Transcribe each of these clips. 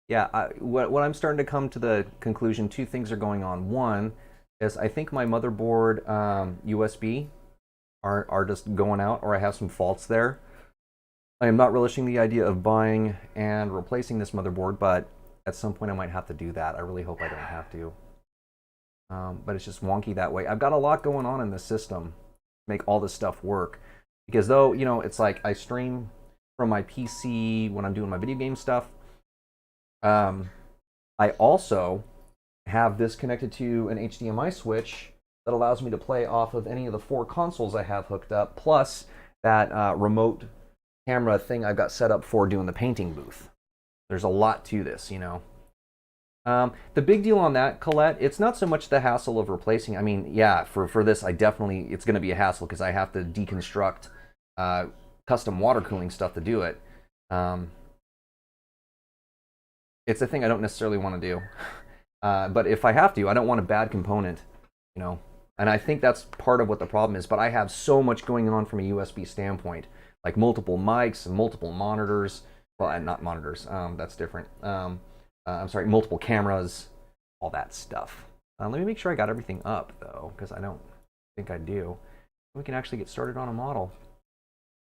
Yeah, what I'm starting to come to the conclusion, two things are going on. One is I think my motherboard USB are just going out, or I have some faults there. I am not relishing the idea of buying and replacing this motherboard, but at some point I might have to do that. I really hope I don't have to. But it's just wonky that way. I've got a lot going on in the system to make all this stuff work. Because though, it's like I stream from my PC when I'm doing my video game stuff. I also have this connected to an HDMI switch that allows me to play off of any of the four consoles I have hooked up, plus that remote camera thing I've got set up for doing the painting booth. There's a lot to this. The big deal on that, Colette, it's not so much the hassle of replacing. I mean, yeah, for this, it's going to be a hassle because I have to deconstruct custom water cooling stuff to do it. It's a thing I don't necessarily want to do. But if I have to, I don't want a bad component. And I think that's part of what the problem is. But I have so much going on from a USB standpoint, like multiple mics and multiple monitors. Well, not monitors. That's different. I'm sorry, multiple cameras, all that stuff. Let me make sure I got everything up, though, because I don't think I do. We can actually get started on a model.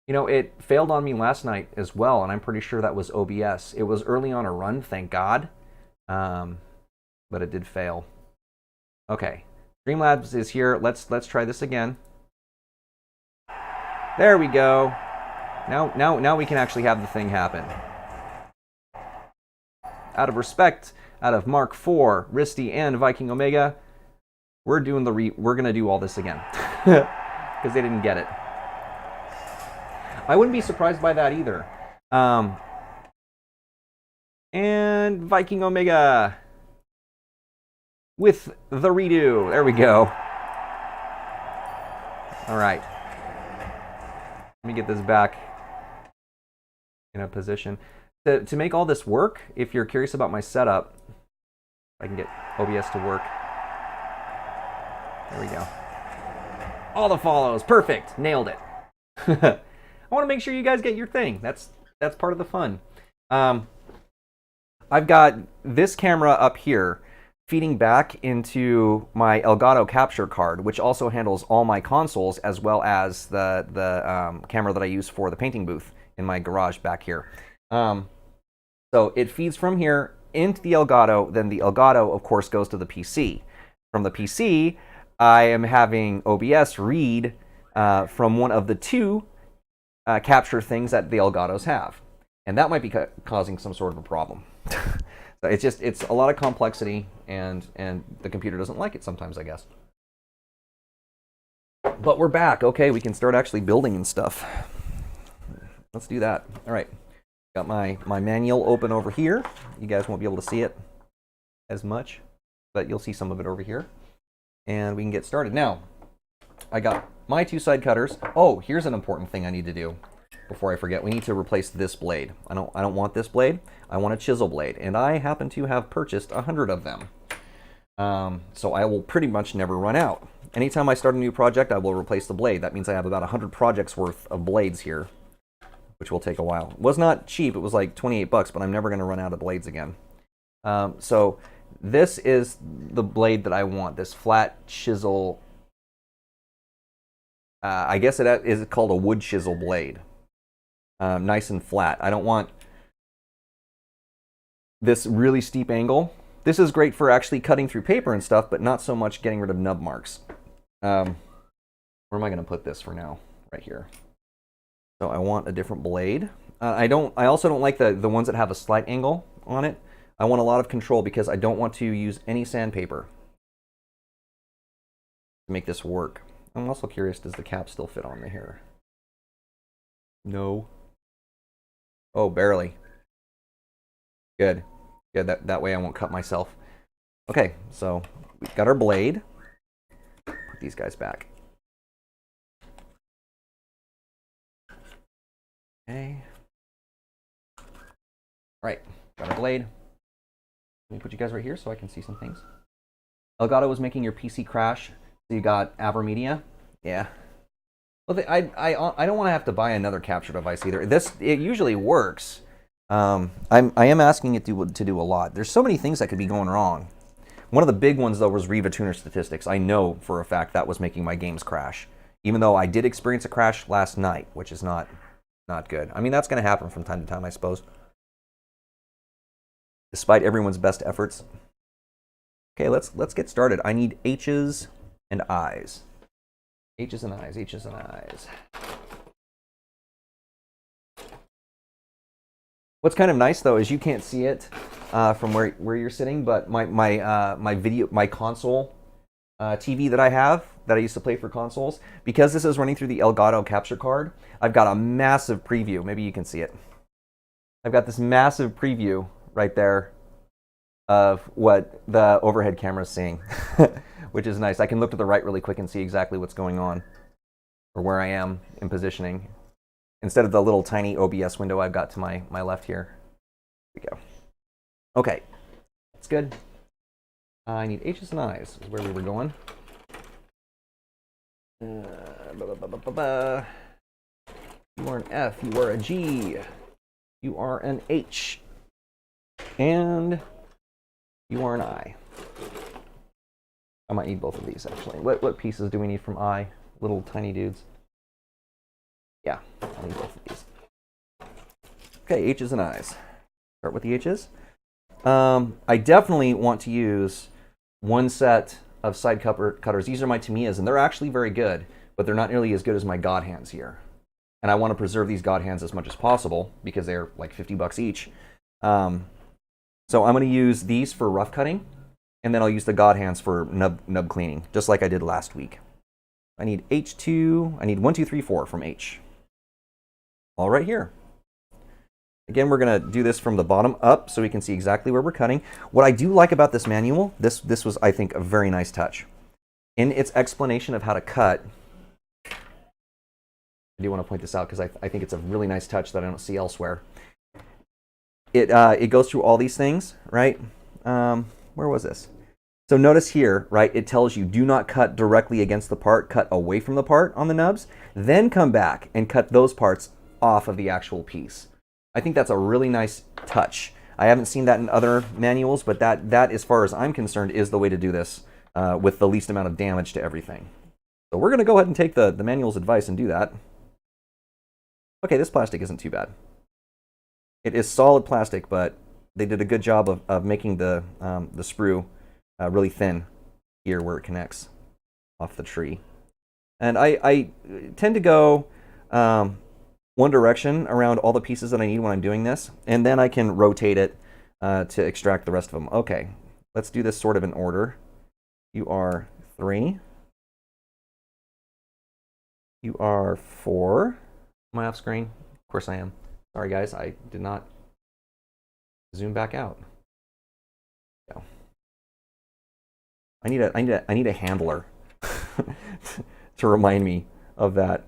It failed on me last night as well, and I'm pretty sure that was OBS. It was early on a run, thank God, but it did fail. Okay, Streamlabs is here. Let's try this again. There we go. Now we can actually have the thing happen. Out of respect, out of Mark IV, Risty, and Viking Omega, we're gonna do all this again because they didn't get it. I wouldn't be surprised by that either. And Viking Omega with the redo. There we go. All right. Let me get this back in a position. To make all this work, if you're curious about my setup, I can get OBS to work. There we go. All the follows. Perfect. Nailed it. I want to make sure you guys get your thing. That's part of the fun. I've got this camera up here feeding back into my Elgato capture card, which also handles all my consoles as well as the camera that I use for the painting booth in my garage back here. So it feeds from here into the Elgato, then the Elgato, of course, goes to the PC. From the PC, I am having OBS read from one of the two capture things that the Elgatos have. And that might be causing some sort of a problem. So it's a lot of complexity, and the computer doesn't like it sometimes, I guess. But we're back. Okay, we can start actually building and stuff. Let's do that. All right. Got my manual open over here. You guys won't be able to see it as much, but you'll see some of it over here. And we can get started. Now, I got my two side cutters. Oh, here's an important thing I need to do before I forget. We need to replace this blade. I don't want this blade. I want a chisel blade, and I happen to have purchased 100 of them. So I will pretty much never run out. Anytime I start a new project, I will replace the blade. That means I have about 100 projects worth of blades here, which will take a while. It was not cheap. It was like 28 bucks, but I'm never going to run out of blades again. So this is the blade that I want, this flat chisel. I guess it is called a wood chisel blade. Nice and flat. I don't want this really steep angle. This is great for actually cutting through paper and stuff, but not so much getting rid of nub marks. Where am I going to put this for now? Right here. So I want a different blade. I also don't like the ones that have a slight angle on it. I want a lot of control because I don't want to use any sandpaper to make this work. I'm also curious, does the cap still fit on me here? No. Oh, barely. Good. Good, that way I won't cut myself. Okay, so we've got our blade. Put these guys back. Okay. Right, got our blade. Let me put you guys right here so I can see some things. Elgato was making your PC crash, so you got AverMedia. Yeah. Well, I don't want to have to buy another capture device either. It usually works, I am asking it to do a lot. There's so many things that could be going wrong. One of the big ones, though, was Riva Tuner Statistics. I know for a fact that was making my games crash. Even though I did experience a crash last night, which is not good. I mean, that's going to happen from time to time, I suppose. Despite everyone's best efforts. Okay, let's get started. I need H's and I's. H's and I's, H's and I's. What's kind of nice though is you can't see it from where you're sitting, but my console TV that I have that I used to play for consoles, because this is running through the Elgato capture card, I've got a massive preview. Maybe you can see it. I've got this massive preview right there of what the overhead camera is seeing, which is nice. I can look to the right really quick and see exactly what's going on or where I am in positioning, instead of the little tiny OBS window I've got to my left here. Here we go. Okay, that's good. I need H's and I's is where we were going. You are an F, you are a G, you are an H, and you are an I. I might need both of these, actually. What pieces do we need from I? Little tiny dudes. Yeah, I need both of these. Okay, H's and I's. Start with the H's. I definitely want to use one set of side cutters. These are my Tamiyas, and they're actually very good, but they're not nearly as good as my God hands here. And I want to preserve these God hands as much as possible because they're like $50 each. So I'm going to use these for rough cutting, and then I'll use the God hands for nub cleaning, just like I did last week. I need H2. I need 1, 2, 3, 4 from H. All right here. Again, we're going to do this from the bottom up so we can see exactly where we're cutting. What I do like about this manual, this was, I think, a very nice touch. In its explanation of how to cut, I do want to point this out because I think it's a really nice touch that I don't see elsewhere. It goes through all these things, right? Where was this? So notice here, right, it tells you do not cut directly against the part, cut away from the part on the nubs, then come back and cut those parts off of the actual piece. I think that's a really nice touch. I haven't seen that in other manuals, but that, as far as I'm concerned, is the way to do this with the least amount of damage to everything. So we're going to go ahead and take the manual's advice and do that. Okay, this plastic isn't too bad. It is solid plastic, but they did a good job of making the sprue really thin here where it connects off the tree. And I tend to go one direction around all the pieces that I need when I'm doing this, and then I can rotate it to extract the rest of them. Okay, let's do this sort of in order. You are 3. You are 4. Am I off screen? Of course I am. Sorry guys, I did not zoom back out. Go. I need a handler to remind me of that.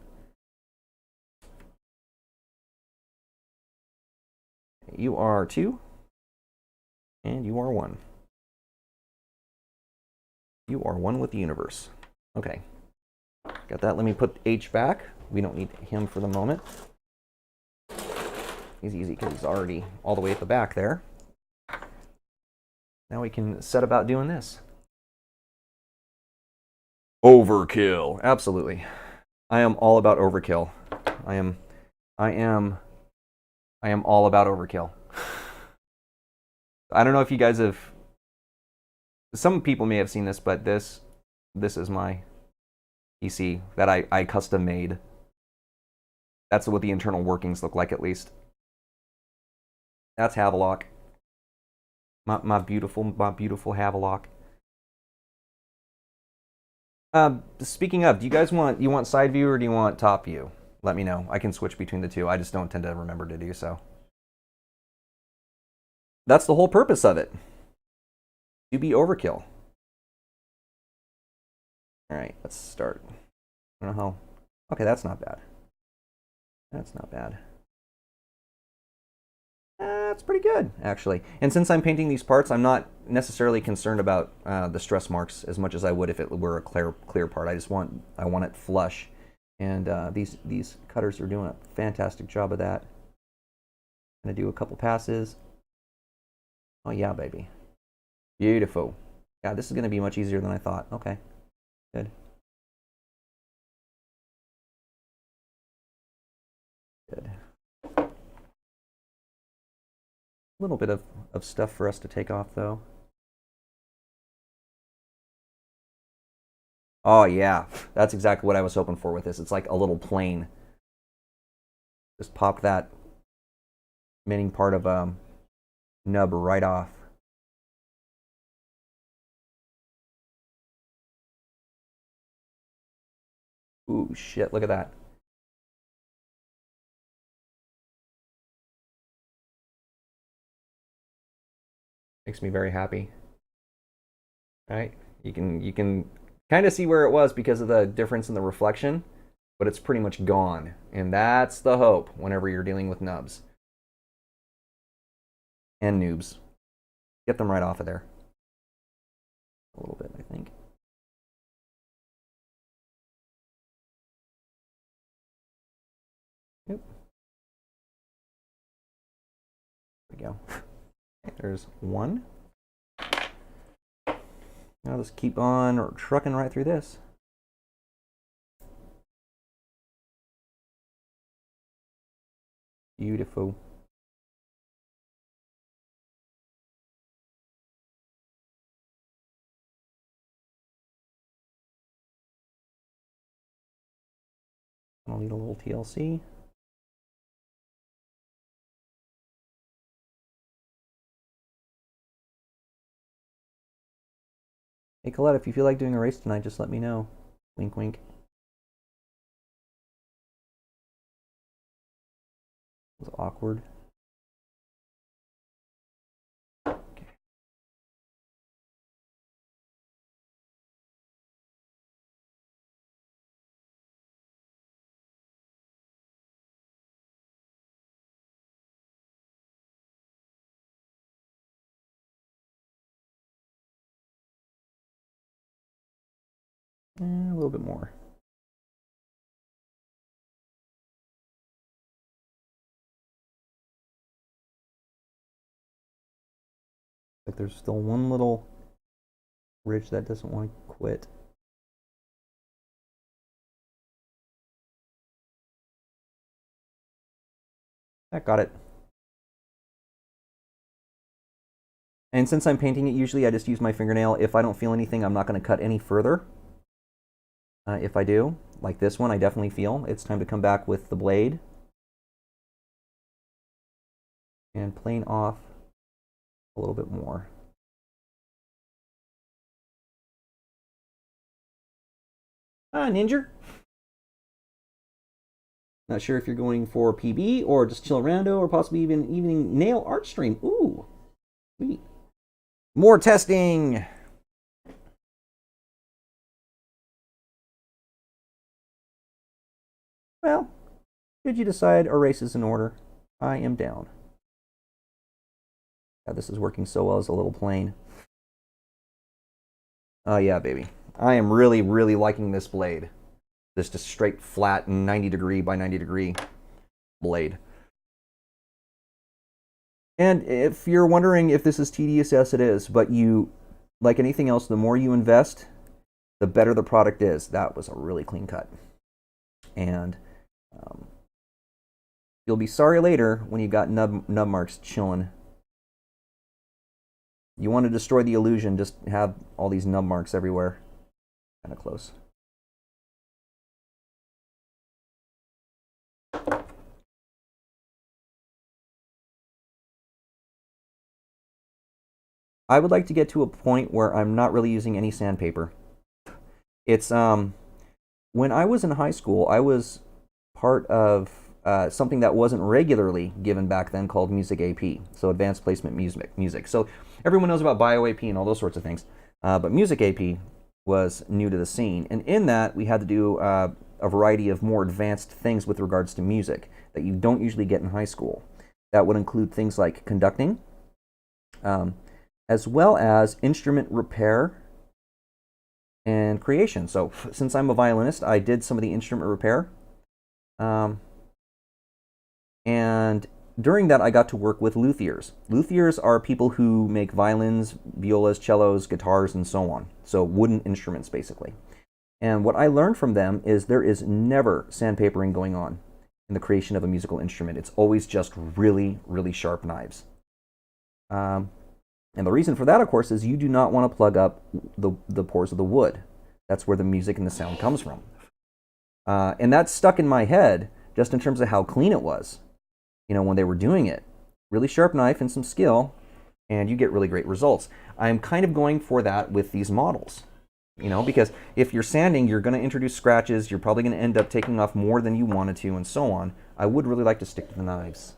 You are 2, and you are 1. You are 1 with the universe. Okay, got that. Let me put H back. We don't need him for the moment. He's easy because he's already all the way at the back there. Now we can set about doing this. Overkill. Absolutely. I am all about overkill. I am all about overkill. I don't know if you guys have... Some people may have seen this, but this is my PC that I custom made. That's what the internal workings look like, at least. That's Havelock. My beautiful Havelock. Speaking of, do you guys want side view or do you want top view? Let me know. I can switch between the two. I just don't tend to remember to do so. That's the whole purpose of it. To be overkill. All right, let's start. I don't know how. Okay, that's not bad. That's not bad. That's pretty good, actually. And since I'm painting these parts, I'm not necessarily concerned about the stress marks as much as I would if it were a clear part. I want it flush. And these cutters are doing a fantastic job of that. Gonna do a couple passes. Oh yeah, baby. Beautiful. Yeah, this is gonna be much easier than I thought. Okay, good. Good. A little bit of stuff for us to take off though. Oh yeah, that's exactly what I was hoping for with this. It's like a little plane. Just pop that remaining part of nub right off. Ooh, shit, look at that. Makes me very happy. All right, you can kind of see where it was because of the difference in the reflection, but it's pretty much gone. And that's the hope whenever you're dealing with nubs and noobs. Get them right off of there. A little bit, I think. There we go. Okay, there's one. Now let's keep on trucking right through this. Beautiful. I'll need a little TLC. Hey Colette, if you feel like doing a race tonight, just let me know. Wink, wink. It was awkward. Okay. A little bit more. Like there's still one little ridge that doesn't want to quit. I got it. And since I'm painting it, usually I just use my fingernail. If I don't feel anything, I'm not going to cut any further. If I do, like this one, I definitely feel it's time to come back with the blade and plane off a little bit more. Ah, Ninja. Not sure if you're going for PB or just chill rando or possibly even evening nail art stream. Ooh, sweet. More testing. Well, should you decide a race is in order, I am down. God, this is working so well as a little plane. Oh yeah, baby. I am really, really liking this blade. Just a straight, flat, 90 degree by 90 degree blade. And if you're wondering if this is tedious, yes it is, but you, like anything else, the more you invest, the better the product is. That was a really clean cut. And you'll be sorry later when you got nub marks chilling. You want to destroy the illusion, just have all these nub marks everywhere. Kind of close. I would like to get to a point where I'm not really using any sandpaper. It's when I was in high school, I was part of something that wasn't regularly given back then called Music AP, so Advanced Placement Music. So everyone knows about Bio AP and all those sorts of things, but Music AP was new to the scene, and in that we had to do a variety of more advanced things with regards to music that you don't usually get in high school. That would include things like conducting, as well as instrument repair and creation. So since I'm a violinist, I did some of the instrument repair. And during that, I got to work with luthiers. Luthiers are people who make violins, violas, cellos, guitars, and so on. So wooden instruments, basically. And what I learned from them is there is never sandpapering going on in the creation of a musical instrument. It's always just really, really sharp knives. And the reason for that, of course, is you do not want to plug up the pores of the wood. That's where the music and the sound comes from. And that stuck in my head just in terms of how clean it was, when they were doing it. Really sharp knife and some skill, and you get really great results. I'm kind of going for that with these models, because if you're sanding, you're going to introduce scratches. You're probably going to end up taking off more than you wanted to, and so on. I would really like to stick to the knives.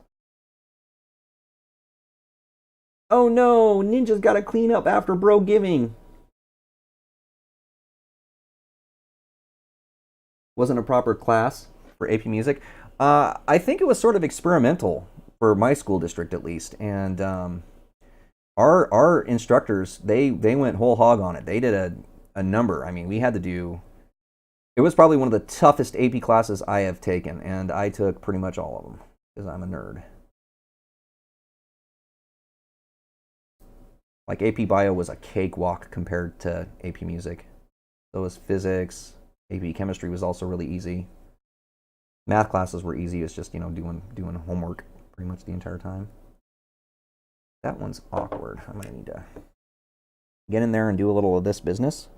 Oh no, Ninja's got to clean up after bro giving. Wasn't a proper class for AP Music. I think it was sort of experimental for my school district, at least. And our instructors, they went whole hog on it. They did a number. I mean, we had to do. It was probably one of the toughest AP classes I have taken, and I took pretty much all of them because I'm a nerd. Like AP Bio was a cakewalk compared to AP Music. So was physics. AP Chemistry was also really easy. Math classes were easy. It's just doing homework pretty much the entire time. That one's awkward. I'm gonna need to get in there and do a little of this business.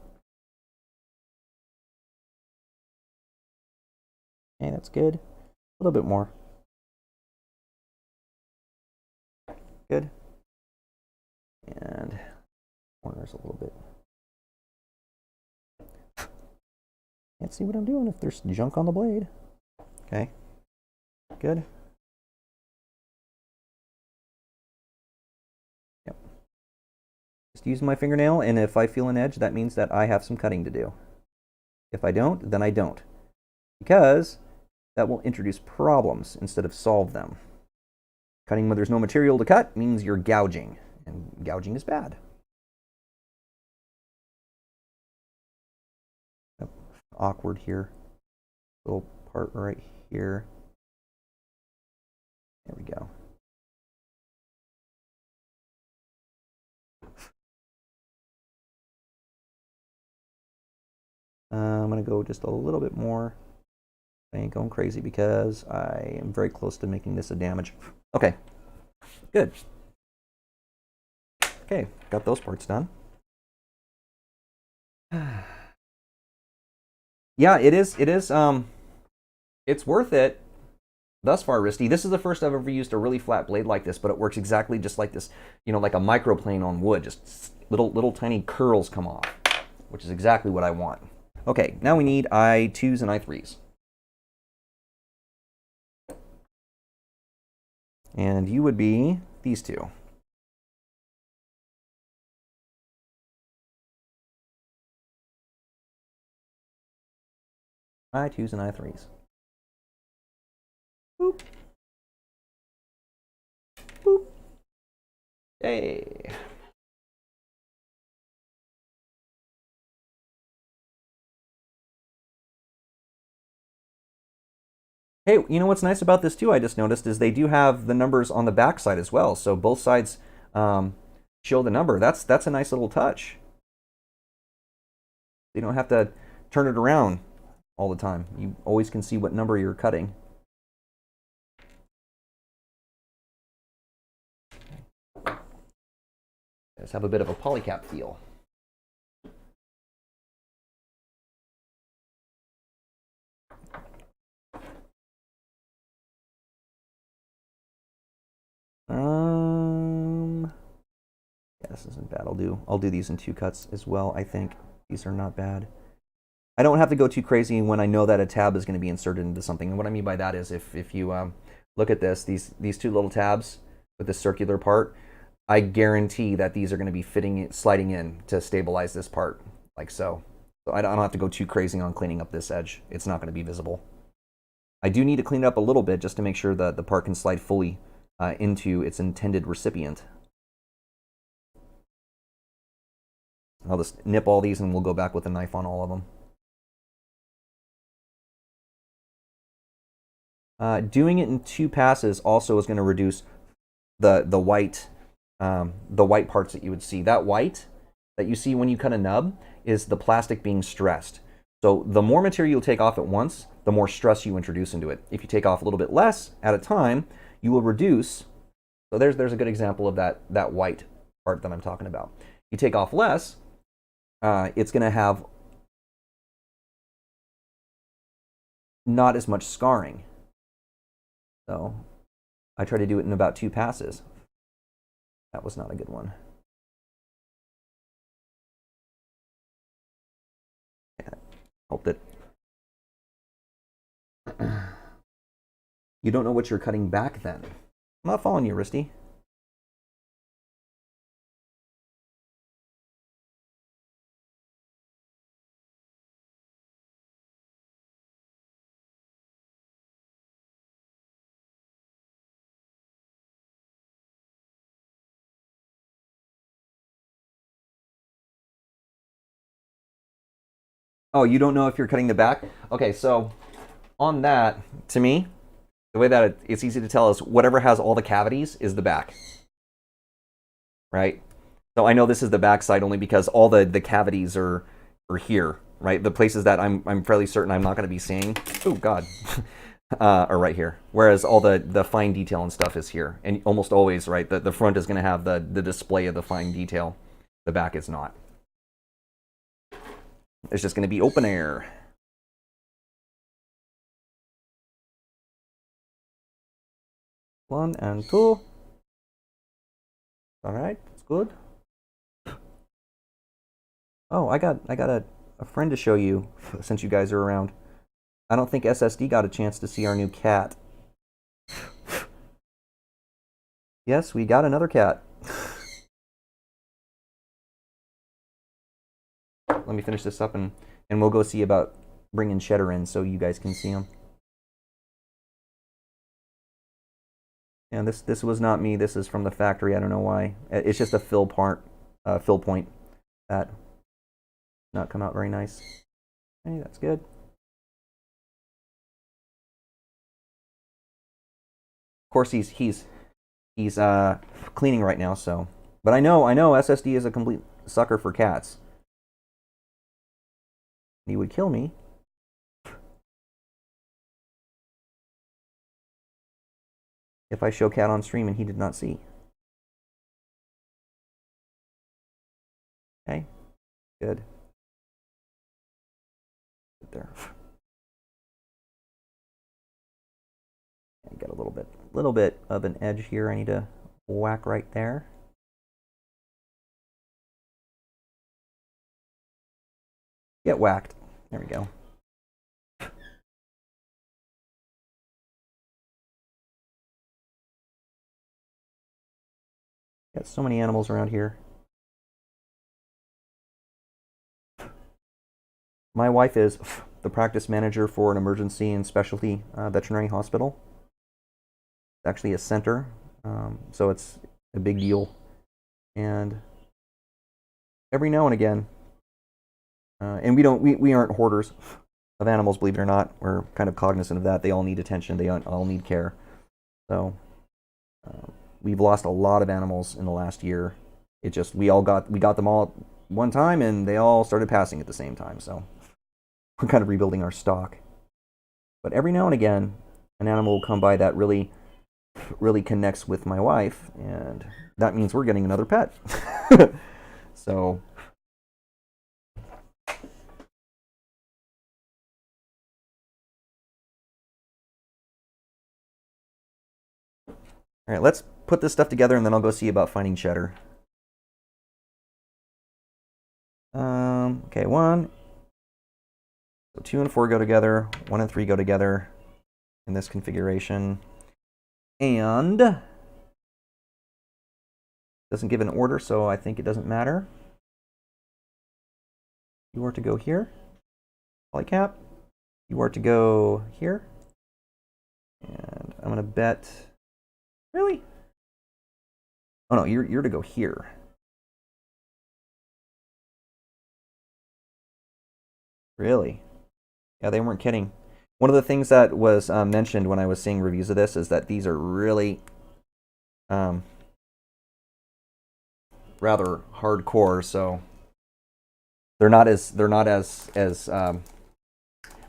Okay, that's good. A little bit more. Good. And corners a little bit. Can't see what I'm doing if there's junk on the blade. Okay. Good. Yep. Just use my fingernail, and if I feel an edge, that means that I have some cutting to do. If I don't, then I don't. Because that will introduce problems instead of solve them. Cutting when there's no material to cut means you're gouging, and gouging is bad. Awkward here. Little part right here. There we go. I'm going to go just a little bit more. I ain't going crazy because I am very close to making this a damage. Okay, good. Okay, got those parts done. Yeah, it is. It's worth it thus far, Risty. This is the first I've ever used a really flat blade like this, but it works exactly just like this, like a microplane on wood. Just little tiny curls come off, which is exactly what I want. Okay, now we need I2s and I3s. And you would be these two. I2s and I3s. Boop. Boop. Hey. Hey, you know what's nice about this too, I just noticed, is they do have the numbers on the back side as well. So both sides show the number. That's a nice little touch. You don't have to turn it around all the time. You always can see what number you're cutting. Let's have a bit of a polycap feel. Yeah, this isn't bad. I'll do these in 2 cuts as well. I think these are not bad. I don't have to go too crazy when I know that a tab is going to be inserted into something. And what I mean by that is if you look at this, these 2 little tabs with this circular part, I guarantee that these are going to be sliding in to stabilize this part, like so. So I don't have to go too crazy on cleaning up this edge. It's not going to be visible. I do need to clean it up a little bit just to make sure that the part can slide fully into its intended recipient. I'll just nip all these and we'll go back with a knife on all of them. Doing it in 2 passes also is going to reduce the white parts that you would see. That white that you see when you cut a nub is the plastic being stressed. So the more material you take off at once, the more stress you introduce into it. If you take off a little bit less at a time, you will reduce. So there's a good example of that white part that I'm talking about. You take off less, it's going to have not as much scarring. So I try to do it in about 2 passes. That was not a good one. Yeah, hope that you don't know what you're cutting back then. I'm not following you, Risty. Oh, you don't know if you're cutting the back? Okay, so on that, to me, the way that it's easy to tell is whatever has all the cavities is the back. Right? So I know this is the back side only because all the cavities are here, right? The places that I'm fairly certain I'm not going to be seeing, oh God, are right here. Whereas all the fine detail and stuff is here. And almost always, right, the front is going to have the display of the fine detail. The back is not. It's just going to be open air. One and two. All right, it's good. Oh, I got a friend to show you since you guys are around. I don't think SSD got a chance to see our new cat. Yes, we got another cat. Let me finish this up and we'll go see about bringing Cheddar in so you guys can see him. And this was not me. This is from the factory. I don't know why. It's just a fill point that not come out very nice. Hey, that's good. Of course, he's cleaning right now. So, but I know SSD is a complete sucker for cats. He would kill me. If I show cat on stream and he did not see. Okay, good. There. I got a little bit of an edge here. I need to whack right there. Get whacked. There we go. Got so many animals around here. My wife is the practice manager for an emergency and specialty veterinary hospital. It's actually a center, so it's a big deal. And every now and again, and we aren't hoarders of animals, believe it or not. We're kind of cognizant of that. They all need attention. They all need care. So we've lost a lot of animals in the last year. It just we got them all at one time, and they all started passing at the same time. So we're kind of rebuilding our stock. But every now and again, an animal will come by that really connects with my wife, and that means we're getting another pet. So all right, let's put this stuff together, and then I'll go see about finding Cheddar. Okay, 1. So 2 and 4 go together. 1 and 3 go together in this configuration. And doesn't give an order, so I think it doesn't matter. You are to go here. Polycap. You are to go here. And I'm gonna bet. Really? Oh no, you're to go here. Really? Yeah, they weren't kidding. One of the things that was mentioned when I was seeing reviews of this is that these are really rather hardcore, so they're not as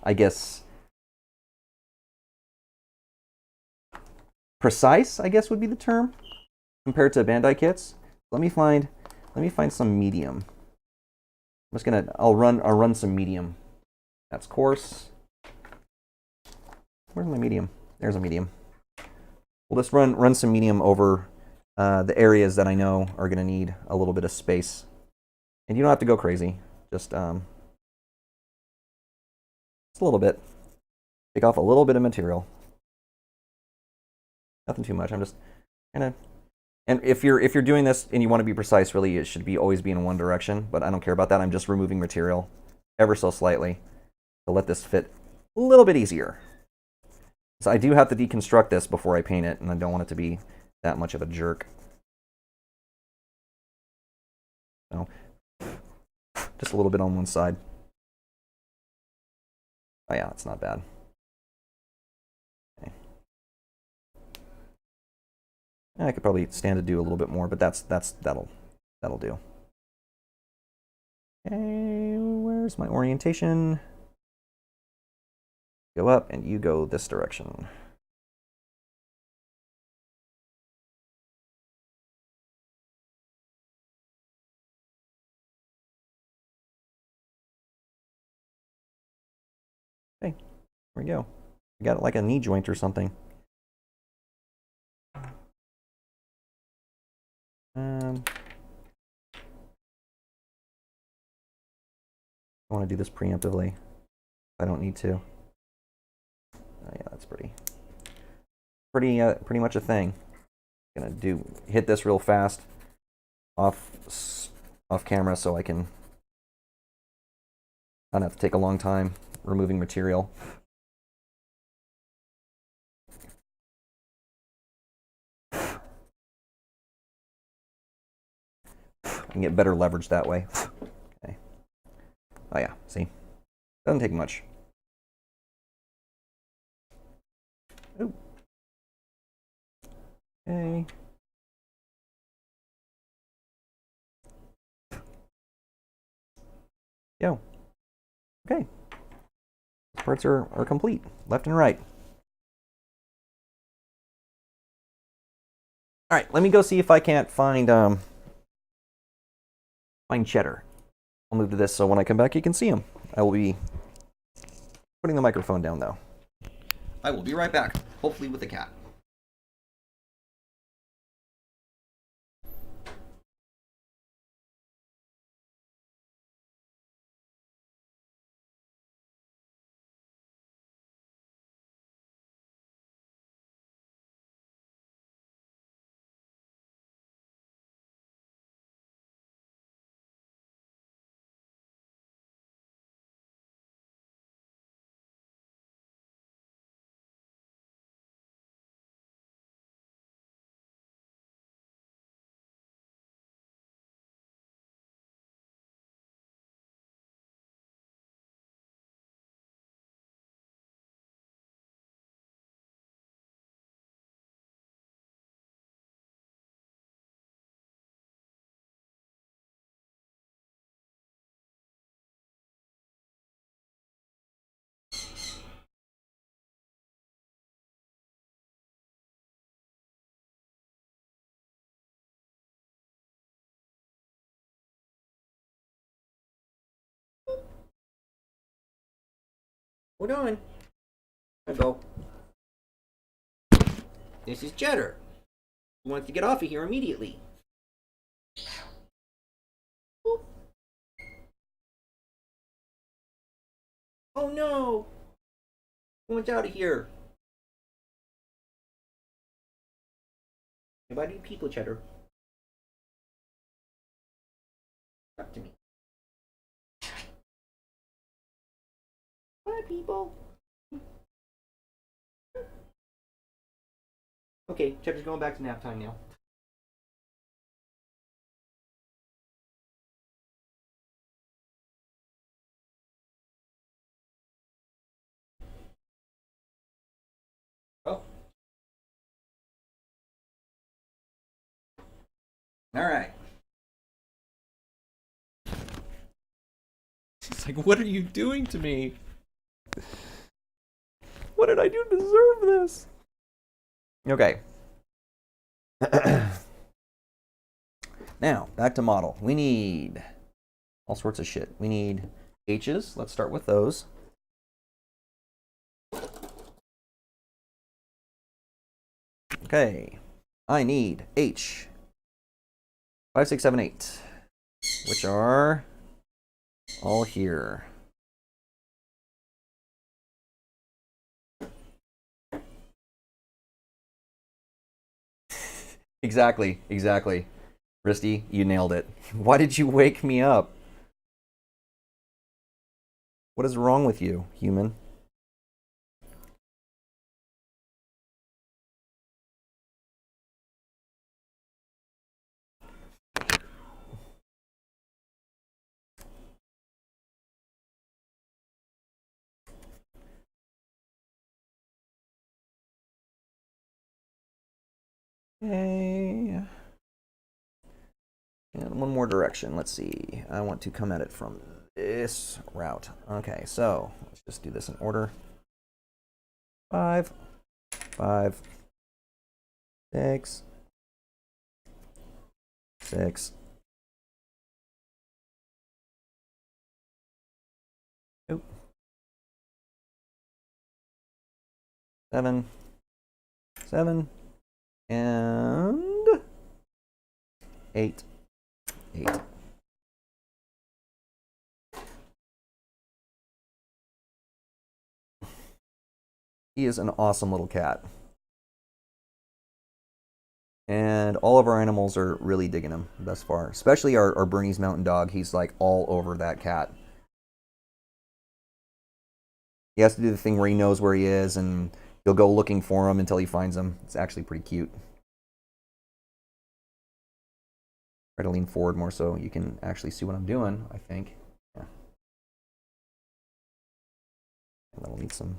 I guess precise, I guess would be the term, compared to Bandai kits. Let me find some medium. I'll run some medium. That's coarse. Where's my medium? There's a medium. We'll just run some medium over the areas that I know are going to need a little bit of space. And you don't have to go crazy. Just a little bit. Take off a little bit of material. Nothing too much. I'm just kind of. And if you're doing this and you want to be precise, really, it should always be in one direction. But I don't care about that. I'm just removing material ever so slightly to let this fit a little bit easier. So I do have to deconstruct this before I paint it, and I don't want it to be that much of a jerk. So just a little bit on one side. Oh yeah, it's not bad. Okay. I could probably stand to do a little bit more, but that'll do. Okay, where's my orientation? Go up, and you go this direction. Okay, here we go. I got it like a knee joint or something. I want to do this preemptively. I don't need to. Oh yeah, that's pretty much a thing. Gonna hit this real fast off camera so I can not have to take a long time removing material. I can get better leverage that way. Okay. Oh yeah, see? Doesn't take much. Ooh. Okay. Yo. Okay. These parts are complete, left and right. All right, let me go see if I can't find cheddar. I'll move to this so when I come back you can see him. I will be putting the microphone down though. I will be right back, hopefully with the cat. We're going. I go. This is Cheddar. He wants to get off of here immediately. Oh no! He wants out of here. Why do you people, Cheddar? Talk to me. Bye, people. Okay, Cheddar's going back to nap time now. All right. It's like, what are you doing to me? What did I do to deserve this? Okay. Now, back to model. We need all sorts of shit. We need H's. Let's start with those. Okay. I need H. 5, 6, 7, 8. Which are all here. Exactly, exactly. Risty, you nailed it. Why did you wake me up? What is wrong with you, human? Okay. And one more direction. Let's see. I want to come at it from this route. Okay, so let's just do this in order. 5, 5, 6, 6. Oop. 7, 7, and 8, 8. He is an awesome little cat. And all of our animals are really digging him thus far. Especially our Bernese Mountain Dog. He's like all over that cat. He has to do the thing where he knows where he is and he'll go looking for him until he finds him. It's actually pretty cute. Try to lean forward more so you can actually see what I'm doing, I think. Yeah. And that'll need some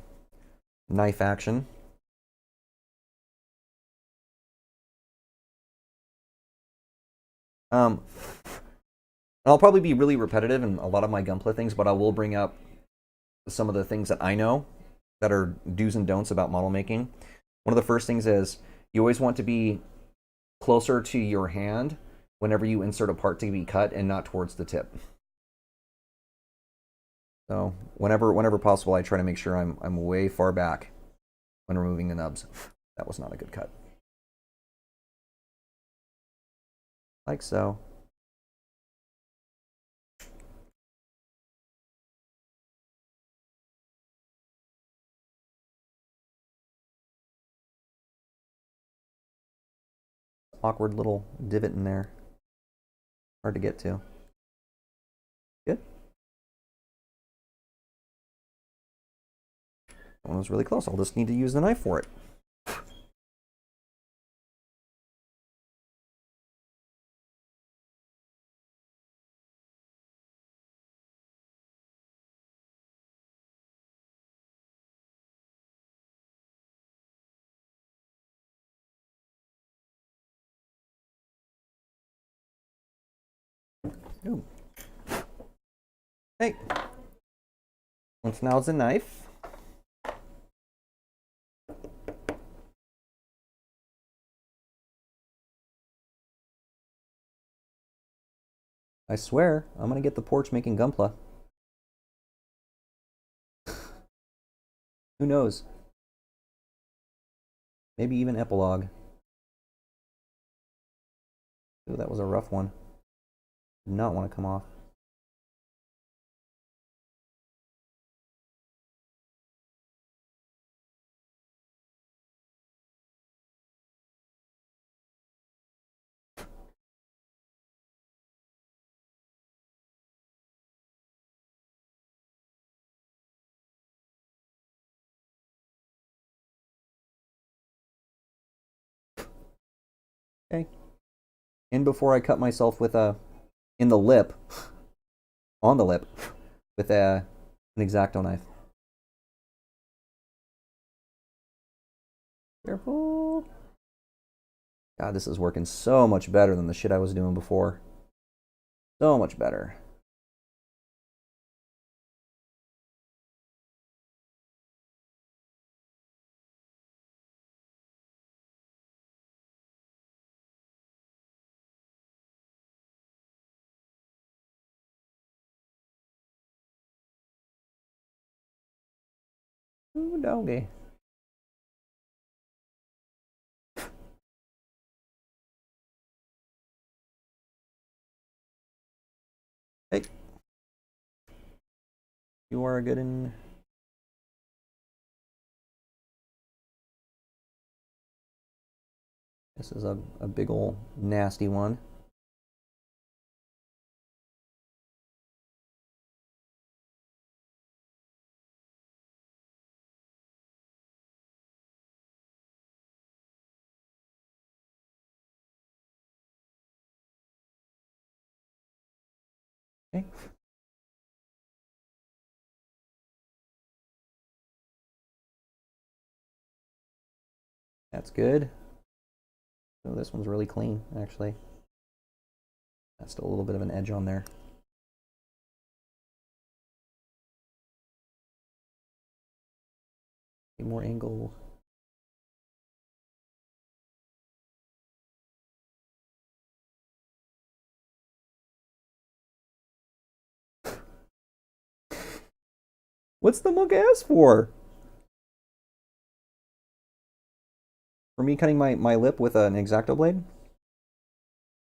knife action. I'll probably be really repetitive in a lot of my Gunpla things, but I will bring up some of the things that I know that are do's and don'ts about model making. One of the first things is you always want to be closer to your hand whenever you insert a part to be cut and not towards the tip. So whenever possible, I try to make sure I'm way far back when removing the nubs. That was not a good cut. Like so. Awkward little divot in there. Hard to get to. Good. That one was really close. I'll just need to use the knife for it. Ooh. Hey. Once now's the knife. I swear, I'm gonna get the porch making Gunpla. Who knows? Maybe even epilogue. Ooh, that was a rough one. Did not want to come off. Okay. And before I cut myself with in the lip, on the lip, with an X-Acto knife. Careful. God, this is working so much better than the shit I was doing before. So much better. Ooh, doggy. Hey. You are a good in. This is a big ol' nasty one. Okay. That's good. Oh, this one's really clean, actually. That's still a little bit of an edge on there. More angle. What's the monk ass for? For me cutting my lip with an X-Acto blade?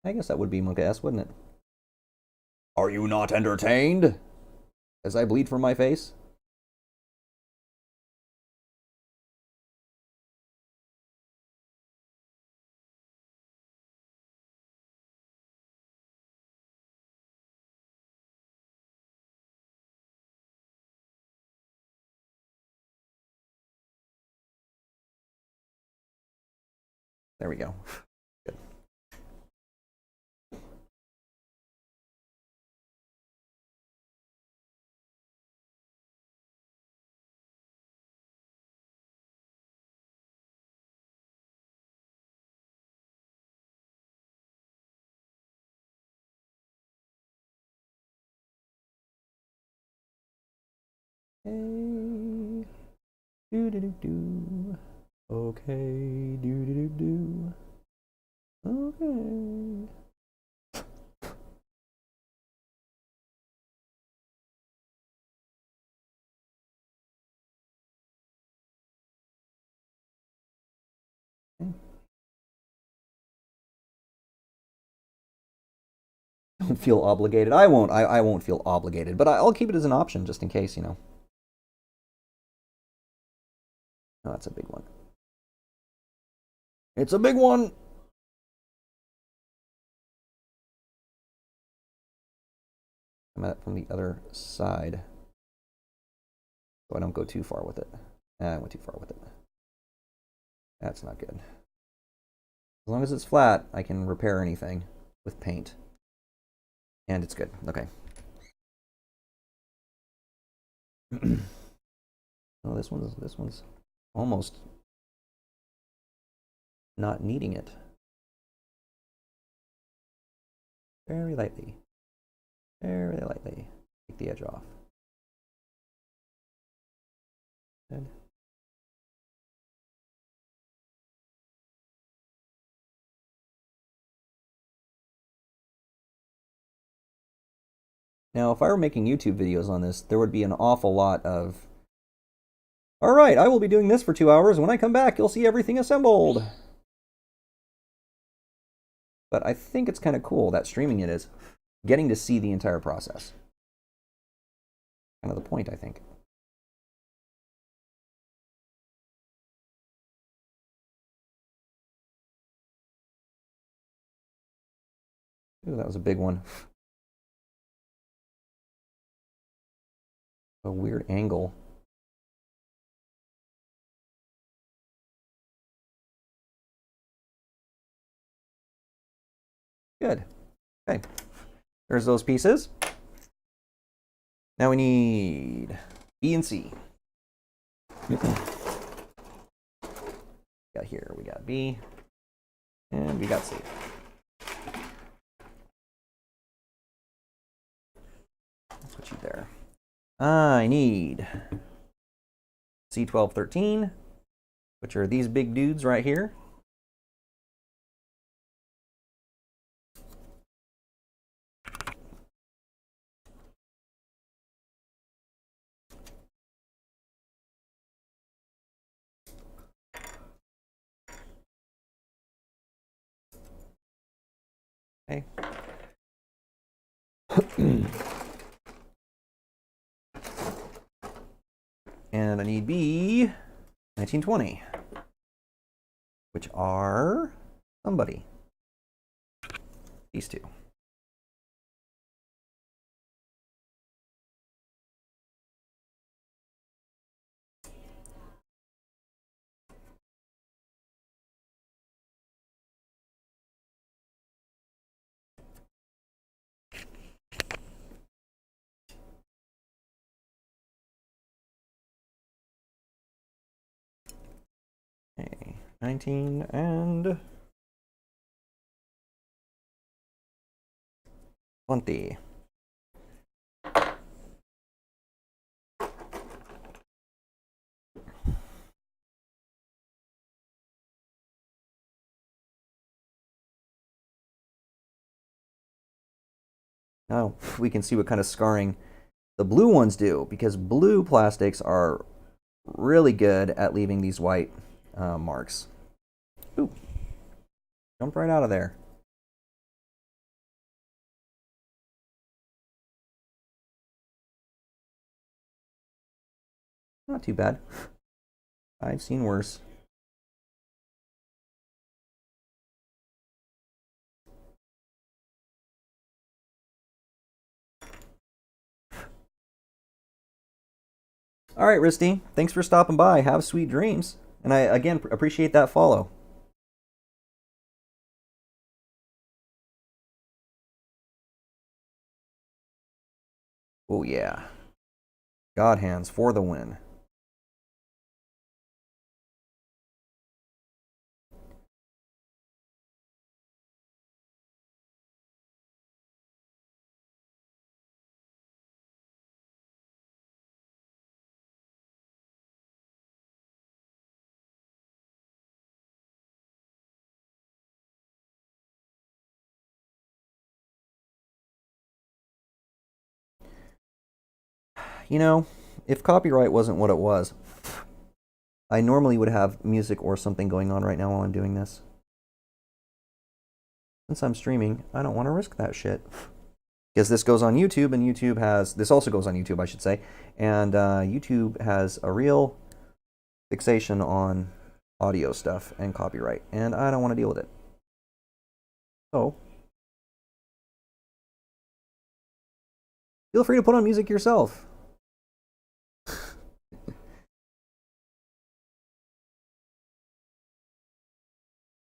I guess that would be monk ass, wouldn't it? Are you not entertained? As I bleed from my face? There we go. Good. Hey. Do do do do. Okay. Do do do do. Okay. Don't feel obligated. I won't. I won't feel obligated, but I'll keep it as an option just in case, you know. Oh, that's a big one. It's a big one. I'm at it from the other side, so I don't go too far with it. I went too far with it. That's not good. As long as it's flat, I can repair anything with paint. And it's good. Okay. Oh, this one's almost not needing it. Very lightly. Very lightly. Take the edge off. Good. Now, if I were making YouTube videos on this, there would be an awful lot of, all right, I will be doing this for 2 hours. When I come back, you'll see everything assembled. But I think it's kind of cool that streaming it is getting to see the entire process. Kind of the point, I think. Ooh, that was a big one. A weird angle. Good. Okay. There's those pieces. Now we need B and C. Got here, we got B And we got saved. Let's put you there. I need C1213, which are these big dudes right here. Okay. And I need B 1920, which are somebody. These two. Okay, 19 and 20. Now we can see what kind of scarring the blue ones do, because blue plastics are really good at leaving these white marks. Ooh, jumped right out of there. Not too bad. I've seen worse. All right, Risty, thanks for stopping by. Have sweet dreams. And I, again, appreciate that follow. Oh, yeah. God hands for the win. You know, if copyright wasn't what it was, I normally would have music or something going on right now while I'm doing this. Since I'm streaming, I don't want to risk that shit. Because this goes on YouTube, and YouTube has, this also goes on YouTube, I should say, and YouTube has a real fixation on audio stuff and copyright, and I don't want to deal with it. So, feel free to put on music yourself.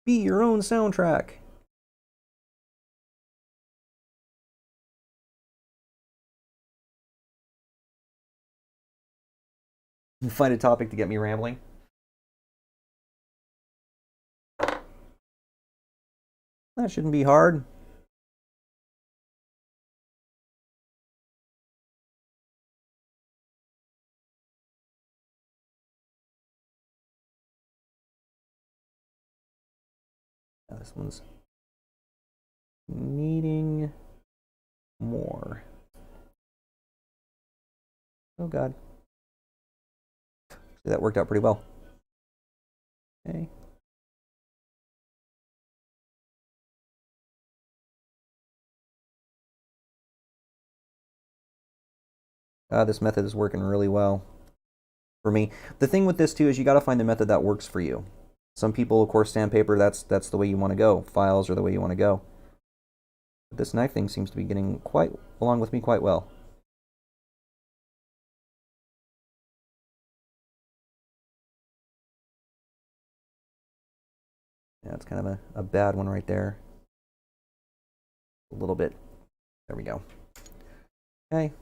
Be your own soundtrack. Find a topic to get me rambling. That shouldn't be hard. Now this one's needing more. Oh God. See, that worked out pretty well. Okay. This method is working really well for me. The thing with this too is you got to find the method that works for you. Some people, of course, sandpaper, that's the way you want to go. Files are the way you want to go. But this knife thing seems to be getting quite along with me quite well. Yeah, it's kind of a bad one right there. A little bit. There we go. Okay.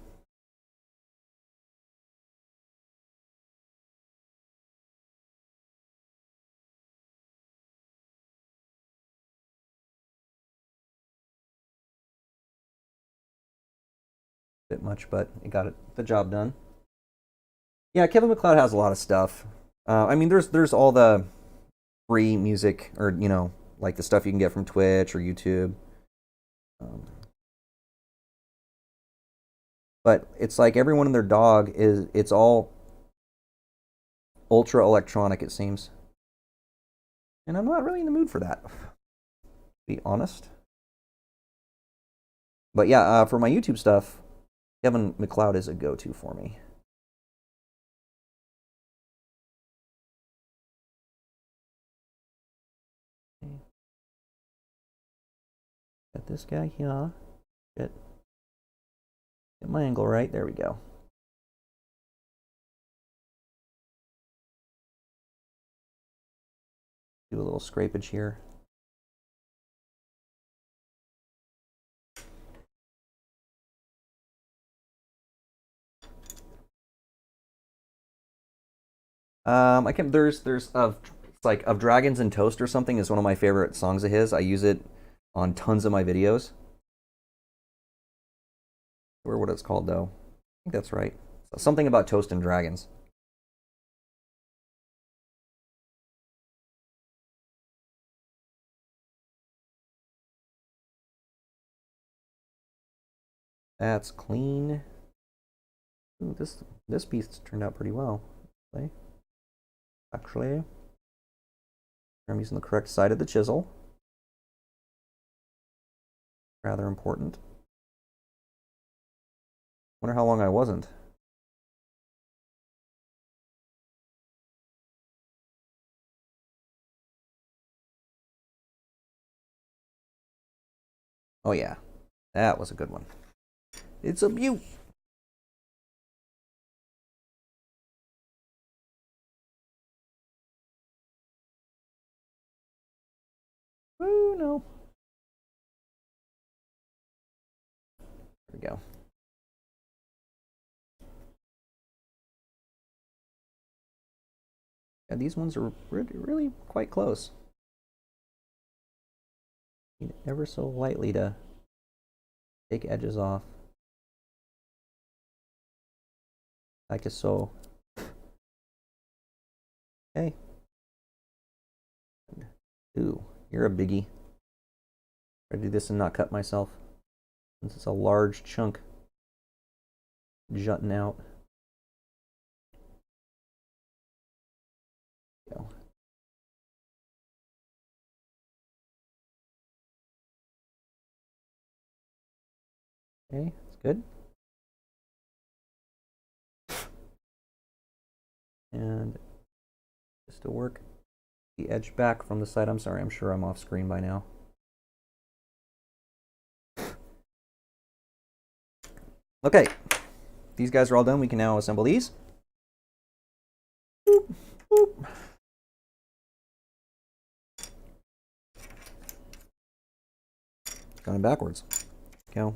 bit much, but it got the job done. Yeah, Kevin MacLeod has a lot of stuff. I mean, there's all the free music, or like the stuff you can get from Twitch or YouTube. But it's like everyone and their dog it's all ultra electronic, it seems. And I'm not really in the mood for that, to be honest. But yeah, for my YouTube stuff, Kevin MacLeod is a go-to for me. Got this guy here. Get my angle right. There we go. Do a little scrapage here. I can there's it's like Of Dragons and Toast or something is one of my favorite songs of his. I use it on tons of my videos. Or what it's called though. I think that's right. Something about toast and dragons. That's clean. Ooh, this piece turned out pretty well. Actually, I'm using the correct side of the chisel. Rather important. Wonder how long I wasn't. Oh yeah, that was a good one. It's a beaut. Oh no. There we go. Yeah, these ones are really quite close. Need ever so lightly to take edges off. Like so. Okay. Ooh, you're a biggie. Try to do this and not cut myself, since it's a large chunk jutting out. Go. Okay, that's good. And just to work the edge back from the side. I'm sorry, I'm sure I'm off screen by now. Okay, these guys are all done. We can now assemble these. Boop, boop. Going backwards. Go.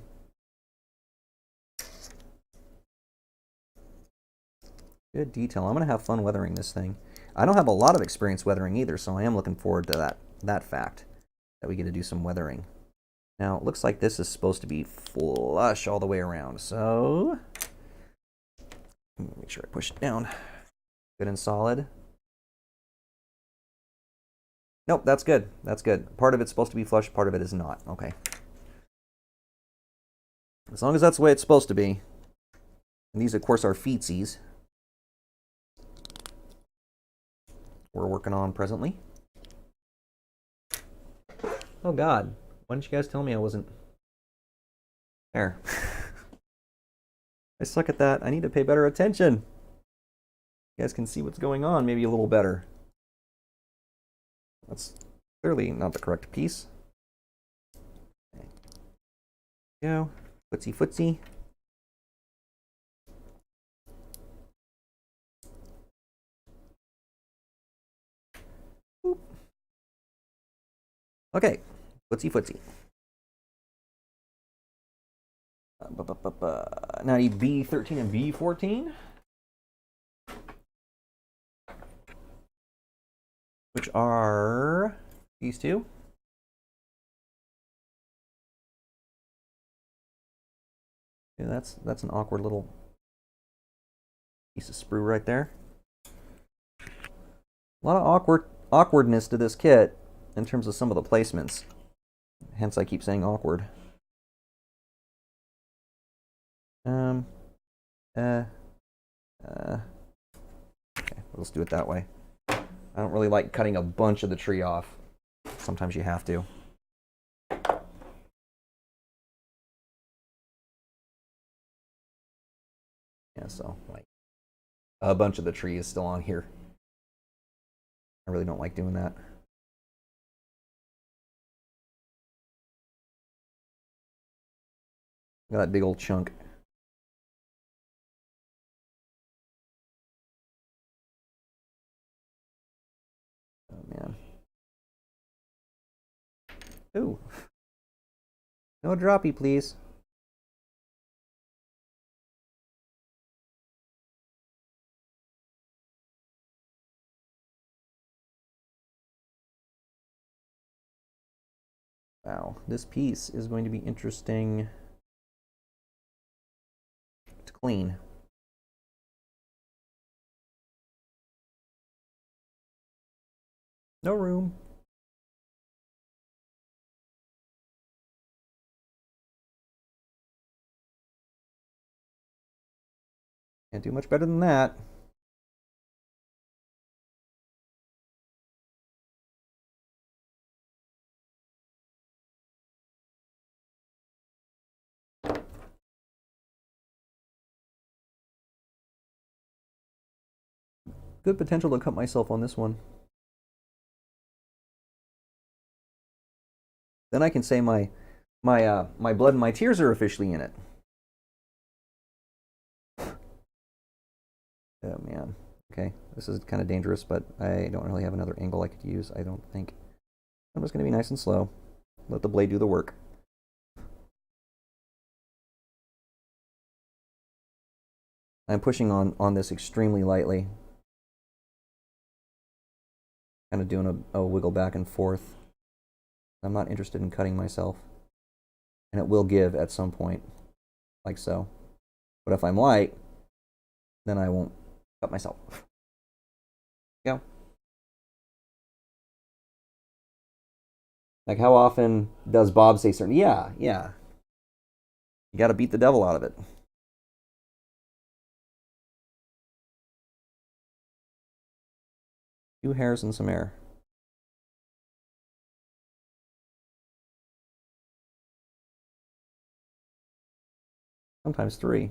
Good detail. I'm going to have fun weathering this thing. I don't have a lot of experience weathering either, so I am looking forward to that fact, that we get to do some weathering. Now, it looks like this is supposed to be flush all the way around, so make sure I push it down. Good and solid. Nope, that's good. That's good. Part of it's supposed to be flush, part of it is not. Okay. As long as that's the way it's supposed to be. And these, of course, are feetsies we're working on presently. Oh, God. Why didn't you guys tell me I wasn't there? I suck at that. I need to pay better attention. You guys can see what's going on maybe a little better. That's clearly not the correct piece. Okay. Go. Footsie footsie. Boop. Okay. Footsie footsie. Now I need B13 and B14, which are these two. Yeah, that's an awkward little piece of sprue right there. A lot of awkwardness to this kit in terms of some of the placements. Hence, I keep saying awkward. Okay, let's do it that way. I don't really like cutting a bunch of the tree off. Sometimes you have to. Yeah, so like a bunch of the tree is still on here. I really don't like doing that. Look at that big old chunk. Oh man. Ooh. No droppy, please. Wow, this piece is going to be interesting to clean. No room. Can't do much better than that. Good potential to cut myself on this one. Then I can say my blood and my tears are officially in it. Oh man. Okay, this is kind of dangerous, but I don't really have another angle I could use, I don't think. I'm just going to be nice and slow. Let the blade do the work. I'm pushing on this extremely lightly. Kind of doing a wiggle back and forth. I'm not interested in cutting myself. And it will give at some point, like so. But if I'm light, then I won't cut myself. Yeah. Like how often does Bob say certain? Yeah. You got to beat the devil out of it. Two hairs and some air. Sometimes three.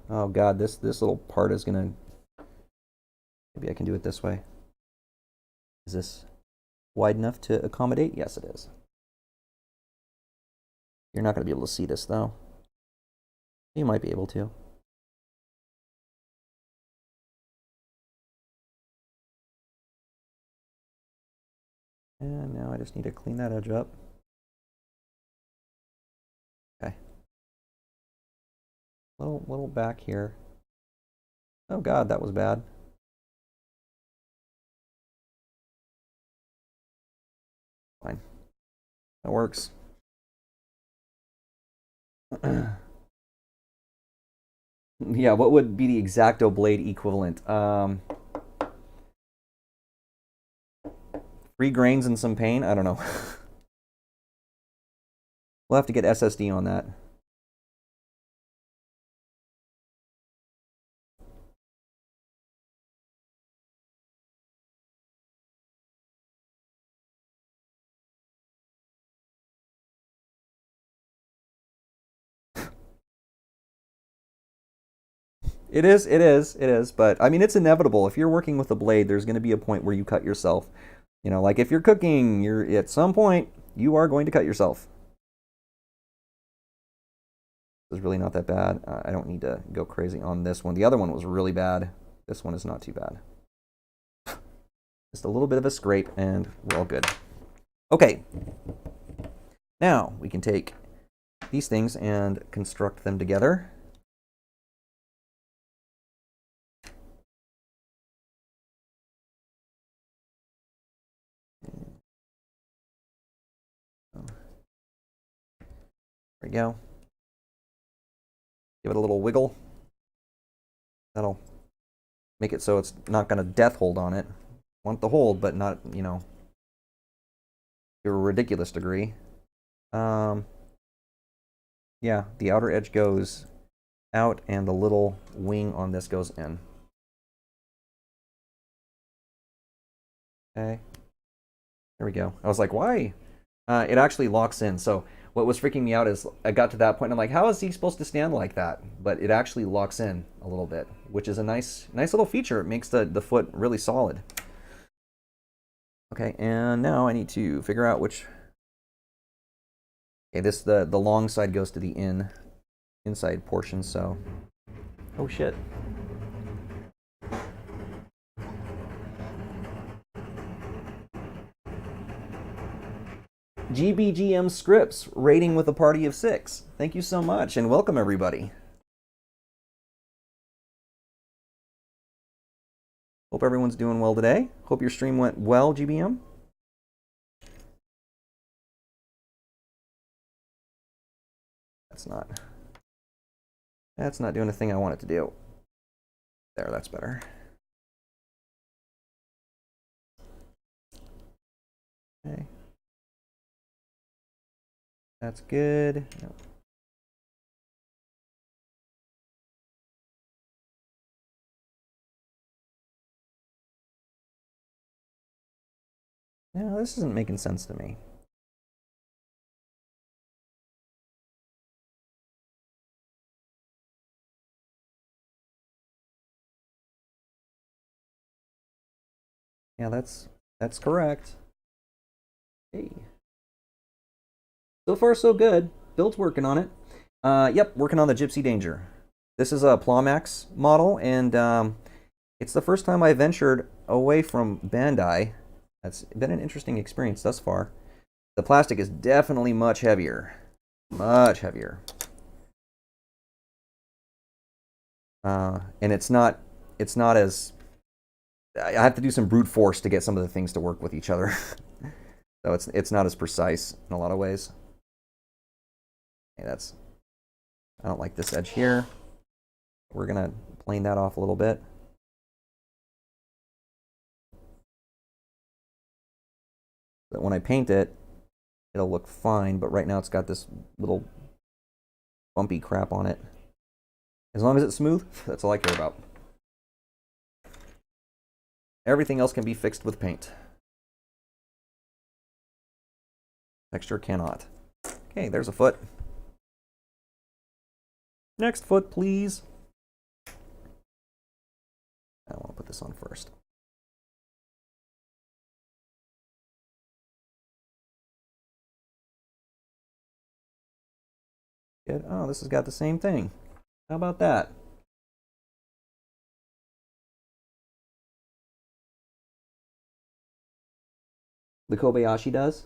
Oh god, this little part is gonna. Maybe I can do it this way. Is this wide enough to accommodate? Yes, it is. You're not gonna be able to see this though. You might be able to. And now I just need to clean that edge up. Okay. Little back here. Oh god, that was bad. Fine. That works. Yeah, what would be the X-Acto blade equivalent? 3 grains and some pain? I don't know. We'll have to get SSD on that. It is. But I mean, it's inevitable. If you're working with a blade, there's going to be a point where you cut yourself. You know, like if you're cooking, you're at some point you are going to cut yourself. It's really not that bad. I don't need to go crazy on this one. The other one was really bad. This one is not too bad. Just a little bit of a scrape, and we're all good. Okay. Now we can take these things and construct them together. There we go. Give it a little wiggle. That'll make it so it's not going to death hold on it. Want the hold, but not, you know, to a ridiculous degree. Yeah, the outer edge goes out and the little wing on this goes in. Okay. There we go. I was like, why? It actually locks in. So what was freaking me out is I got to that point and I'm like, how is he supposed to stand like that? But it actually locks in a little bit, which is a nice little feature. It makes the foot really solid. Okay, and now I need to figure out which. Okay, the long side goes to the inside portion, so. Oh shit. GBGM Scripts, rating with a party of 6. Thank you so much, and welcome everybody. Hope everyone's doing well today. Hope your stream went well, GBM. That's not doing the thing I want it to do. There, that's better. Okay. That's good. No, this isn't making sense to me. Yeah, that's correct. Hey. So far, so good. Bill's working on it. Yep, working on the Gipsy Danger. This is a Plawmax model, and it's the first time I ventured away from Bandai. That's been an interesting experience thus far. The plastic is definitely much heavier. Much heavier. And it's not as... I have to do some brute force to get some of the things to work with each other. So it's not as precise in a lot of ways. Okay, I don't like this edge here. We're gonna plane that off a little bit. But when I paint it, it'll look fine, but right now it's got this little bumpy crap on it. As long as it's smooth, that's all I care about. Everything else can be fixed with paint. Texture cannot. Okay, there's a foot. Next foot, please. I want to put this on first. Good. Oh, this has got the same thing. How about that? The Kobayashi does.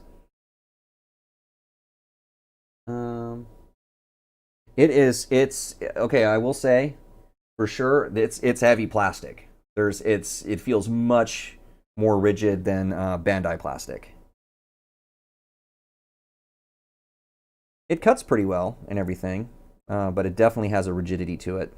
It's okay. I will say, for sure, it's heavy plastic. It feels much more rigid than Bandai plastic. It cuts pretty well and everything, but it definitely has a rigidity to it.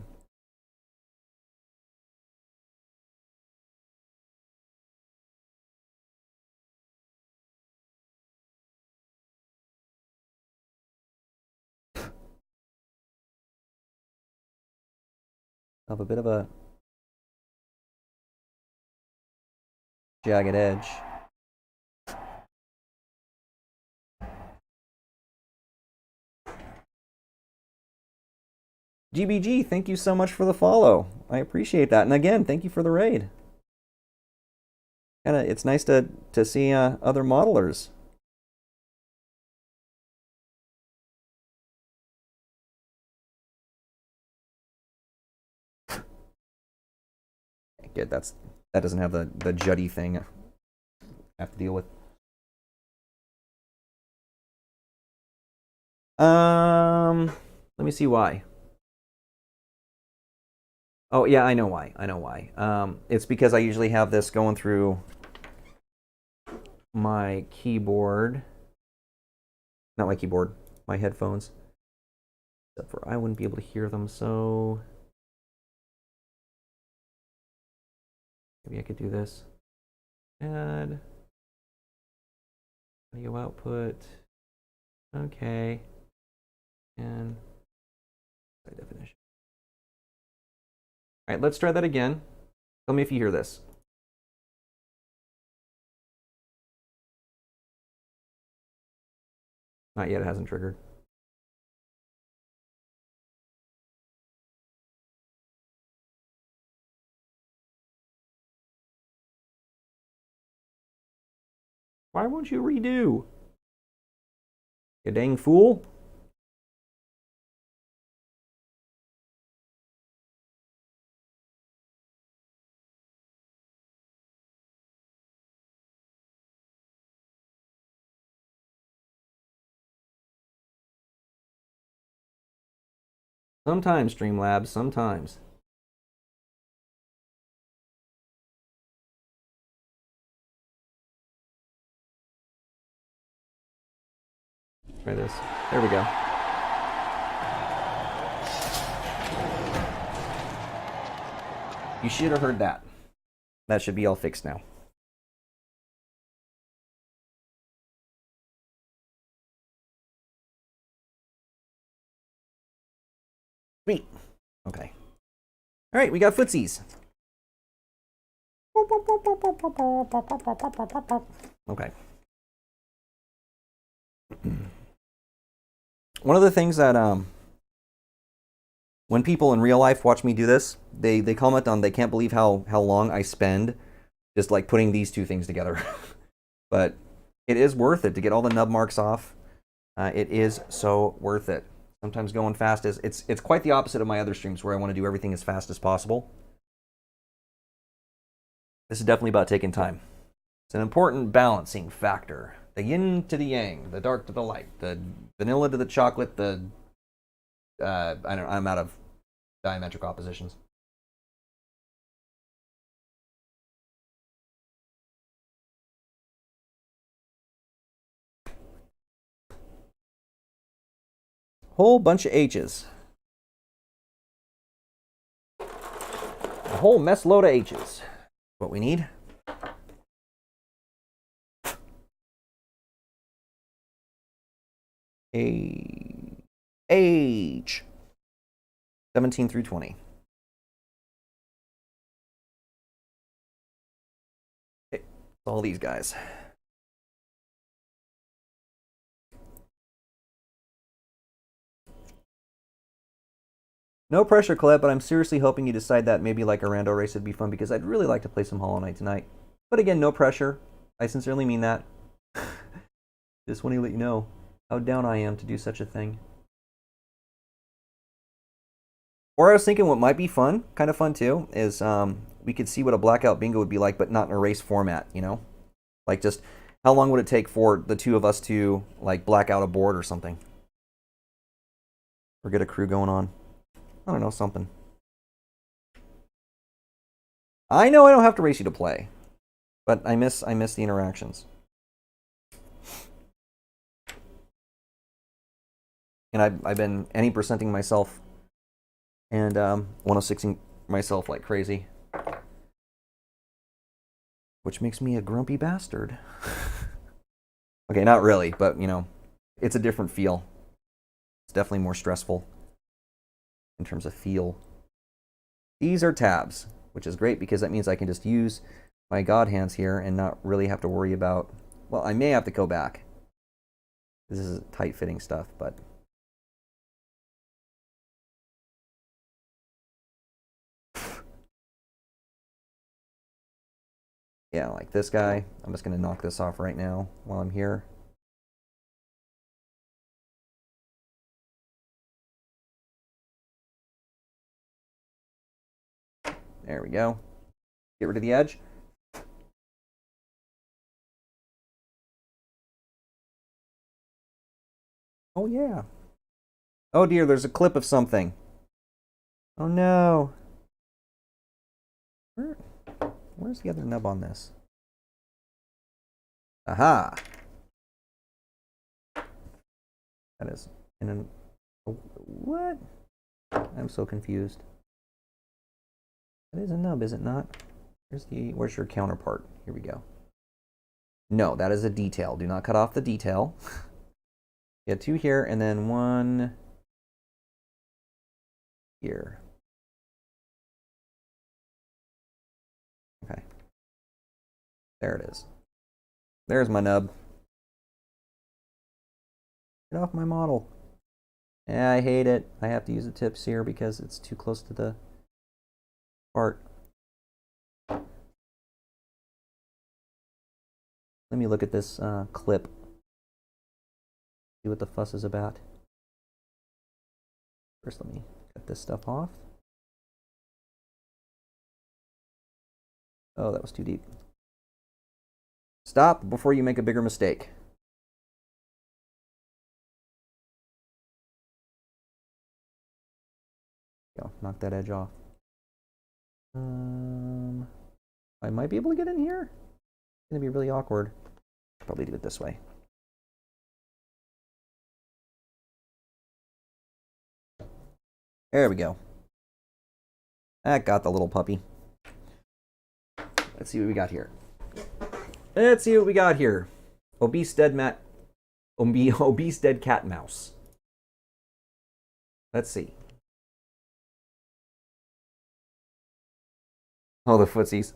Of a bit of a jagged edge. GBG, thank you so much for the follow. I appreciate that. And again, thank you for the raid. It's nice to see other modelers. Good, that doesn't have the juddy thing I have to deal with. Let me see why. Oh yeah, I know why. It's because I usually have this going through my keyboard. Not my keyboard, my headphones. Except for I wouldn't be able to hear them, so maybe I could do this. Add audio output. Okay. And high definition. All right, let's try that again. Tell me if you hear this. Not yet, it hasn't triggered. Why won't you redo? You dang fool. Sometimes, Streamlabs, sometimes. Try this. There we go. You should have heard that. That should be all fixed now. Sweet. Okay. All right, we got footsies. Okay. One of the things that when people in real life watch me do this, they comment on they can't believe how long I spend just like putting these two things together. But it is worth it to get all the nub marks off. It is so worth it. Sometimes going fast is it's quite the opposite of my other streams where I want to do everything as fast as possible. This is definitely about taking time. It's an important balancing factor. The yin to the yang, the dark to the light, the vanilla to the chocolate, the I'm out of diametric oppositions. Whole bunch of H's. A whole mess load of H's. What we need. H. 17 through 20. Okay, all these guys. No pressure, Colette, but I'm seriously hoping you decide that maybe like a rando race would be fun because I'd really like to play some Hollow Knight tonight. But again, no pressure. I sincerely mean that. Just want to let you know how down I am to do such a thing. Or I was thinking what might be fun, kind of fun too, is we could see what a blackout bingo would be like, but not in a race format, you know? Like just how long would it take for the two of us to like black out a board or something? Or get a crew going on. I don't know, something. I know I don't have to race you to play, but I miss the interactions. And I've been any percenting myself and 106ing myself like crazy, which makes me a grumpy bastard. Okay, not really, but you know, it's a different feel. It's definitely more stressful in terms of feel. These are tabs, which is great because that means I can just use my god hands here and not really have to worry about, well, I may have to go back. This is tight-fitting stuff, but yeah, like this guy. I'm just going to knock this off right now while I'm here. There we go. Get rid of the edge. Oh, yeah. Oh, dear, there's a clip of something. Oh, no. Where's the other nub on this? Aha. That is in an... What? I'm so confused. That is a nub, is it not? Where's your counterpart? Here we go. No, that is a detail. Do not cut off the detail. You have 2 here and then 1 here. Okay. There it is. There's my nub. Get off my model. Yeah, I hate it. I have to use the tips here because it's too close to the part. Let me look at this clip. See what the fuss is about. First, let me cut this stuff off. Oh, that was too deep. Stop before you make a bigger mistake. Go, knock that edge off. I might be able to get in here. It's gonna be really awkward. Probably do it this way. There we go. That got the little puppy. Let's see what we got here. Let's see what we got here. Obese dead cat mouse. Let's see. Oh, the footsies.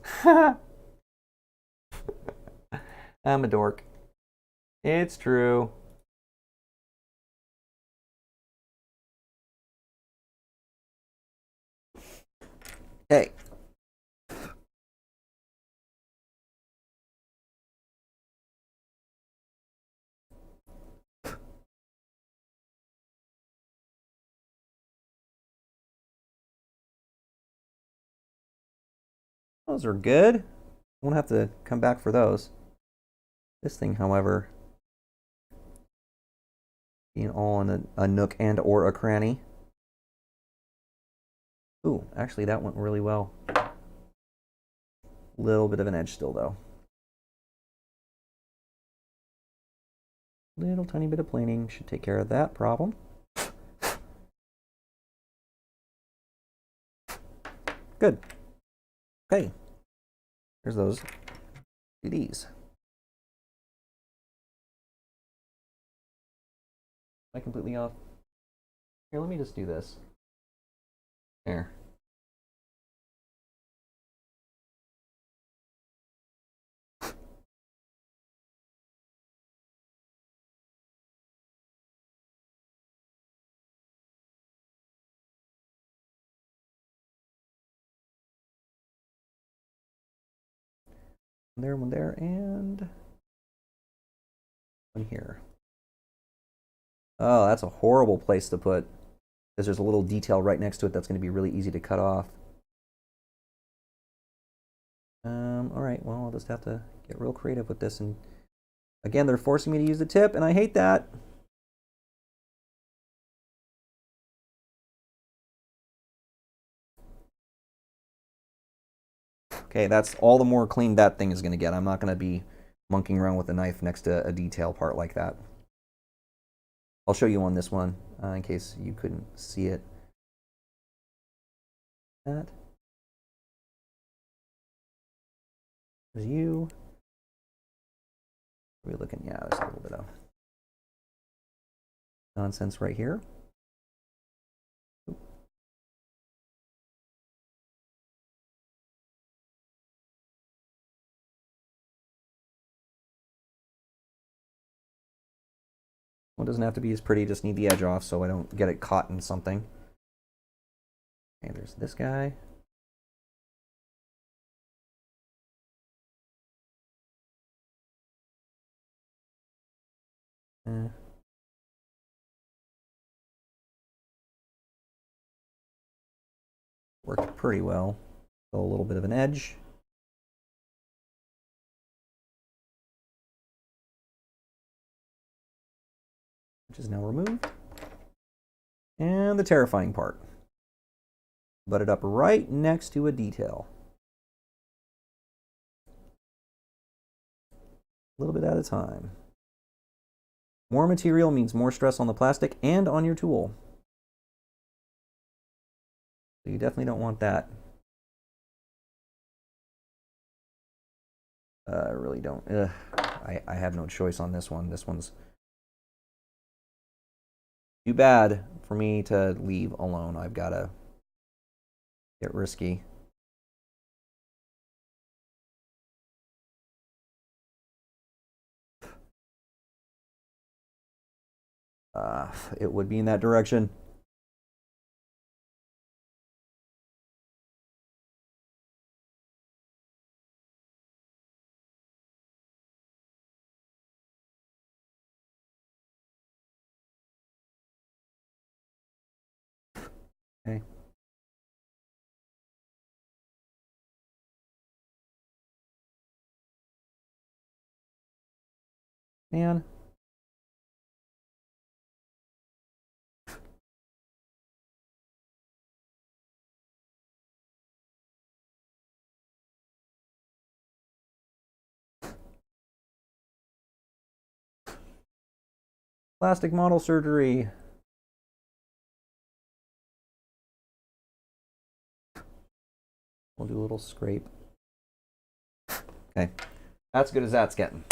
I'm a dork. It's true. Hey. Those are good. Won't have to come back for those. This thing, however, being all in a nook and or a cranny. Ooh, actually that went really well. Little bit of an edge still though. Little tiny bit of planing should take care of that problem. Good. Okay. There's those CDs. Am I completely off? Here, let me just do this. There. One there, and one here. Oh, that's a horrible place to put, because there's a little detail right next to it that's going to be really easy to cut off. All right, well, I'll just have to get real creative with this. And again, they're forcing me to use the tip, and I hate that. Okay, that's all the more clean that thing is going to get. I'm not going to be monkeying around with a knife next to a detail part like that. I'll show you on this one in case you couldn't see it. That is you. What are we looking? Yeah, there's a little bit of nonsense right here. Well, it doesn't have to be as pretty, just need the edge off so I don't get it caught in something. Okay, there's this guy. Worked pretty well. So a little bit of an edge. Which is now removed. And the terrifying part. Butt it up right next to a detail. A little bit at a time. More material means more stress on the plastic and on your tool. So you definitely don't want that. I really don't. Ugh. I have no choice on this one. This one's too bad for me to leave alone. I've got to get risky. It would be in that direction. Okay. Man. Plastic model surgery. We'll do a little scrape. Okay. That's good as that's getting.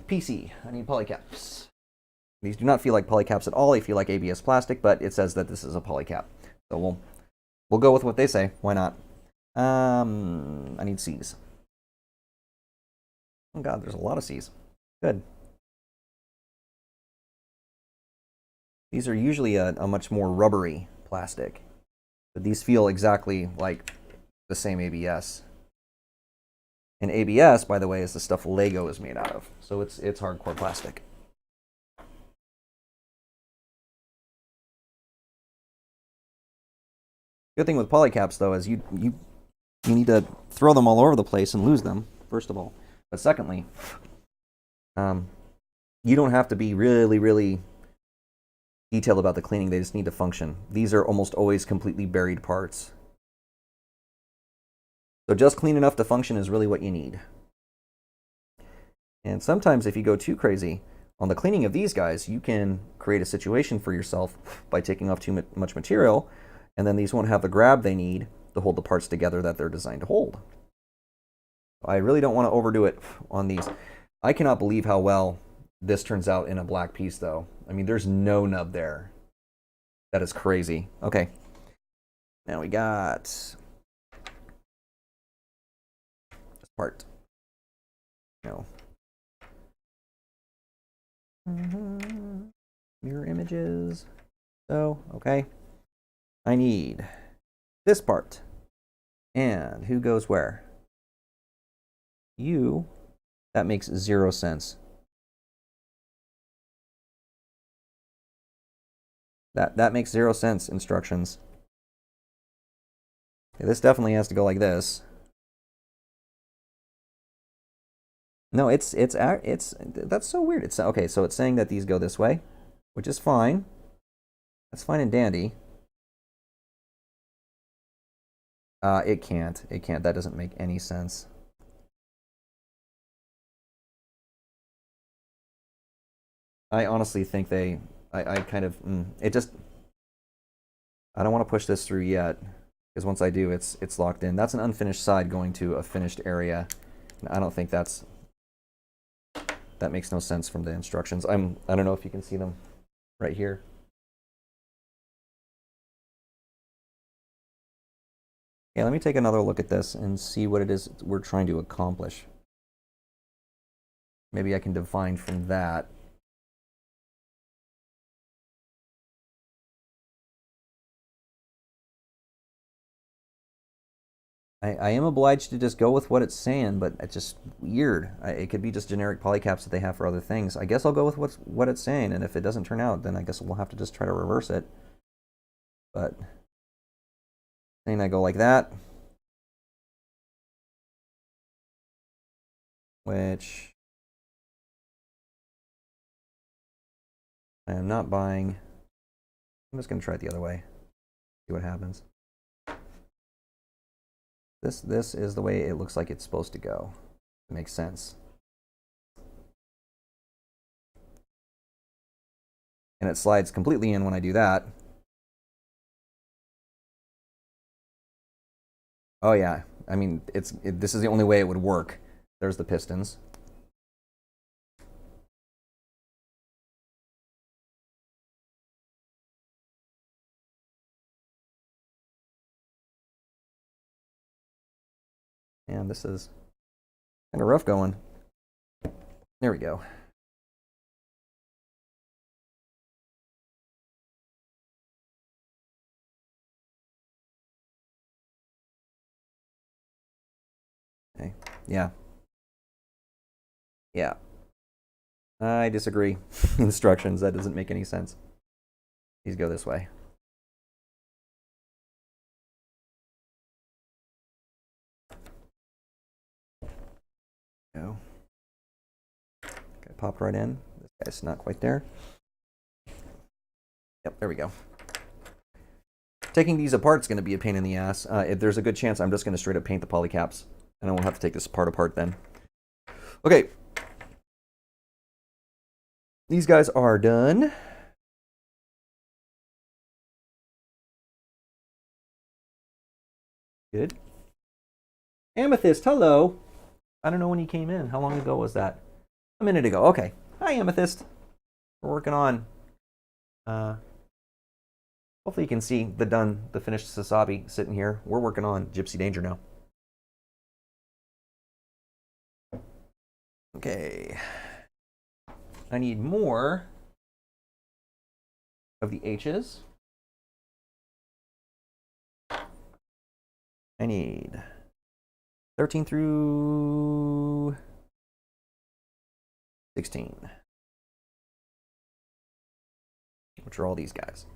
PC. I need polycaps. These do not feel like polycaps at all. They feel like ABS plastic, but it says that this is a polycap. So we'll go with what they say. Why not? I need C's. Oh god, there's a lot of C's. Good. These are usually a much more rubbery plastic, but these feel exactly like the same ABS. And ABS, by the way, is the stuff Lego is made out of, so it's hardcore plastic. Good thing with polycaps, though, is you need to throw them all over the place and lose them, first of all. But secondly, you don't have to be really, really detailed about the cleaning. They just need to function. These are almost always completely buried parts. So just clean enough to function is really what you need. And sometimes if you go too crazy on the cleaning of these guys, you can create a situation for yourself by taking off too much material, and then these won't have the grab they need to hold the parts together that they're designed to hold. I really don't want to overdo it on these. I cannot believe how well this turns out in a black piece, though. I mean, there's no nub there. That is crazy. Okay. Now we got this part. No. Mirror images. So, okay. I need this part. And who goes where? You. That makes 0 sense. That makes 0 sense, instructions. Okay, this definitely has to go like this. No, it's that's so weird. It's okay, so it's saying that these go this way, which is fine. That's fine and dandy. It can't. It can't. That doesn't make any sense. I honestly think I kind of, it just, I don't want to push this through yet, because once I do, it's locked in. That's an unfinished side going to a finished area. And I don't think that makes no sense from the instructions. I don't know if you can see them right here. Yeah, let me take another look at this and see what it is we're trying to accomplish. Maybe I can define from that. I am obliged to just go with what it's saying, but it's just weird. It could be just generic polycaps that they have for other things. I guess I'll go with what it's saying, and if it doesn't turn out, then I guess we'll have to just try to reverse it. But saying I go like that, which I am not buying. I'm just going to try it the other way, see what happens. This is the way it looks like it's supposed to go. It makes sense. And it slides completely in when I do that. Oh yeah. I mean, this is the only way it would work. There's the pistons. And this is kind of rough going. There we go. Okay. Yeah. Yeah. I disagree. Instructions, that doesn't make any sense. These go this way. Go. Okay, popped right in. This guy's not quite there. Yep, there we go. Taking these apart is going to be a pain in the ass. If there's a good chance I'm just going to straight up paint the polycaps, and I won't have to take this part apart then. Okay. These guys are done. Good. Amethyst, hello. I don't know when you came in. How long ago was that? A minute ago. Okay. Hi, Amethyst. We're working on. Hopefully you can see the finished Sazabi sitting here. We're working on Gipsy Danger now. Okay. I need more of the H's. I need 13 through 16, which are all these guys.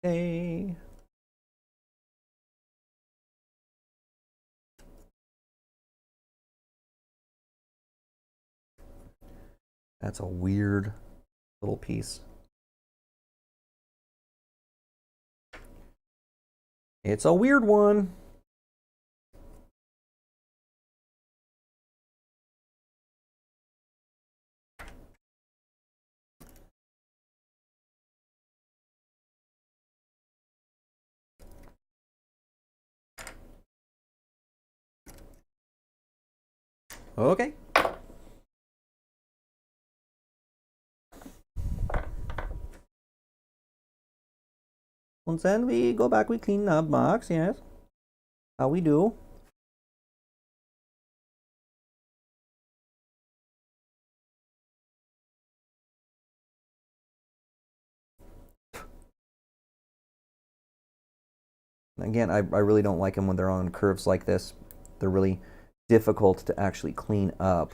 Okay. That's a weird little piece. It's a weird one. Okay. And then we go back, we clean the box, yes. How we do. Again, I really don't like them when they're on curves like this. They're really difficult to actually clean up.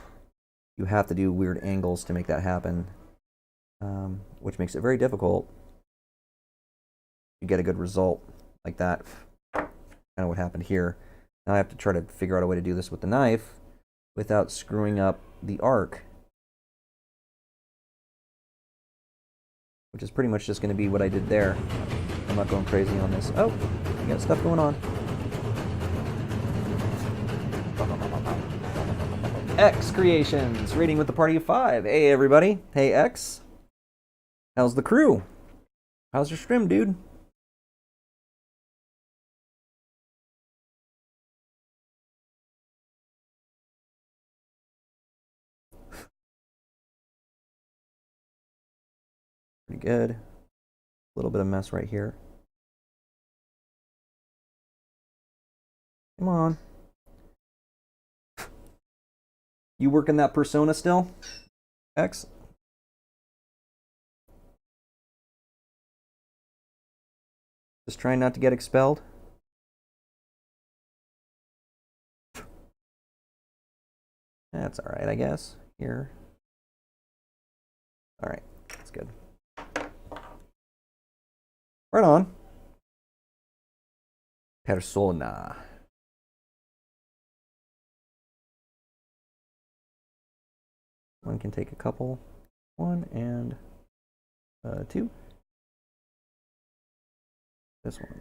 You have to do weird angles to make that happen, which makes it very difficult to get a good result like that. Kind of what happened here. Now I have to try to figure out a way to do this with the knife without screwing up the arc, which is pretty much just going to be what I did there. I'm not going crazy on this. Oh, you got stuff going on. X Creations, rating with the party of 5. Hey, everybody. Hey, X. How's the crew? How's your stream, dude? Pretty good. A little bit of mess right here. Come on. You working that persona still, X? Just trying not to get expelled? That's all right, I guess. Here. All right, that's good. Right on. Persona. One can take a couple. 1 and 2. This one.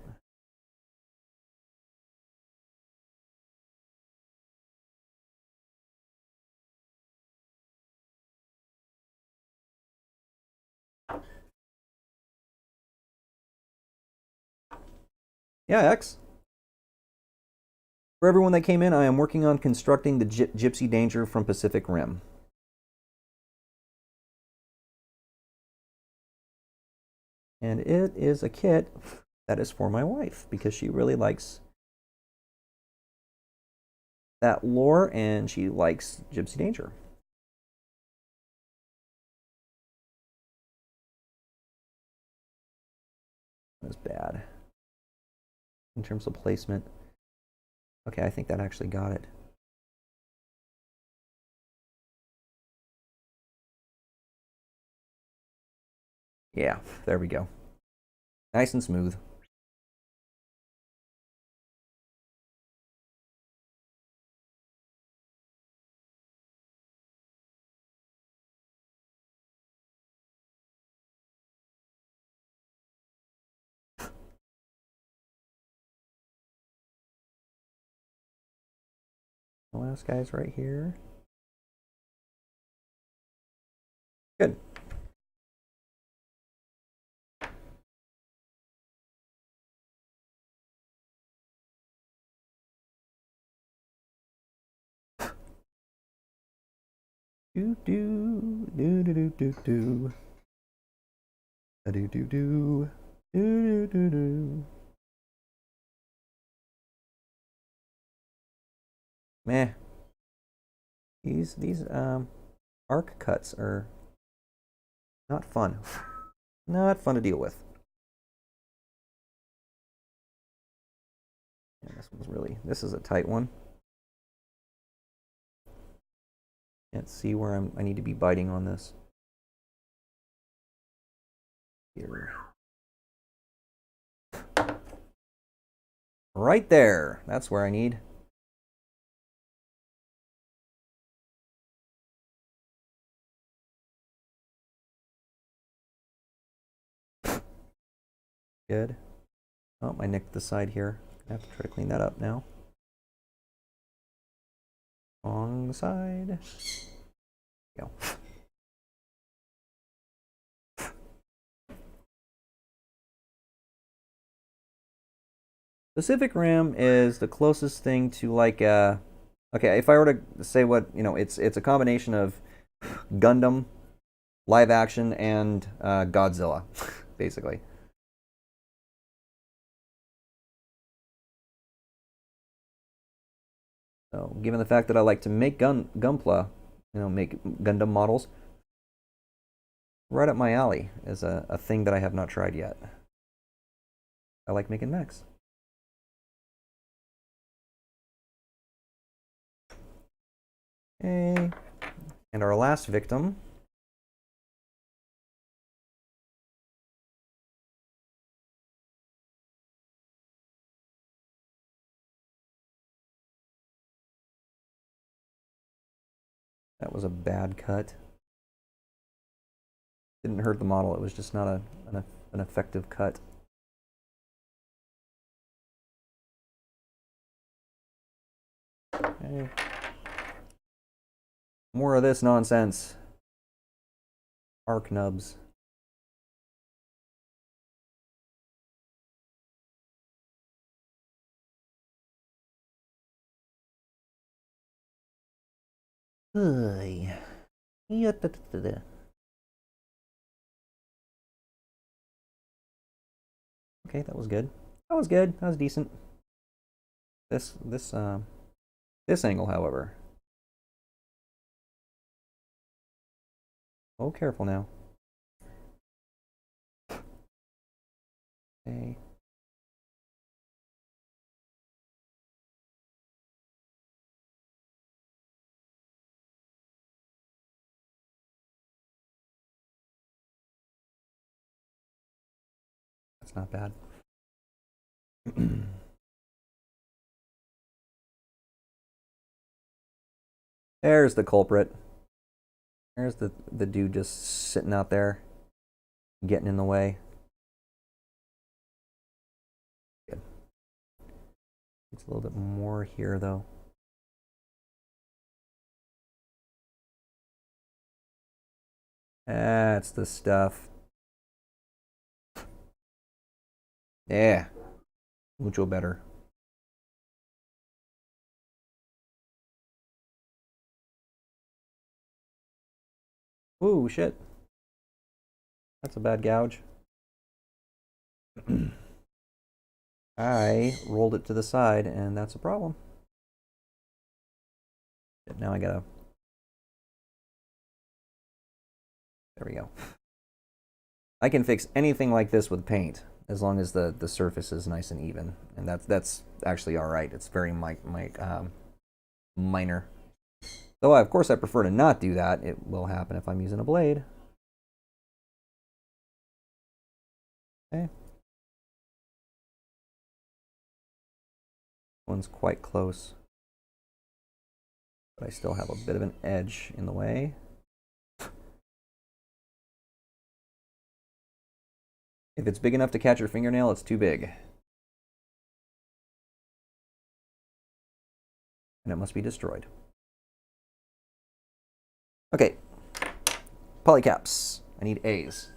Yeah, X. For everyone that came in, I am working on constructing the Gypsy Danger from Pacific Rim. And it is a kit that is for my wife because she really likes that lore and she likes Gypsy Danger. That was bad in terms of placement. Okay, I think that actually got it. Yeah, there we go. Nice and smooth. The last guy's right here. Good. Do do do do do do do. Do do do do do do. Meh. These arc cuts are not fun. Not fun to deal with. Yeah, this is a tight one. Can't see where I need to be biting on this. Here. Right there. That's where I need. Good. Oh, I nicked the side here. I have to try to clean that up now. On the side. Go. Pacific Rim is the closest thing to like okay, if I were to say what, it's a combination of Gundam, live action, and Godzilla, basically. So, given the fact that I like to make Gunpla, make Gundam models, right up my alley is a thing that I have not tried yet. I like making mechs. Okay. And our last victim. That was a bad cut. Didn't hurt the model, it was just not an effective cut. Okay. More of this nonsense. Arc nubs. Okay, that was good. That was good. That was decent. This angle, however. Oh, careful now. Okay. That's not bad. There's the culprit. There's the dude just sitting out there, getting in the way. Good. It's a little bit more here, though. That's the stuff. Yeah. Mucho better. Ooh, shit. That's a bad gouge. I rolled it to the side, and that's a problem. Now I gotta... There we go. I can fix anything like this with paint, as long as the surface is nice and even. And that's actually alright. It's very minor. Though, of course, I prefer to not do that. It will happen if I'm using a blade. Okay. One's quite close. But I still have a bit of an edge in the way. If it's big enough to catch your fingernail, it's too big. And it must be destroyed. Okay. Polycaps. I need A's.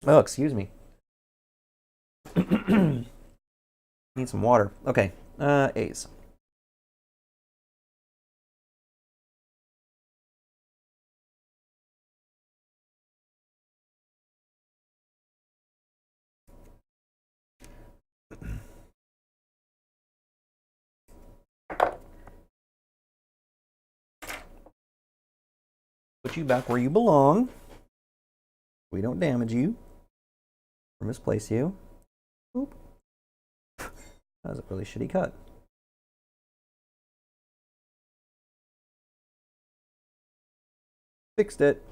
Oh, excuse me. Need some water. Okay. A's. Put you back where you belong. We don't damage you or misplace you. Oop. That was a really shitty cut. Fixed it.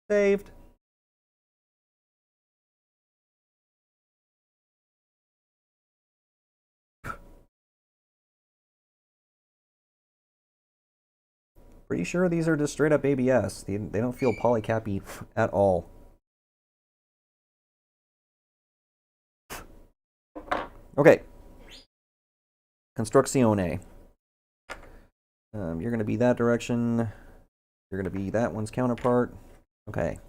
Saved. Pretty sure these are just straight up ABS. They don't feel polycappy at all. Okay. Construccione. You're going to be that direction. You're going to be that one's counterpart. Okay.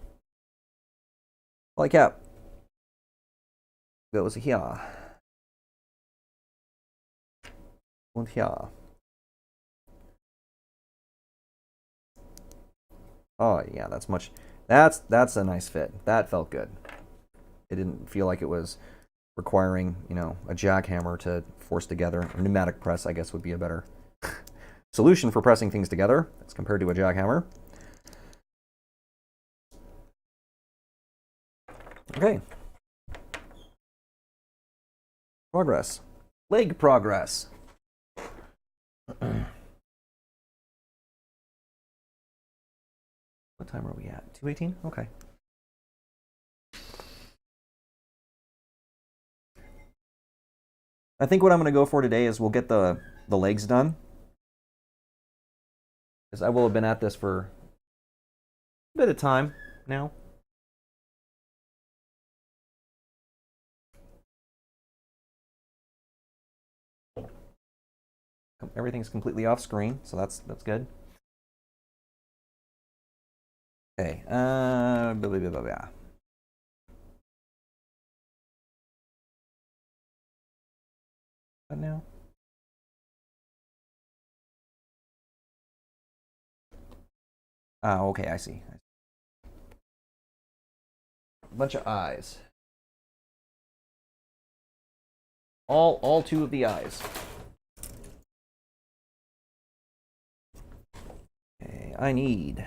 Polycap. Goes here. Und here. Oh yeah, that's much. That's a nice fit. That felt good. It didn't feel like it was requiring, you know, a jackhammer to force together. A pneumatic press, I guess, would be a better solution for pressing things together as compared to a jackhammer. Okay. Progress. Leg progress. What time are we at? 2:18? Okay. I think what I'm going to go for today is we'll get the legs done. Because I will have been at this for a bit of time now. Everything's completely off screen, so that's good. Okay. Blah, blah, blah, blah. What now? Oh, okay, I see. A bunch of eyes. All two of the eyes. Okay, I need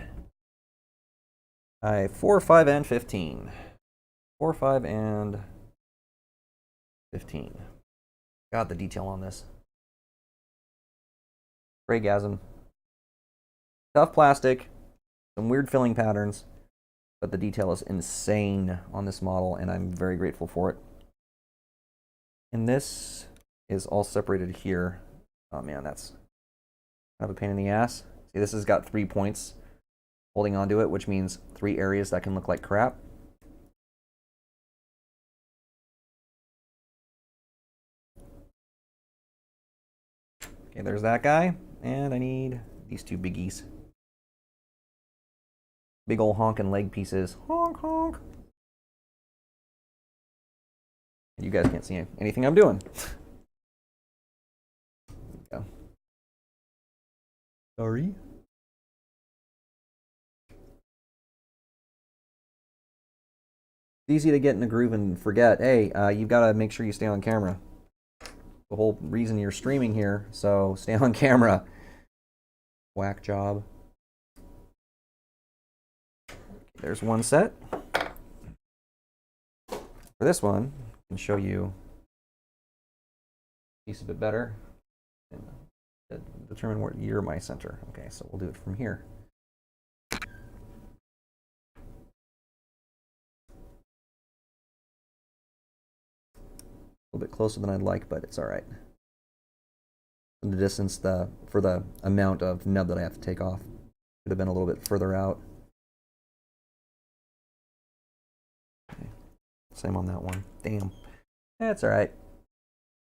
4, 5, and 15. 4, 5, and 15. God, the detail on this. Greygasm. Tough plastic. Some weird filling patterns. But the detail is insane on this model, and I'm very grateful for it. And this is all separated here. Oh man, that's kind of a pain in the ass. See, this has got 3 points holding onto it, which means 3 areas that can look like crap. Okay, there's that guy. And I need these 2 biggies. Big ol' honkin' leg pieces. Honk, honk. you guys can't see anything I'm doing. There we go. Sorry. It's easy to get in the groove and forget, hey, you've got to make sure you stay on camera. The whole reason you're streaming here, so stay on camera. Whack job. There's one set. For this one, I can show you a piece a bit better and determine where you're my center. Okay, so we'll do it from here. A little bit closer than I'd like, but it's all right. The distance for the amount of nub that I have to take off could have been a little bit further out. Okay. Same on that one. Damn. That's all right.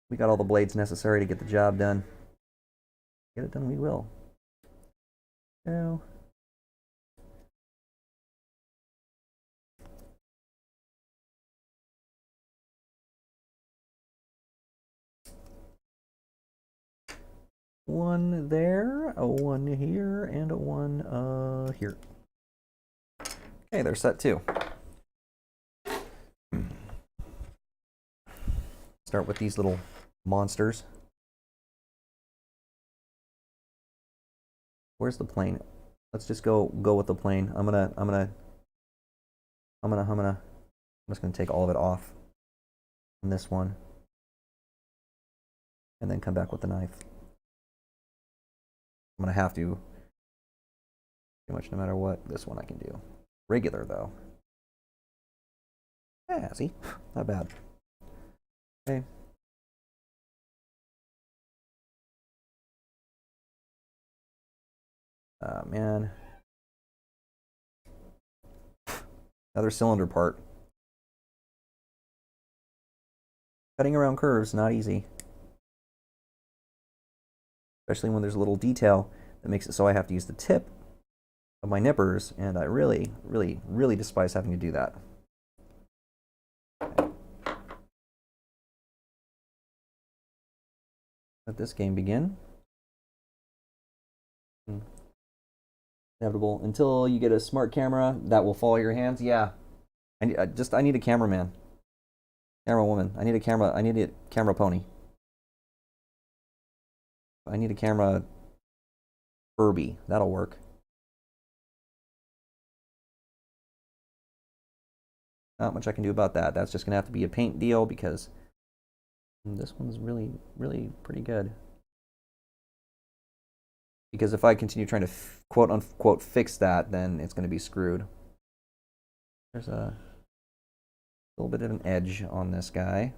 We got all the blades necessary to get the job done. Get it done, we will. No. One there, a one here, and a one here. Okay, they're set too. Start with these little monsters. Where's the plane? Let's just go with the plane. I'm just gonna take all of it off on this one, and then come back with the knife. I'm gonna have to, pretty much no matter what. This one I can do. Regular though. Yeah, see, not bad. Okay. Oh man. Another cylinder part. Cutting around curves, not easy. Especially when there's a little detail that makes it so I have to use the tip of my nippers, and I really, really, really despise having to do that. Okay. Let this game begin. Inevitable. Until you get a smart camera that will follow your hands. Yeah. I need a cameraman. Camera woman. I need a camera pony. I need a camera Furby. That'll work. Not much I can do about that. That's just gonna have to be a paint deal because this one's really, really pretty good. Because if I continue trying to quote unquote fix that, then it's gonna be screwed. There's a little bit of an edge on this guy.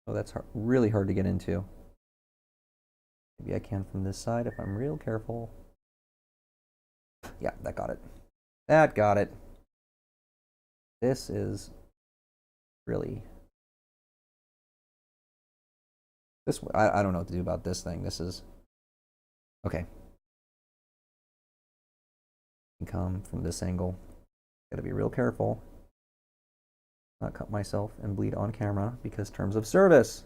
Oh, that's really hard to get into. Maybe I can from this side if I'm real careful. Yeah, that got it. That got it. This is really... I don't know what to do about this thing. This is... Okay. Come from this angle. Gotta be real careful. Not cut myself and bleed on camera because terms of service.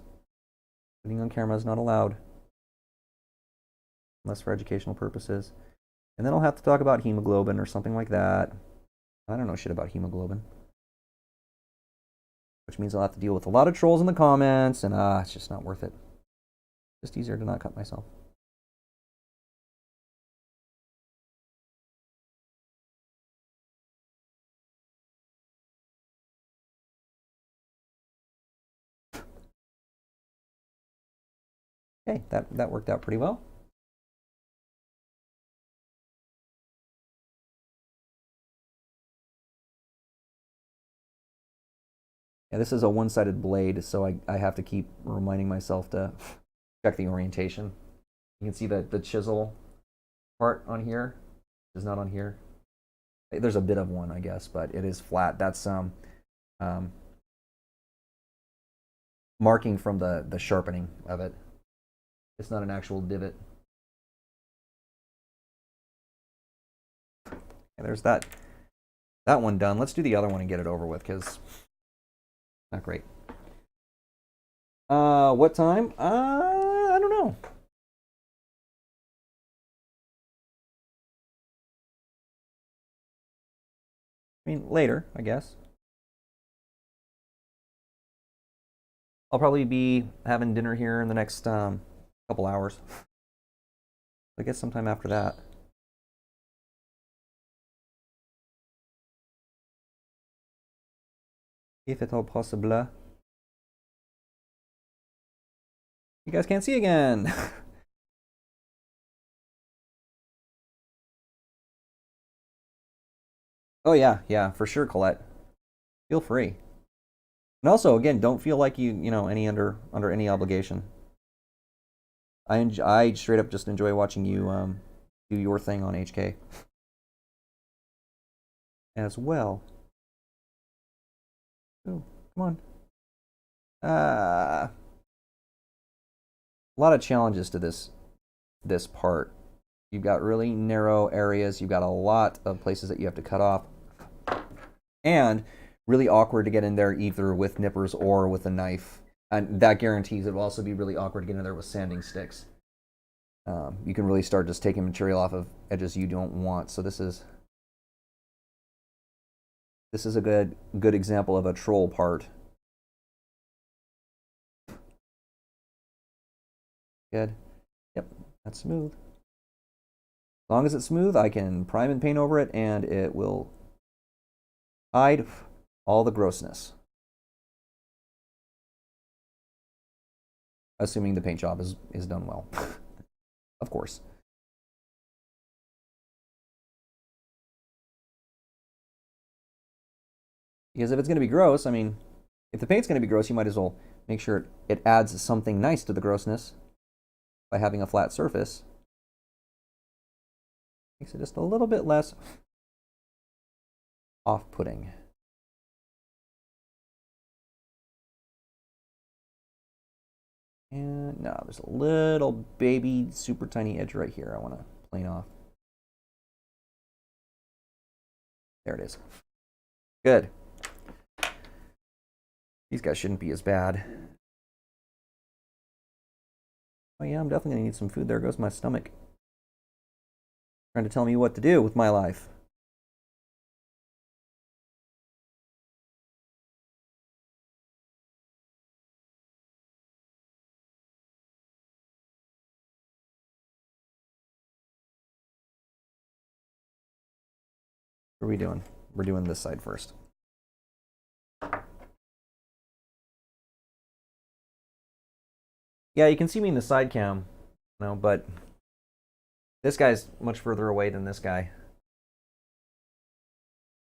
Bleeding on camera is not allowed. Unless for educational purposes. And then I'll have to talk about hemoglobin or something like that. I don't know shit about hemoglobin. Which means I'll have to deal with a lot of trolls in the comments, and it's just not worth it. Just easier to not cut myself. Okay, that worked out pretty well. Yeah, this is a one-sided blade, so I have to keep reminding myself to check the orientation. You can see the chisel part on here is not on here. There's a bit of one, I guess, but it is flat. That's marking from the sharpening of it. It's not an actual divot. And there's that that one done. Let's do the other one and get it over with, because not great. What time? I don't know. I mean, later, I guess. I'll probably be having dinner here in the next couple hours. I guess sometime after that. If at all possible. You guys can't see again. Oh yeah, yeah, for sure, Colette. Feel free. And also, again, don't feel like you know any under any obligation. I straight up just enjoy watching you do your thing on HK as well. Oh, come on. A lot of challenges to this part. You've got really narrow areas. You've got a lot of places that you have to cut off, and really awkward to get in there either with nippers or with a knife. And that guarantees it will also be really awkward to get in there with sanding sticks. You can really start just taking material off of edges you don't want. So this is a good example of a troll part. Good. Yep, that's smooth. As long as it's smooth, I can prime and paint over it, and it will hide all the grossness. Assuming the paint job is done well. Of course. Because if it's going to be gross, I mean, if the paint's going to be gross, you might as well make sure it adds something nice to the grossness by having a flat surface. Makes it just a little bit less off-putting. And no, there's a little baby super tiny edge right here I want to plane off. There it is. Good. These guys shouldn't be as bad. Oh yeah, I'm definitely going to need some food. There goes my stomach. Trying to tell me what to do with my life. What are we doing? We're doing this side first. Yeah, you can see me in the side cam, but this guy's much further away than this guy.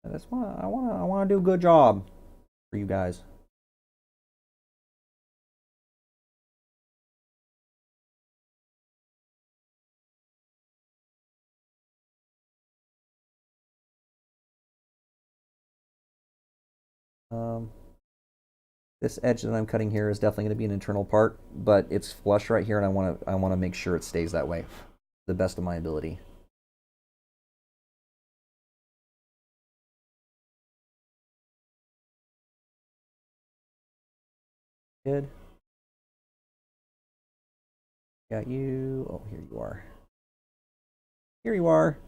That's why I want to do a good job for you guys. This edge that I'm cutting here is definitely going to be an internal part, but it's flush right here, and I want to make sure it stays that way, to the best of my ability. Good. Got you. Oh, here you are. Here you are.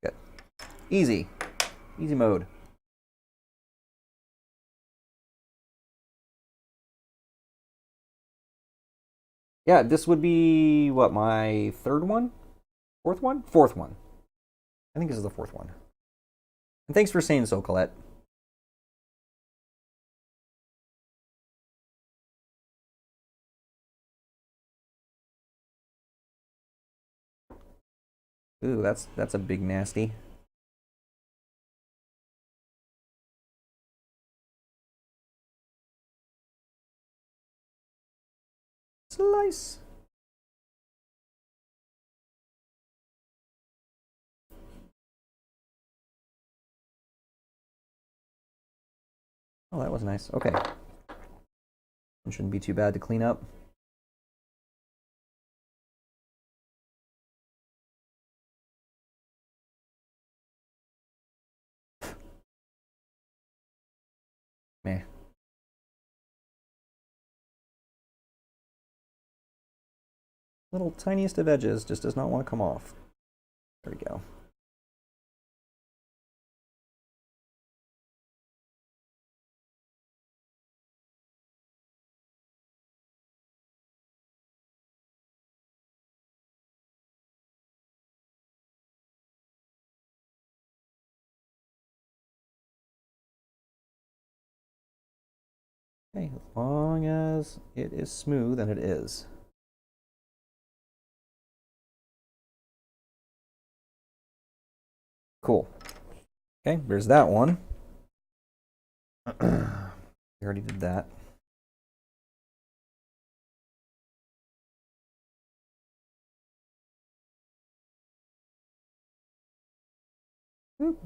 Good. Easy. Easy mode. Yeah, this would be, what, my third one? Fourth one? Fourth one. I think this is the fourth one. And thanks for saying so, Colette. Ooh, that's a big nasty. Slice. Oh, that was nice. Okay. It shouldn't be too bad to clean up. Meh. Little tiniest of edges just does not want to come off. There we go. Okay, as long as it is smooth, and it is. Cool. Okay, there's that one. We already did that. Oop.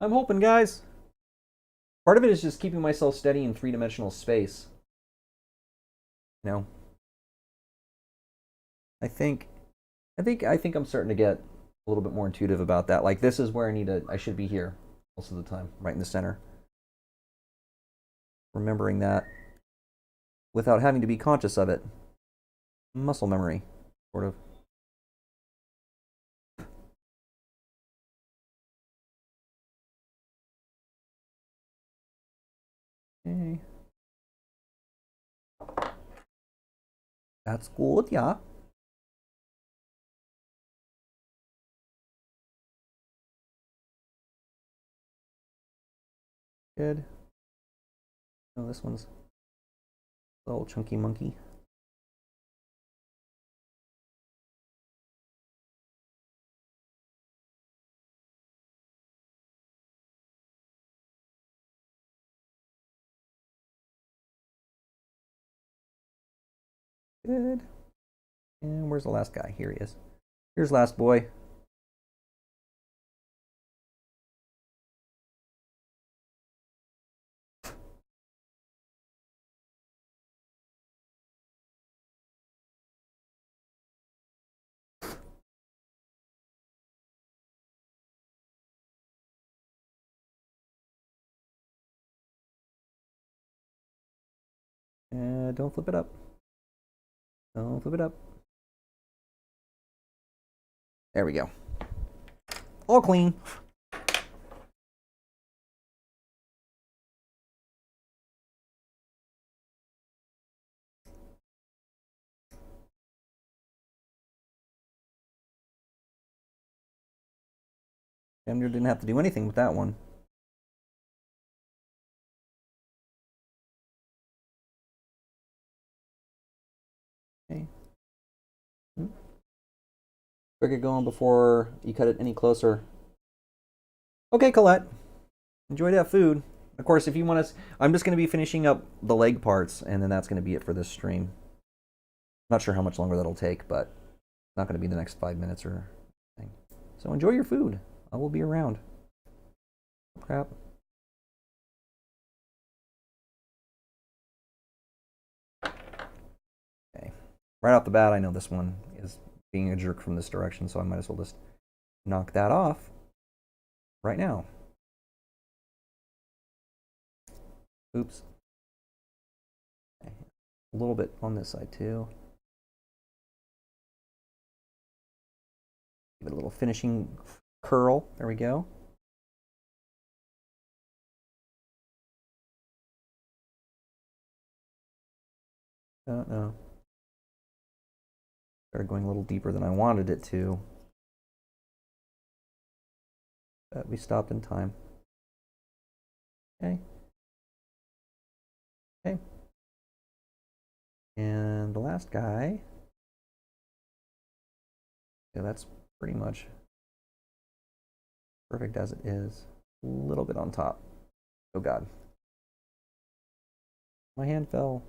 I'm hoping, guys. Part of it is just keeping myself steady in three-dimensional space. You know, I think I'm starting to get a little bit more intuitive about that. Like, this is where I should be here most of the time, right in the center. Remembering that without having to be conscious of it. Muscle memory, sort of. Okay. That's good, yeah. Good. Oh, this one's a little chunky monkey. Good. And where's the last guy? Here he is. Here's last boy. Don't flip it up. Don't flip it up. There we go. All clean. Emner didn't have to do anything with that one. Okay. Better get going before you cut it any closer. Okay, Colette. Enjoy that food. Of course, if you want to, I'm just going to be finishing up the leg parts, and then that's going to be it for this stream. Not sure how much longer that'll take, but it's not going to be the next 5 minutes or anything. So enjoy your food. I will be around. Crap. Okay. Right off the bat, I know this one is being a jerk from this direction, so I might as well just knock that off right now. Oops. Okay. A little bit on this side too. Give it a little finishing curl. There we go. No. Started going a little deeper than I wanted it to. But we stopped in time. Okay. Okay. And the last guy. Yeah, that's pretty much perfect as it is. A little bit on top. Oh God. My hand fell.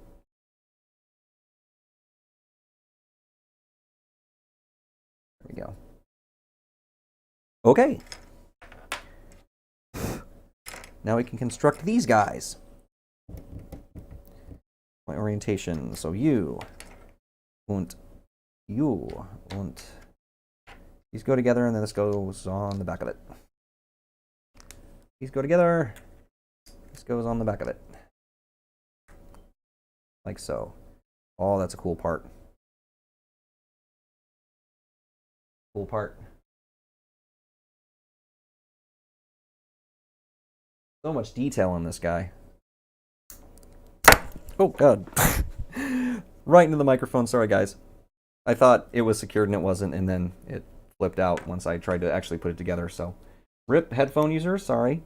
There we go. Okay. Now we can construct these guys. My orientation. So you and These go together, and then this goes on the back of it. These go together. This goes on the back of it. Like so. Oh, that's a cool part. Cool part. So much detail in this guy. Oh, God. Right into the microphone. Sorry, guys. I thought it was secured and it wasn't, and then it flipped out once I tried to actually put it together. So, rip headphone user. Sorry.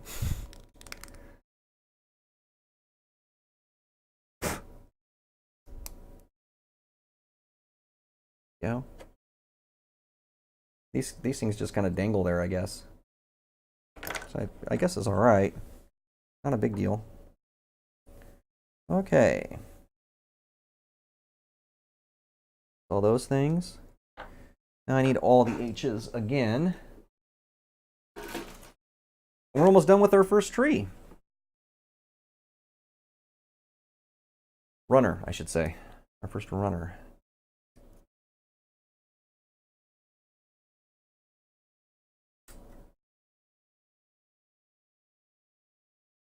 Yeah. These things just kind of dangle there, I guess. So I guess it's all right. Not a big deal. Okay. All those things. Now I need all the H's again. We're almost done with our first tree. Runner, I should say. Our first runner.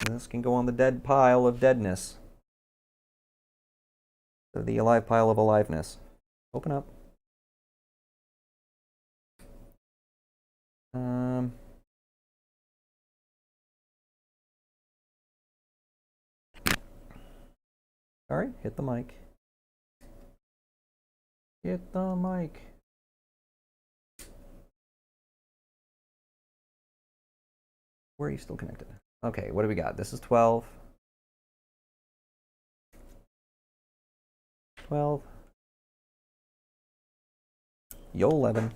This can go on the dead pile of deadness. The alive pile of aliveness. Open up. Sorry, hit the mic. Hit the mic. Where are you still connected? Okay, what do we got? This is 12. 12. Yo, 11.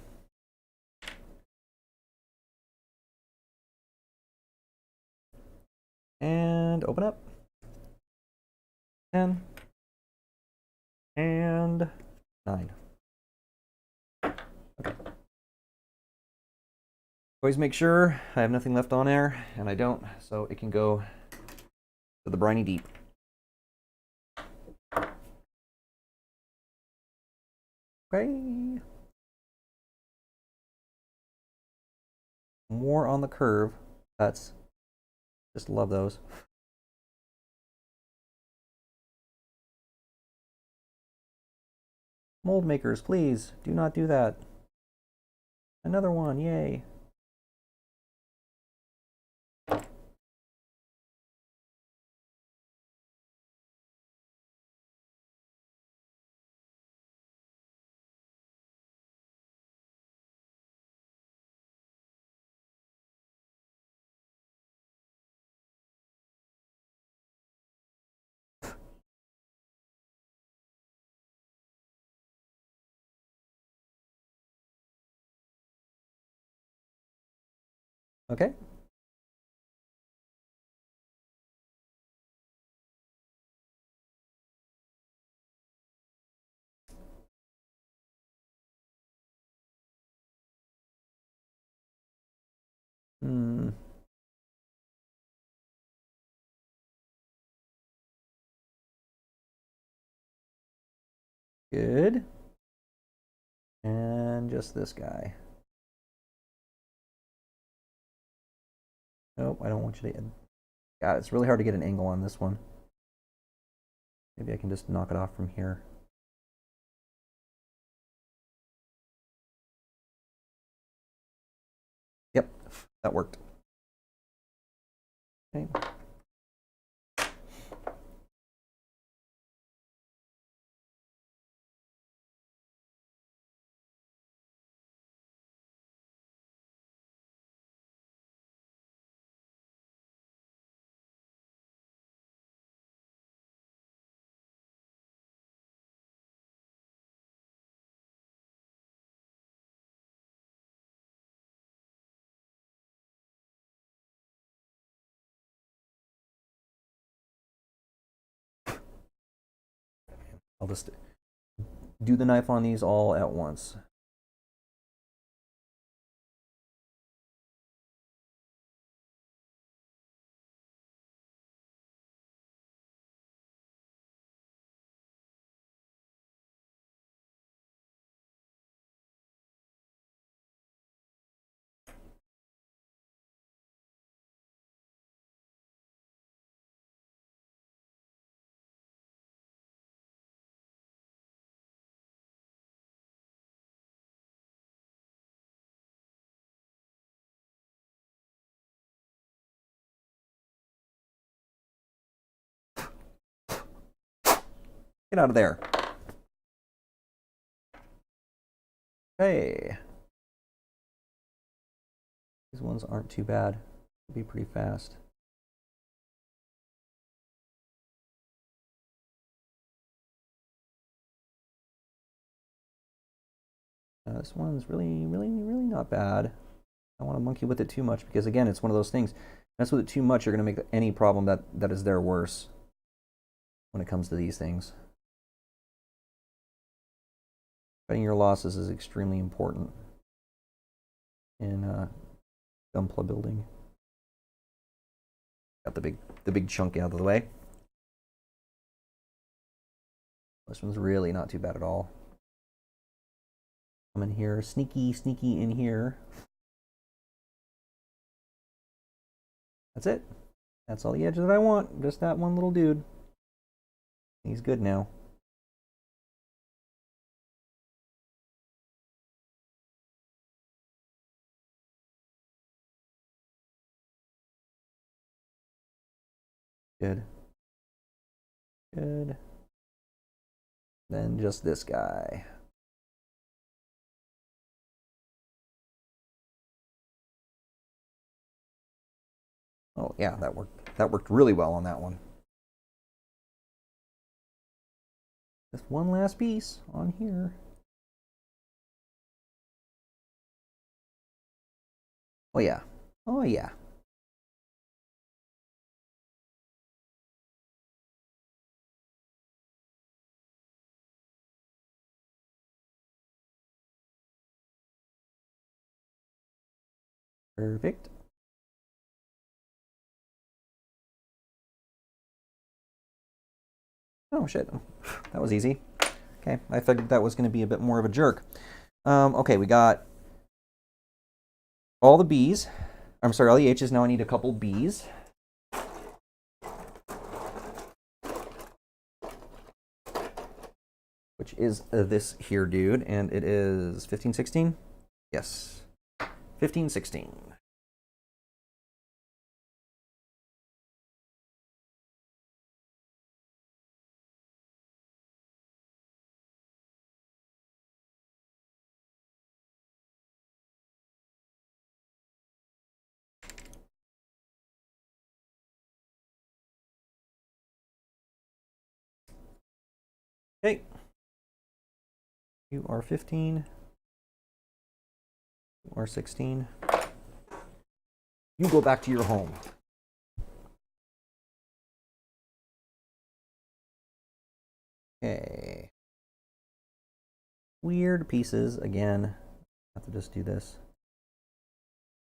And open up. 10. And 9. Okay. Always make sure I have nothing left on there, and I don't, so it can go to the briny deep. Okay. More on the curve. That's just love those. Mold makers, please do not do that. Another one, yay. Okay. Good. And just this guy. Nope, I don't want you to. God, it's really hard to get an angle on this one. Maybe I can just knock it off from here. Yep, that worked. Okay. I'll just do the knife on these all at once. Get out of there. Hey. These ones aren't too bad. They'll be pretty fast. This one's really not bad. I don't want to monkey with it too much because, again, it's one of those things. Mess with it too much, you're going to make any problem that is there worse when it comes to these things. Cutting your losses is extremely important in Gunpla building. Got the big chunk out of the way. This one's really not too bad at all. Come in here, sneaky in here. That's it. That's all the edges that I want. Just that one little dude. He's good now. Good. Good. Then just this guy. Oh yeah, that worked. That worked really well on that one. Just one last piece on here. Oh yeah. Oh yeah. Perfect. Oh shit, that was easy. Okay, I figured that was going to be a bit more of a jerk. Okay, we got all the B's. I'm sorry, all the H's. Now I need a couple B's. Which is this here dude, and it is 1516? Yes, 1516. Okay. You are 15. You are 16. You go back to your home. Okay. Weird pieces again. I have to just do this.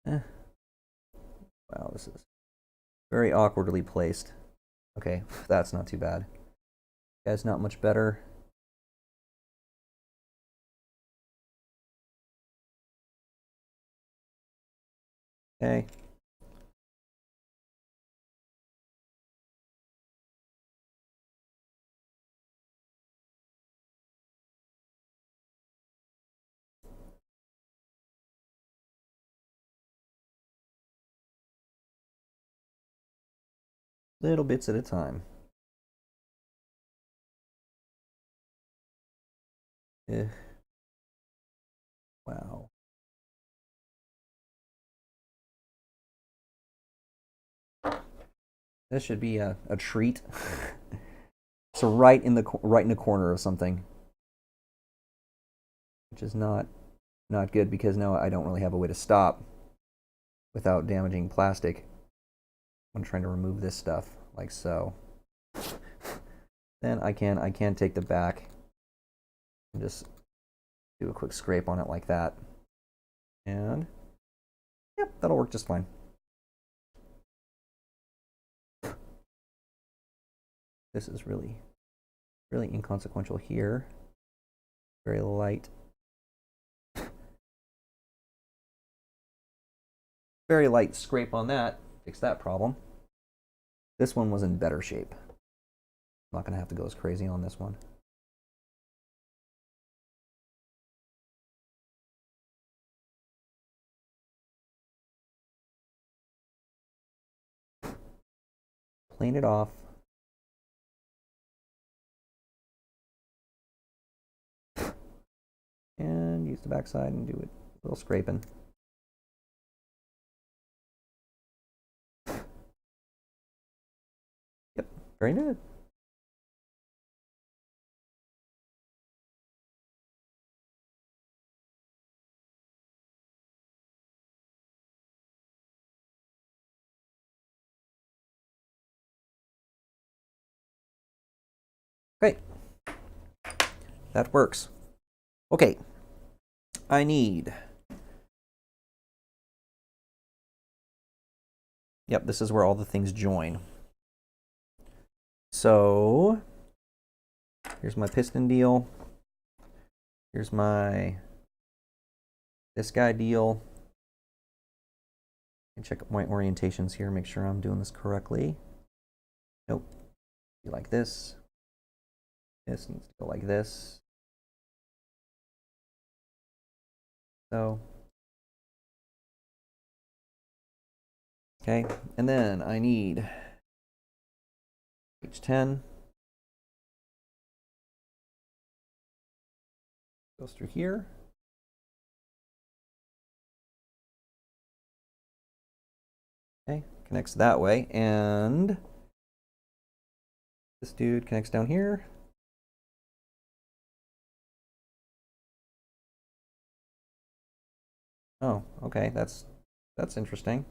Wow, this is very awkwardly placed. Okay, that's not too bad. Guy's not much better. Okay. Little bits at a time. Ugh. Wow. This should be a treat. So right in the corner of something, which is not good because now I don't really have a way to stop without damaging plastic. I'm trying to remove this stuff like so. Then I can take the back and just do a quick scrape on it like that. And yep, that'll work just fine. This is really inconsequential here. Very light. Very light scrape on that. Fix that problem. This one was in better shape. I'm not going to have to go as crazy on this one. Plane it off. use the backside and do a little scraping. Yep, very good. Great. That works. Okay. I need... Yep, this is where all the things join. So, here's my piston deal. Here's my this guy deal. And check my orientations here, make sure I'm doing this correctly. Nope. Be like this. This needs to go like this. So, okay, and then I need H10. Goes through here. Okay, connects that way, and this dude connects down here. Oh, okay, that's interesting.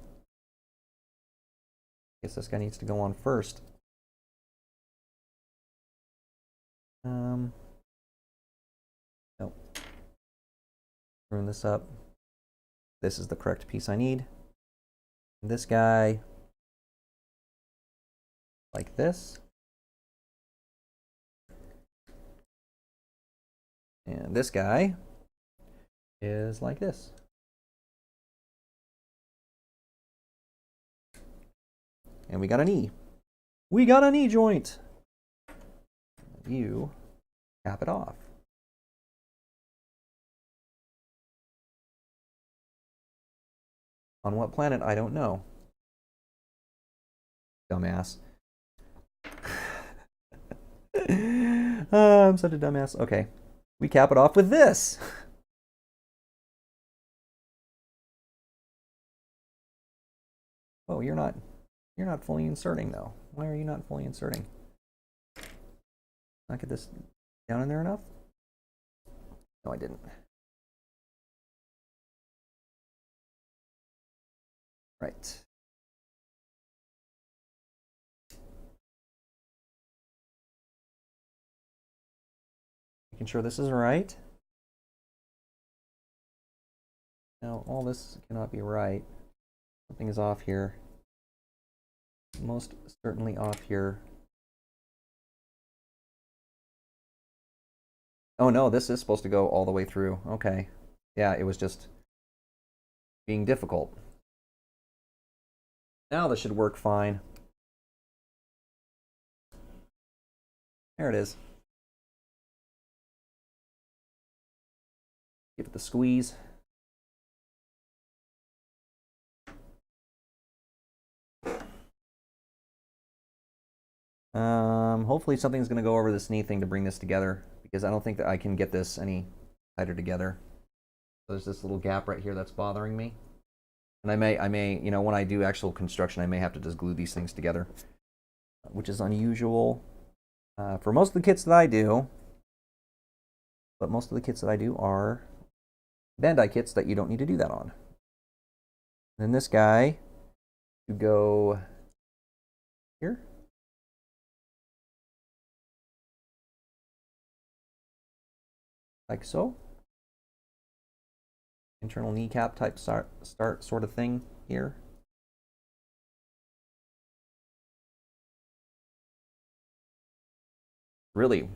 Guess this guy needs to go on first. Nope. Screwing this up. This is the correct piece I need. And this guy, like this. And this guy is like this. And we got an E. We got an E joint. You cap it off. On what planet? I don't know. Dumbass. I'm such a dumbass. Okay. We cap it off with this. Oh, you're not fully inserting though. Why are you not fully inserting? Not get this down in there enough? No, I didn't. Right. Making sure this is right. Now, all this cannot be right. Something is off here. Most certainly off here. Oh no, this is supposed to go all the way through. Okay. Yeah, it was just being difficult. Now this should work fine. There it is. Give it the squeeze. Hopefully something's going to go over this knee thing to bring this together, because I don't think that I can get this any tighter together. So there's this little gap right here that's bothering me. And I may, you know, when I do actual construction, I may have to just glue these things together, which is unusual for most of the kits that I do. But most of the kits that I do are Bandai kits that you don't need to do that on. And then this guy, you go here. Like so. Internal kneecap type start sort of thing here. Really,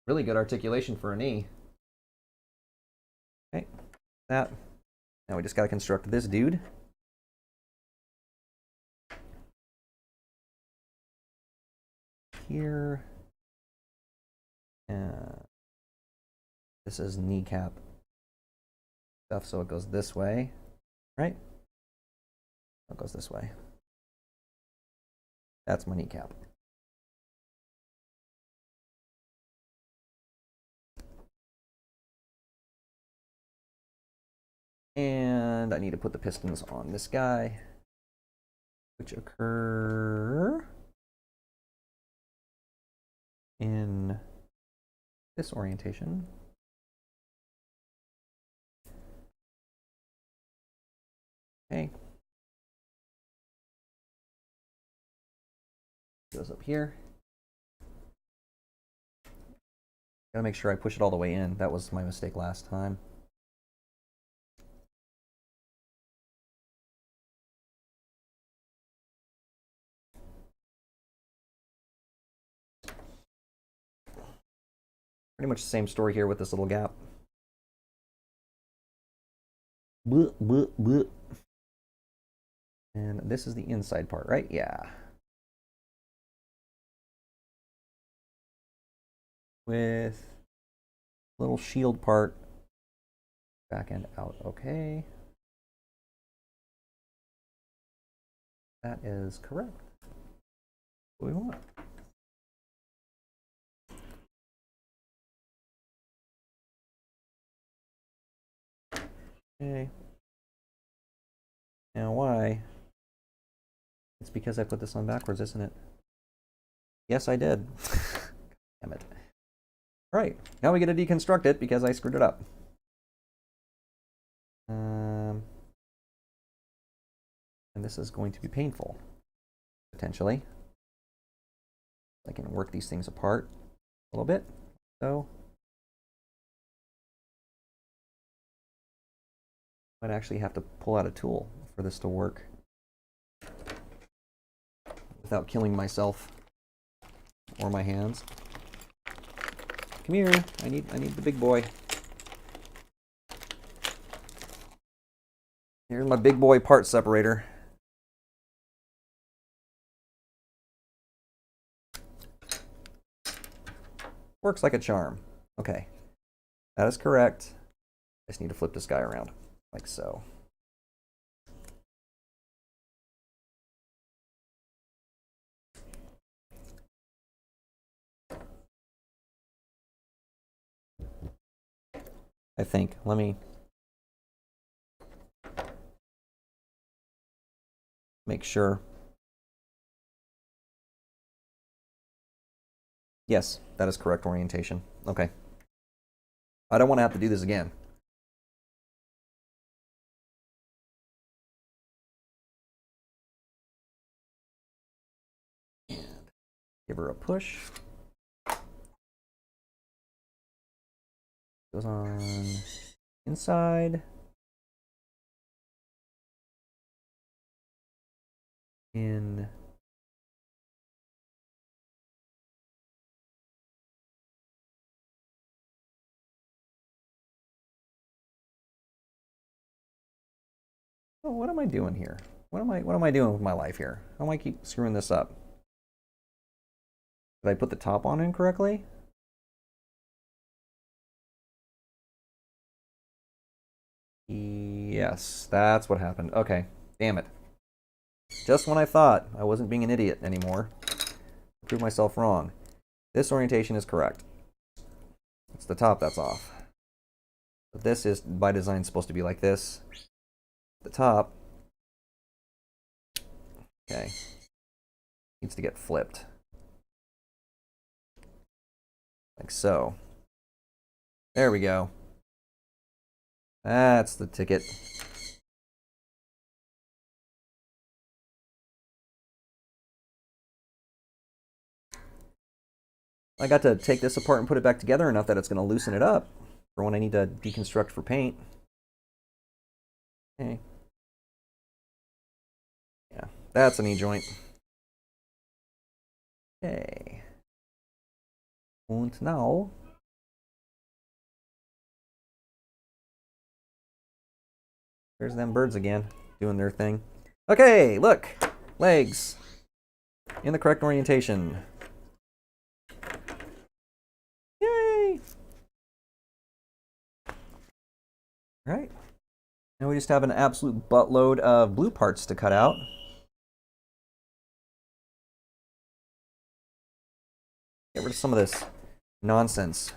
really good articulation for a knee. Okay, that. Now we just got to construct this dude. Here. This is kneecap stuff, so it goes this way, right? It goes this way. That's my kneecap. And I need to put the pistons on this guy, which occur in this orientation. Okay. Goes up here. Gotta make sure I push it all the way in. That was my mistake last time. Pretty much the same story here with this little gap. Bleh, bleh, bleh. And this is the inside part, right? Yeah. With little shield part, back end out. Okay. That is correct. What we want. Okay. Now why? It's because I put this on backwards, isn't it? Yes, I did. Damn it. All right, now we get to deconstruct it because I screwed it up. And this is going to be painful, potentially. I can work these things apart a little bit. So I might actually have to pull out a tool for this to work without killing myself or my hands. Come here, I need the big boy. Here's my big boy part separator. Works like a charm. Okay, that is correct. I just need to flip this guy around, like so. I think. Let me make sure. Yes, that is correct orientation. Okay. I don't want to have to do this again. And give her a push. Goes on inside. In. Oh, what am I doing here? What am I doing with my life here? How do I keep screwing this up? Did I put the top on incorrectly? Yes, that's what happened. Okay, damn it. Just when I thought I wasn't being an idiot anymore, I proved myself wrong. This orientation is correct. It's the top that's off. But this is, by design, supposed to be like this. The top, okay, needs to get flipped. Like so. There we go. That's the ticket. I got to take this apart and put it back together enough that it's going to loosen it up for when I need to deconstruct for paint. Okay. Yeah, that's a knee joint. Okay. Und now, there's them birds again, doing their thing. Okay, look, legs in the correct orientation. Yay! All right. Now we just have an absolute buttload of blue parts to cut out. Get rid of some of this nonsense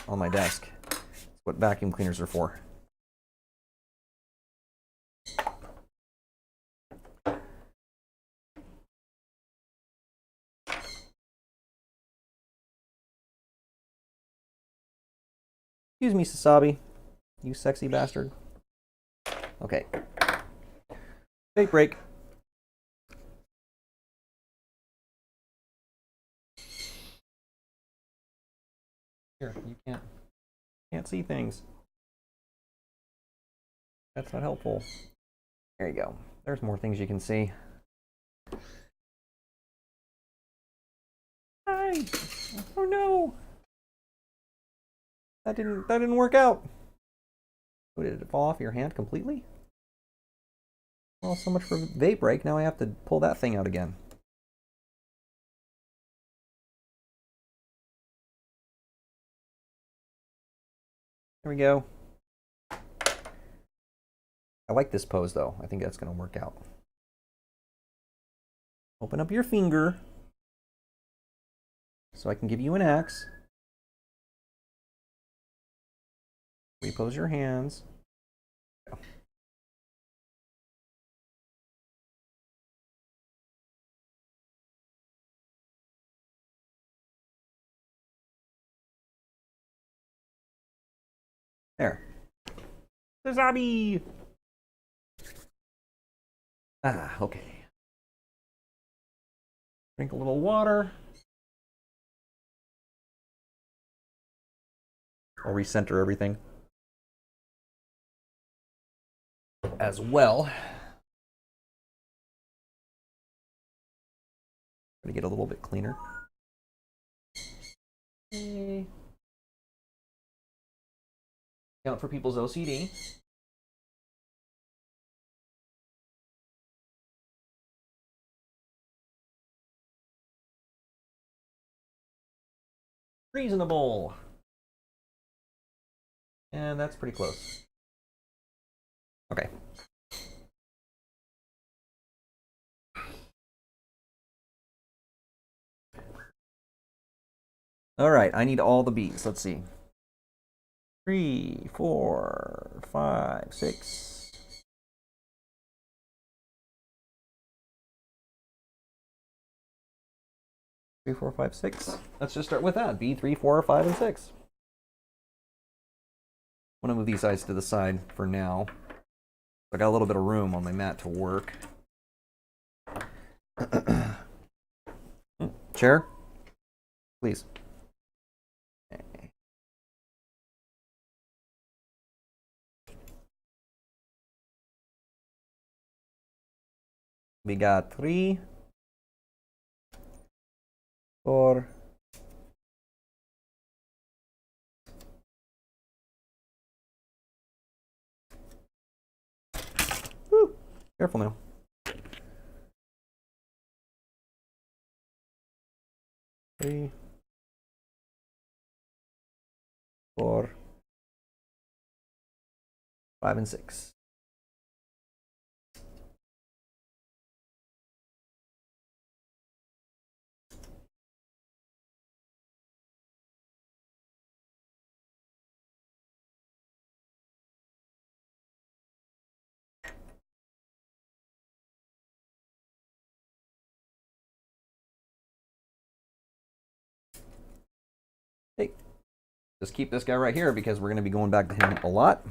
on my desk. That's what vacuum cleaners are for. Excuse me, Sazabi. You sexy bastard. Okay. Vape break. Here, you can't see things. That's not helpful. There you go. There's more things you can see. Hi. Oh no. That didn't work out. Oh, did it fall off your hand completely? Well, so much for vape break. Now I have to pull that thing out again. There we go. I like this pose though. I think that's going to work out. Open up your finger so I can give you an axe. Repose your hands. There. Sazabi! Ah, okay. Drink a little water. I'll recenter everything as well. Try to get a little bit cleaner. Okay. Count for people's OCD. Reasonable. And that's pretty close. Okay. All right, I need all the beats. Let's see. 3, 4, 5, 6. 3, 4, 5, 6. Let's just start with that. B, 3, 4, 5, and 6. I'm going to move these sides to the side for now. I got a little bit of room on my mat to work. Chair? Please. Okay. We got 3, 4. Woo. Careful now. 3, 4, 5, and 6. Hey, just keep this guy right here because we're going to be going back to him a lot.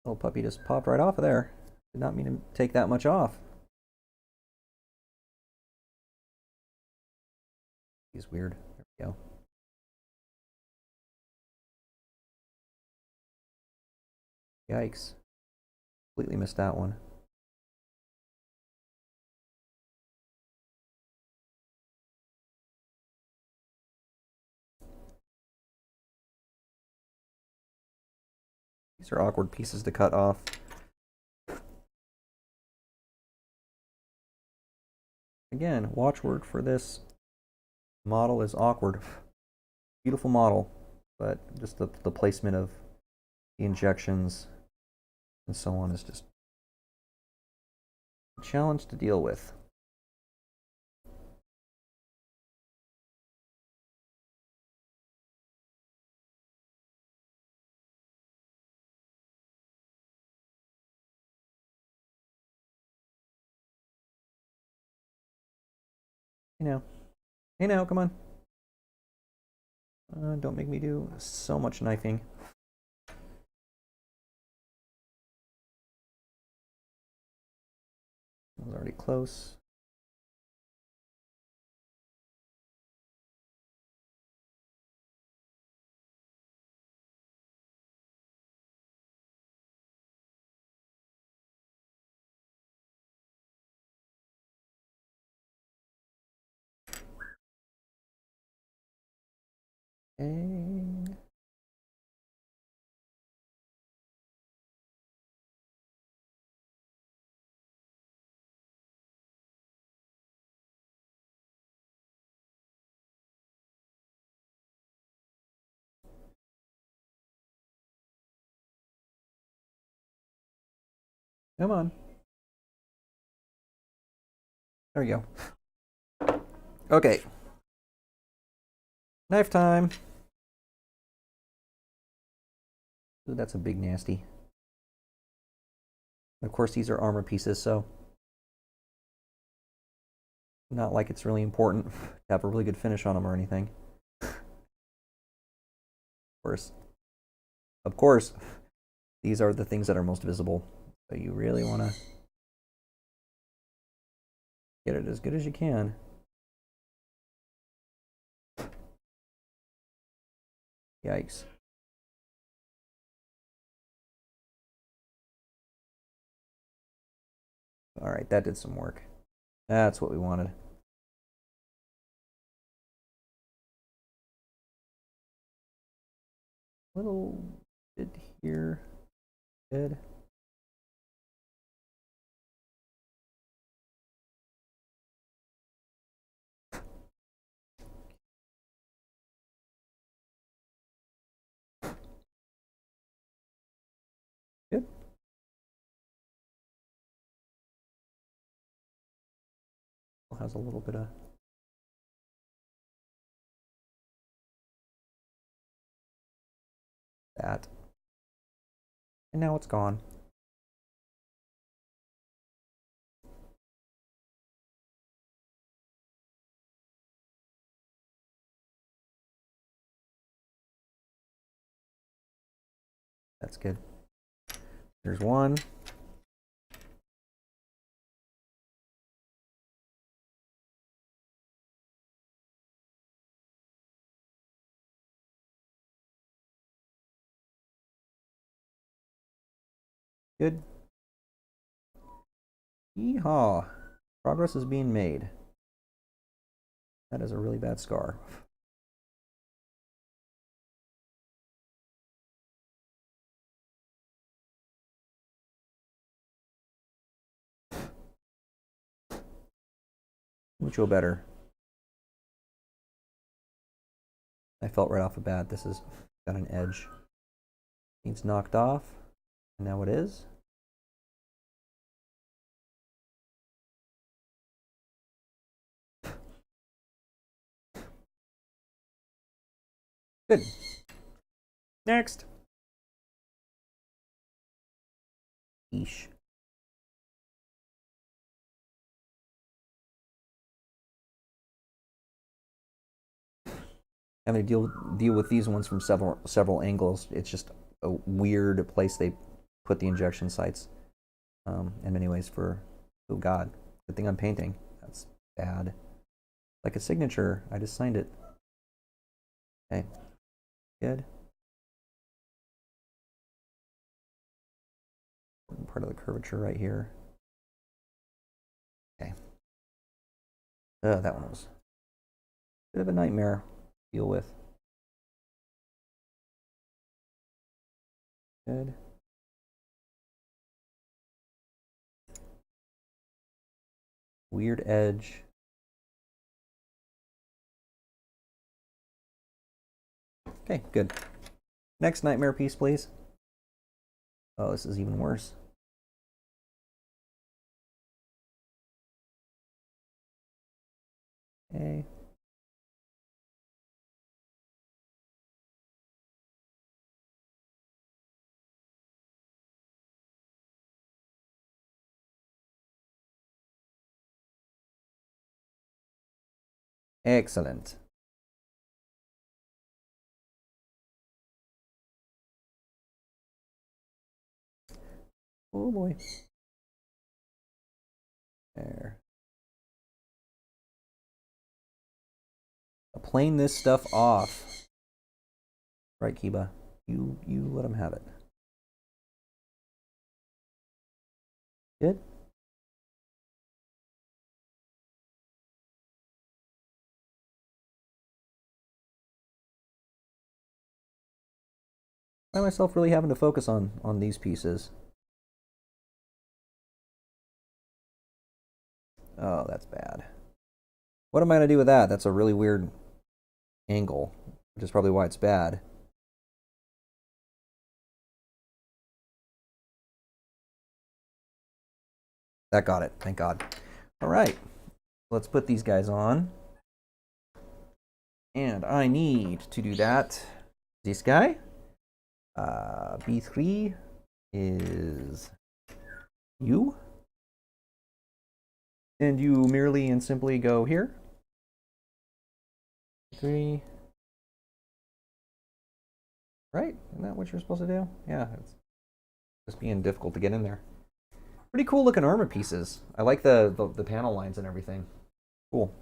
Little puppy just popped right off of there. Did not mean to take that much off. He's weird. There we go. Yikes. Completely missed that one. These are awkward pieces to cut off. Again, watchword for this model is awkward. Beautiful model, but just the placement of the injections and so on is just a challenge to deal with. You know. Hey now, come on. Don't make me do so much knifing. I was already close. Okay. Come on. There we go. Okay. Knife time. Ooh, that's a big nasty. Of course, these are armor pieces, so not like it's really important to have a really good finish on them or anything. Of course. Of course, these are the things that are most visible. So you really want to get it as good as you can. Yikes. All right, that did some work. That's what we wanted. Little bit here. Good. Good. Has a little bit of that. And now it's gone. That's good. There's one. Good. Yeehaw. Progress is being made. That is a really bad scar. Mucho better. I felt right off the bat this has got an edge. Needs knocked off. And now it is. Good. Next. Yeesh. Having to deal with these ones from several angles. It's just a weird place they put the injection sites. In many ways for, oh God, good thing I'm painting. That's bad. Like a signature, I just signed it. Okay, good. Part of the curvature right here. Okay. That one was a bit of a nightmare to deal with. Good. Weird edge. Okay, good. Next nightmare piece, please. Oh, this is even worse. Okay. Excellent. Oh boy. There. I'll plane this stuff off. Right, Kiba. You let him have it. Good? I find myself really having to focus on these pieces. Oh, that's bad. What am I going to do with that? That's a really weird angle, which is probably why it's bad. That got it. Thank God. All right. Let's put these guys on. And I need to do that. This guy. B3 is you. And you merely and simply go here. 3. Right? Isn't that what you're supposed to do? Yeah, it's just being difficult to get in there. Pretty cool looking armor pieces. I like the panel lines and everything. Cool.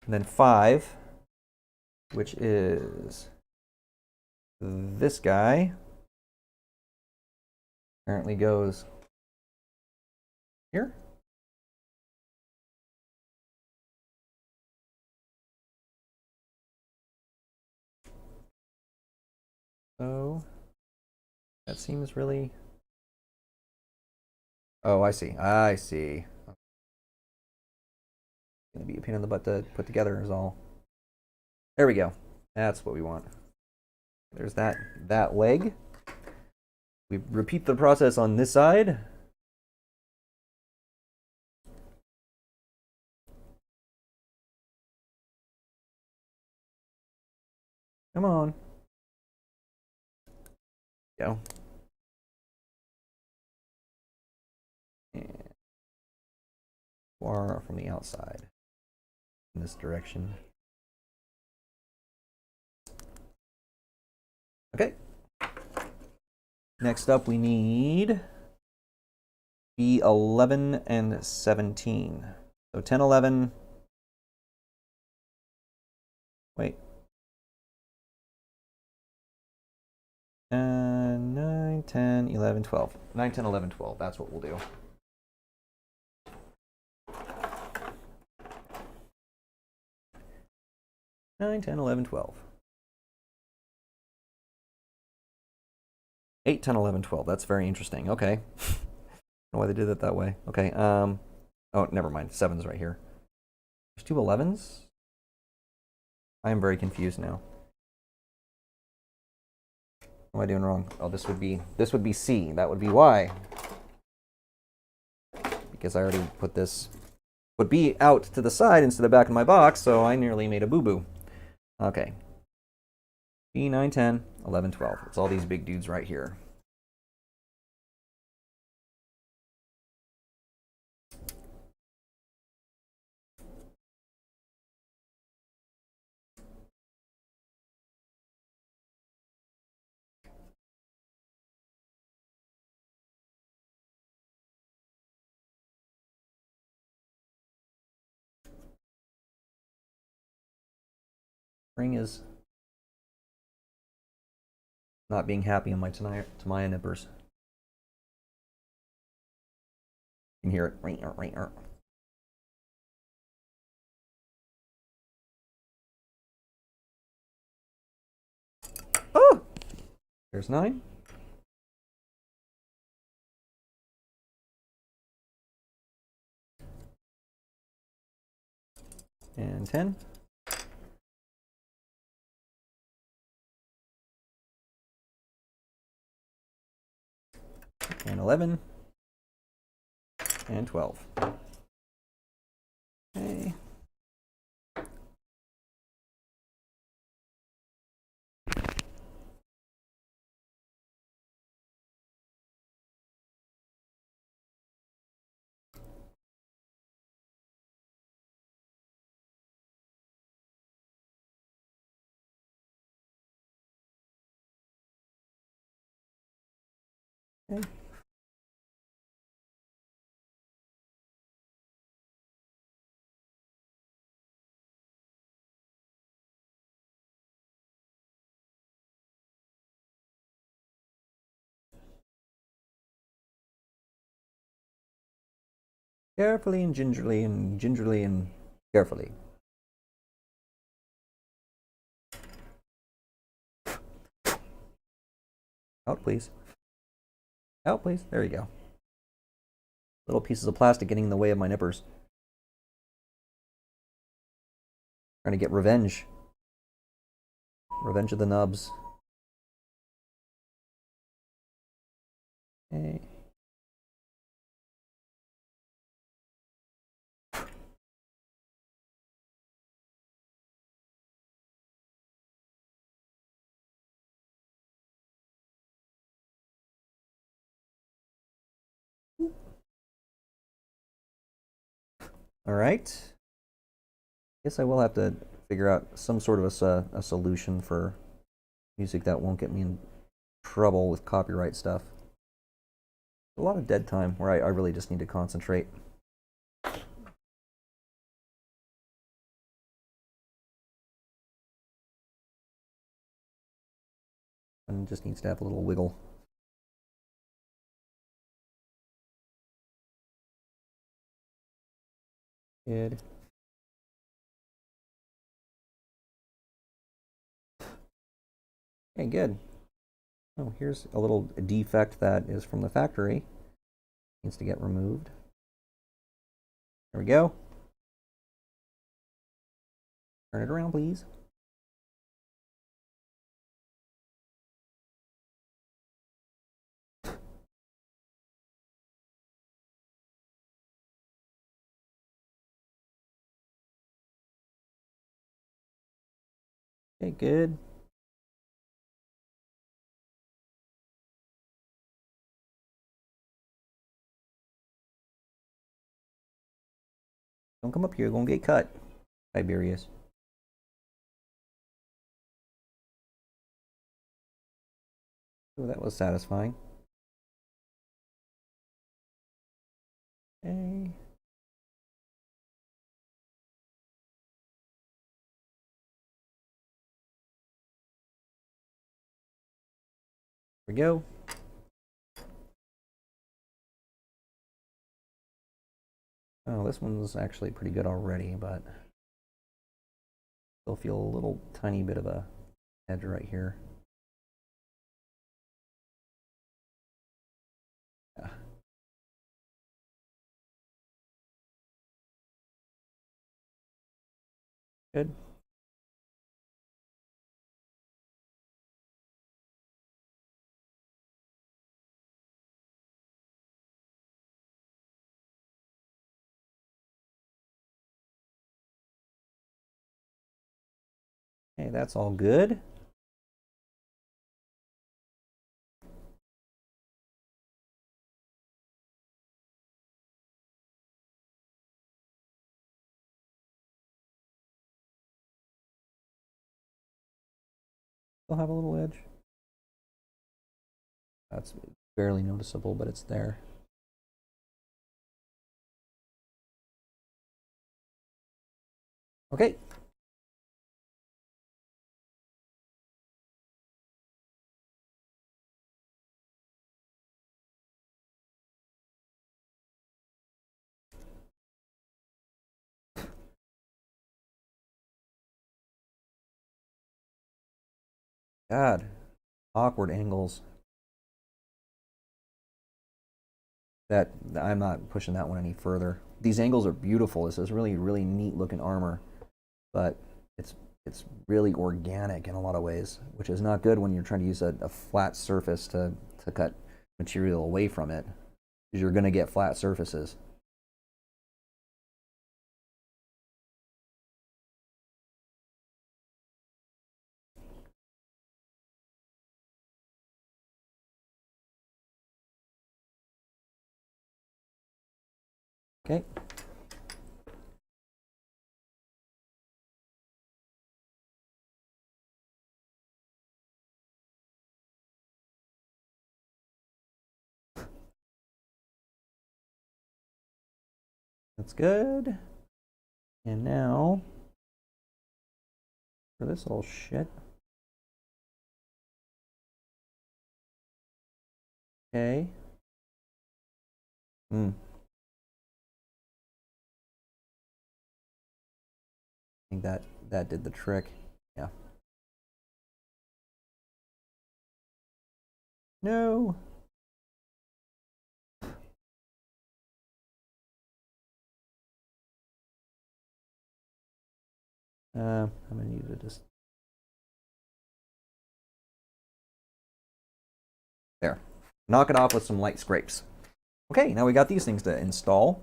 And then 5, which is this guy, apparently goes here. So that seems really... Oh, I see. I see. It's gonna be a pain in the butt to put together is all. There we go. That's what we want. There's that leg. We repeat the process on this side. Come on. Go. And far from the outside in this direction. Okay. Next up, we need B11 and 17. So 10, 11. Wait. 9, 10, 11, 12. 9, 10, 11, 12. That's what we'll do. Nine, 10, 11, 12. 8, 10, 11, 12. That's very interesting. Okay. I don't know why they did it that way. Okay. Oh, never mind. 7's right here. There's 2 11s? I am very confused now. What am I doing wrong? Oh, this would be C. That would be Y. Because I already put this would be out to the side instead of back in my box, so I nearly made a boo-boo. Okay. B, 9, 10, 11, 12. It's all these big dudes right here. Ring is not being happy on my Tamaya nippers. You can hear it. Oh! There's 9. And 10. And 11. And 12. Okay. Okay. Carefully and gingerly and carefully. Out, please. Out, please. There you go. Little pieces of plastic getting in the way of my nippers. Trying to get revenge. Revenge of the nubs. Okay. All right. Guess I will have to figure out some sort of a solution for music that won't get me in trouble with copyright stuff. A lot of dead time where I really just need to concentrate. And just needs to have a little wiggle. Good. Okay, good. Oh, here's a little defect that is from the factory. Needs to get removed. There we go. Turn it around, please. Okay, good. Don't come up here, you're gonna get cut. Tiberius. Oh, that was satisfying. Okay. Here we go. Oh, this one's actually pretty good already, but still feel a little tiny bit of a edge right here. Yeah. Good. Okay, that's all good. Still have a little edge. That's barely noticeable, but it's there. Okay. God, awkward angles. That I'm not pushing that one any further. These angles are beautiful. This is really neat looking armor, but it's it's really organic in a lot of ways, which is not good when you're trying to use a flat surface to cut material away from it, because you're going to get flat surfaces. Okay. That's good. And now for this whole shit. Okay. I think that did the trick. Yeah. No. I'm gonna need to just there. Knock it off with some light scrapes. Okay, now we got these things to install.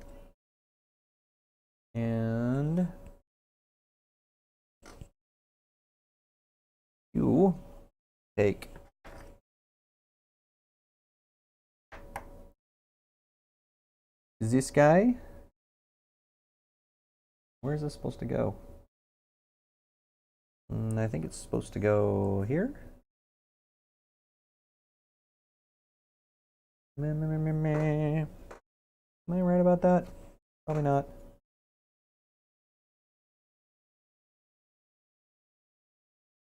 And you take this guy. Where is this supposed to go? I think it's supposed to go here. Am I right about that? Probably not.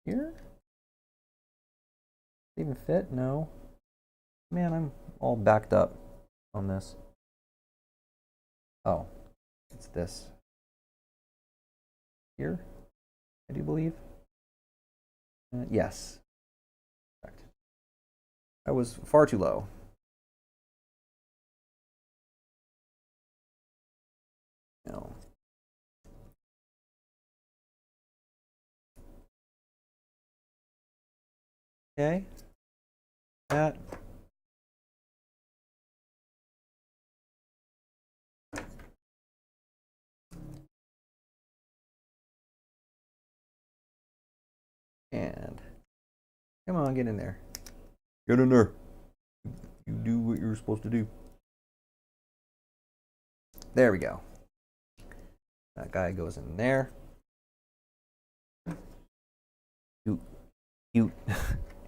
Here? Even fit? No. Man, I'm all backed up on this. Oh, it's this. Here, I do believe. Yes. Correct. I was far too low. No. Okay. That. And come on, get in there. Get in there. You do what you're supposed to do. There we go. That guy goes in there. Cute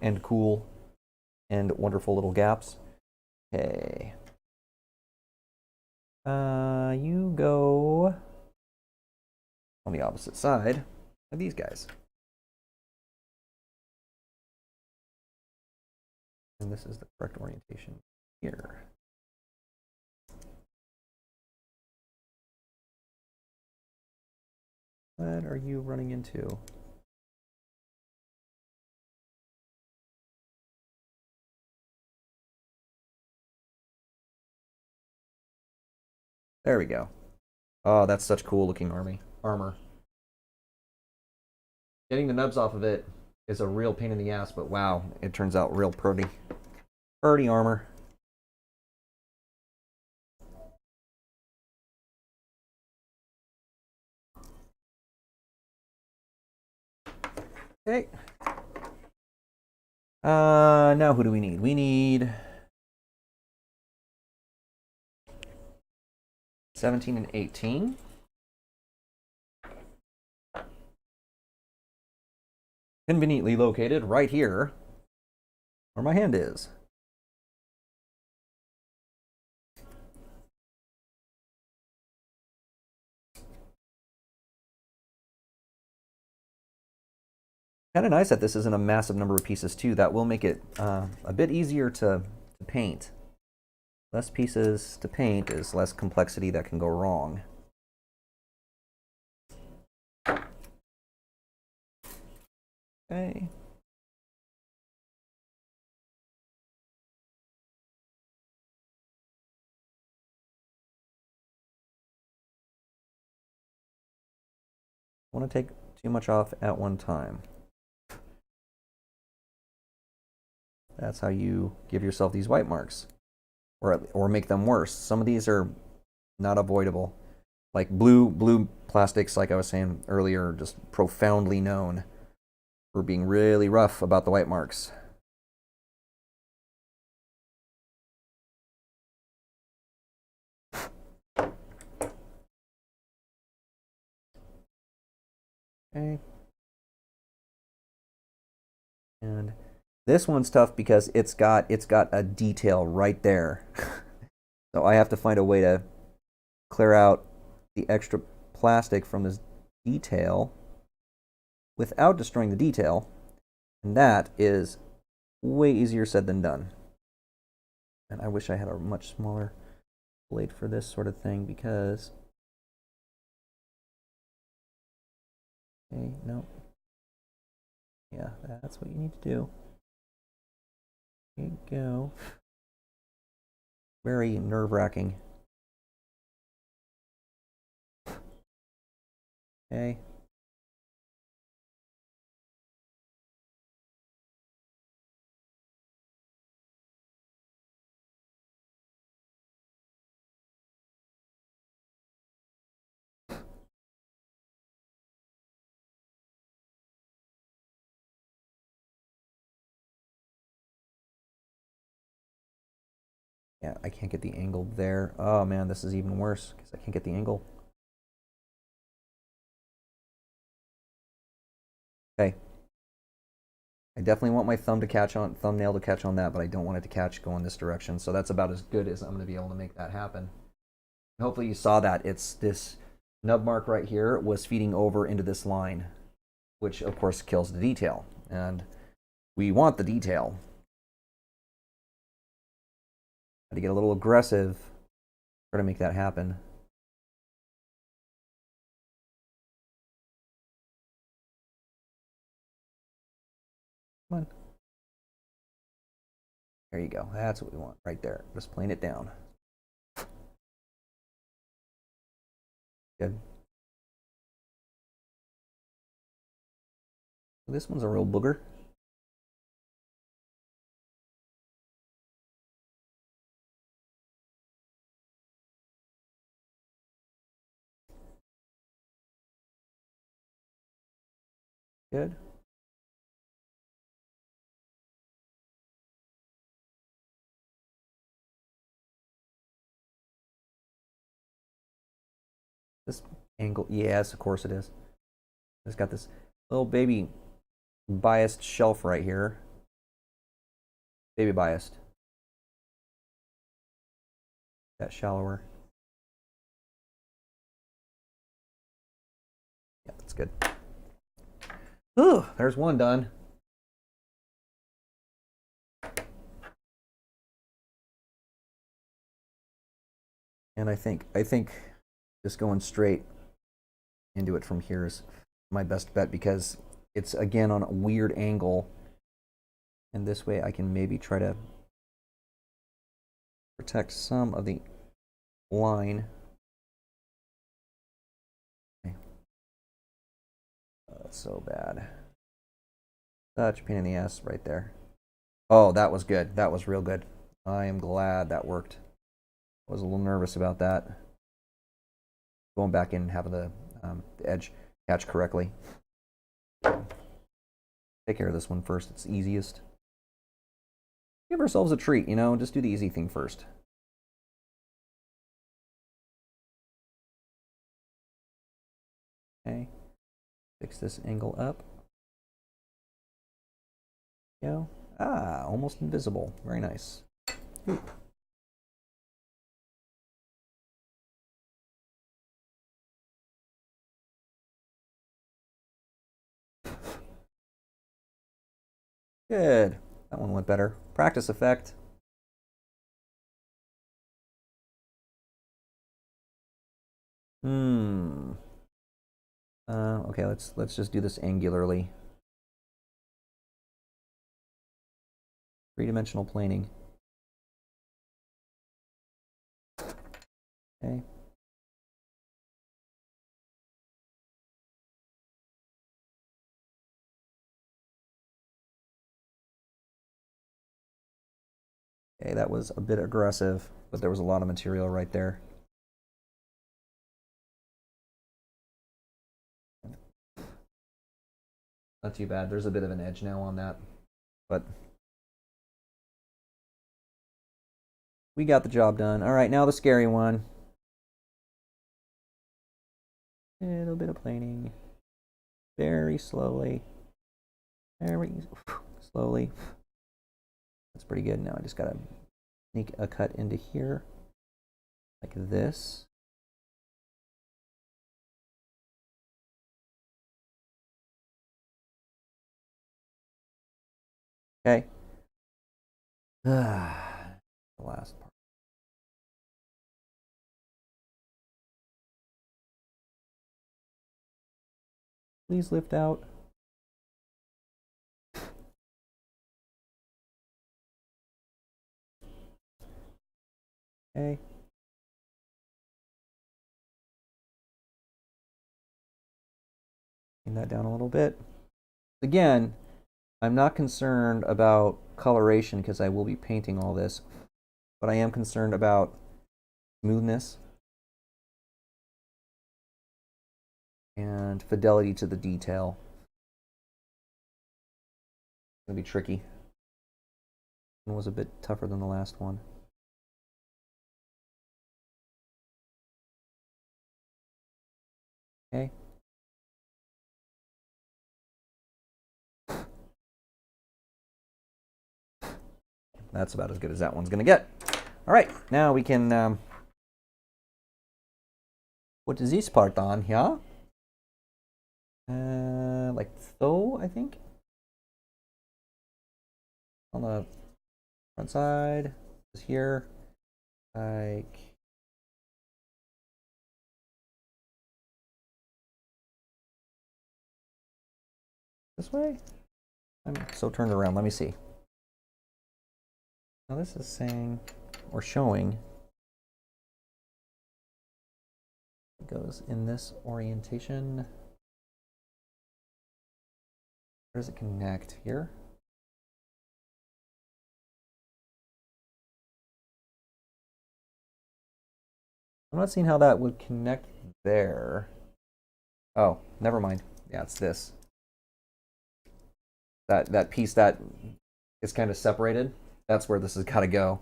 and cool and wonderful little gaps. Okay. You go on the opposite side of these guys. And this is the correct orientation here. What are you running into? There we go. Oh, that's such cool looking armor. Getting the nubs off of it is a real pain in the ass, but wow, it turns out real pretty. Pretty armor. Okay. Now who do we need? We need 17 and 18. Conveniently located right here where my hand is. Kind of nice that this isn't a massive number of pieces too. That will make it a bit easier to paint. Less pieces to paint is less complexity that can go wrong. Okay. I want to take too much off at one time. That's how you give yourself these white marks, or make them worse. Some of these are not avoidable, like blue plastics, like I was saying earlier, are just profoundly known for being really rough about the white marks. Okay. And this one's tough because it's got a detail right there. So I have to find a way to clear out the extra plastic from this detail without destroying the detail. And that is way easier said than done. And I wish I had a much smaller blade for this sort of thing because... Okay, no. Yeah, that's what you need to do. There you go. Very nerve-wracking. Okay. Yeah, I can't get the angle there. Oh man, this is even worse because I can't get the angle. Okay. I definitely want my thumbnail to catch on that, but I don't want it to catch going this direction. So that's about as good as I'm going to be able to make that happen. Hopefully you saw that. It's this nub mark right here was feeding over into this line, which of course kills the detail. And we want the detail. Had to get a little aggressive, try to make that happen. Come on. There you go. That's what we want right there. Just plane it down. Good. This one's a real booger. Good. This angle, yes, of course it is. It's got this little baby biased shelf right here. Baby biased. That shallower. Yeah, that's good. Ooh, there's one done. And I think just going straight into it from here is my best bet because it's again on a weird angle. And this way I can maybe try to protect some of the line. Okay. Oh, that's so bad. Such a pain in the ass right there. Oh, that was good. That was real good. I am glad that worked. I was a little nervous about that. Going back in and having the edge catch correctly. Take care of this one first. It's easiest. Give ourselves a treat, you know, just do the easy thing first. Okay. Fix this angle up. Go. Ah, almost invisible. Very nice. Ooh. Good. That one went better. Practice effect. Okay, let's just do this angularly. Three-dimensional planing. Okay. Okay, that was a bit aggressive, but there was a lot of material right there. Not too bad. There's a bit of an edge now on that, but we got the job done. All right, now the scary one. A little bit of planing. Very slowly. Very slowly. That's pretty good. Now I just gotta sneak a cut into here, like this. Okay. The last part. Please lift out. Okay. Bring that down a little bit. Again, I'm not concerned about coloration because I will be painting all this, but I am concerned about smoothness and fidelity to the detail. It's going to be tricky. It was a bit tougher than the last one. Okay. That's about as good as that one's going to get. All right, now we can put this part on here. Like so, I think. On the front side, is here, like this way. I'm so turned around. Let me see. Now this is saying or showing it goes in this orientation. Where does it connect? Here? I'm not seeing how that would connect there. Oh, never mind. Yeah, it's this. That piece that is kind of separated. That's where this has got to go.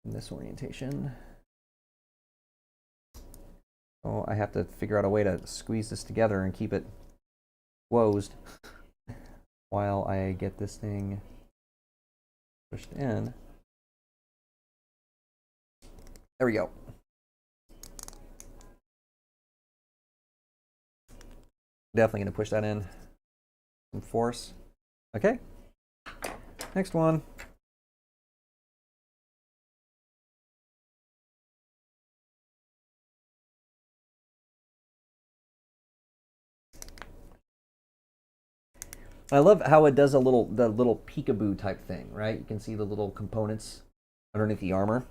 In this orientation. Oh, I have to figure out a way to squeeze this together and keep it closed while I get this thing pushed in. There we go. Definitely going to push that in. Some force. Okay. Next one. I love how it does the little peekaboo type thing, right? You can see the little components underneath the armor.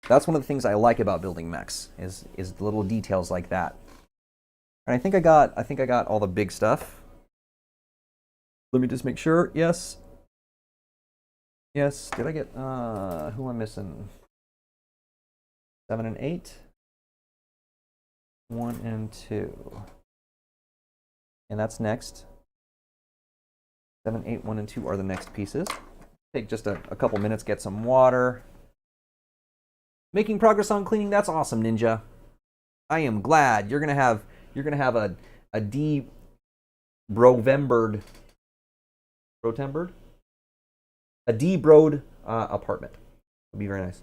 That's one of the things I like about building mechs is the little details like that. And I think I got all the big stuff. Let me just make sure. Yes. Yes. Did I get who am I missing? 7 and 8. 1 and 2. And that's next. 7, 8, 1, and 2 are the next pieces. Take just a couple minutes, get some water. Making progress on cleaning. That's awesome, Ninja. I am glad you're gonna have a de-brovembered a de-broed apartment. It'll be very nice.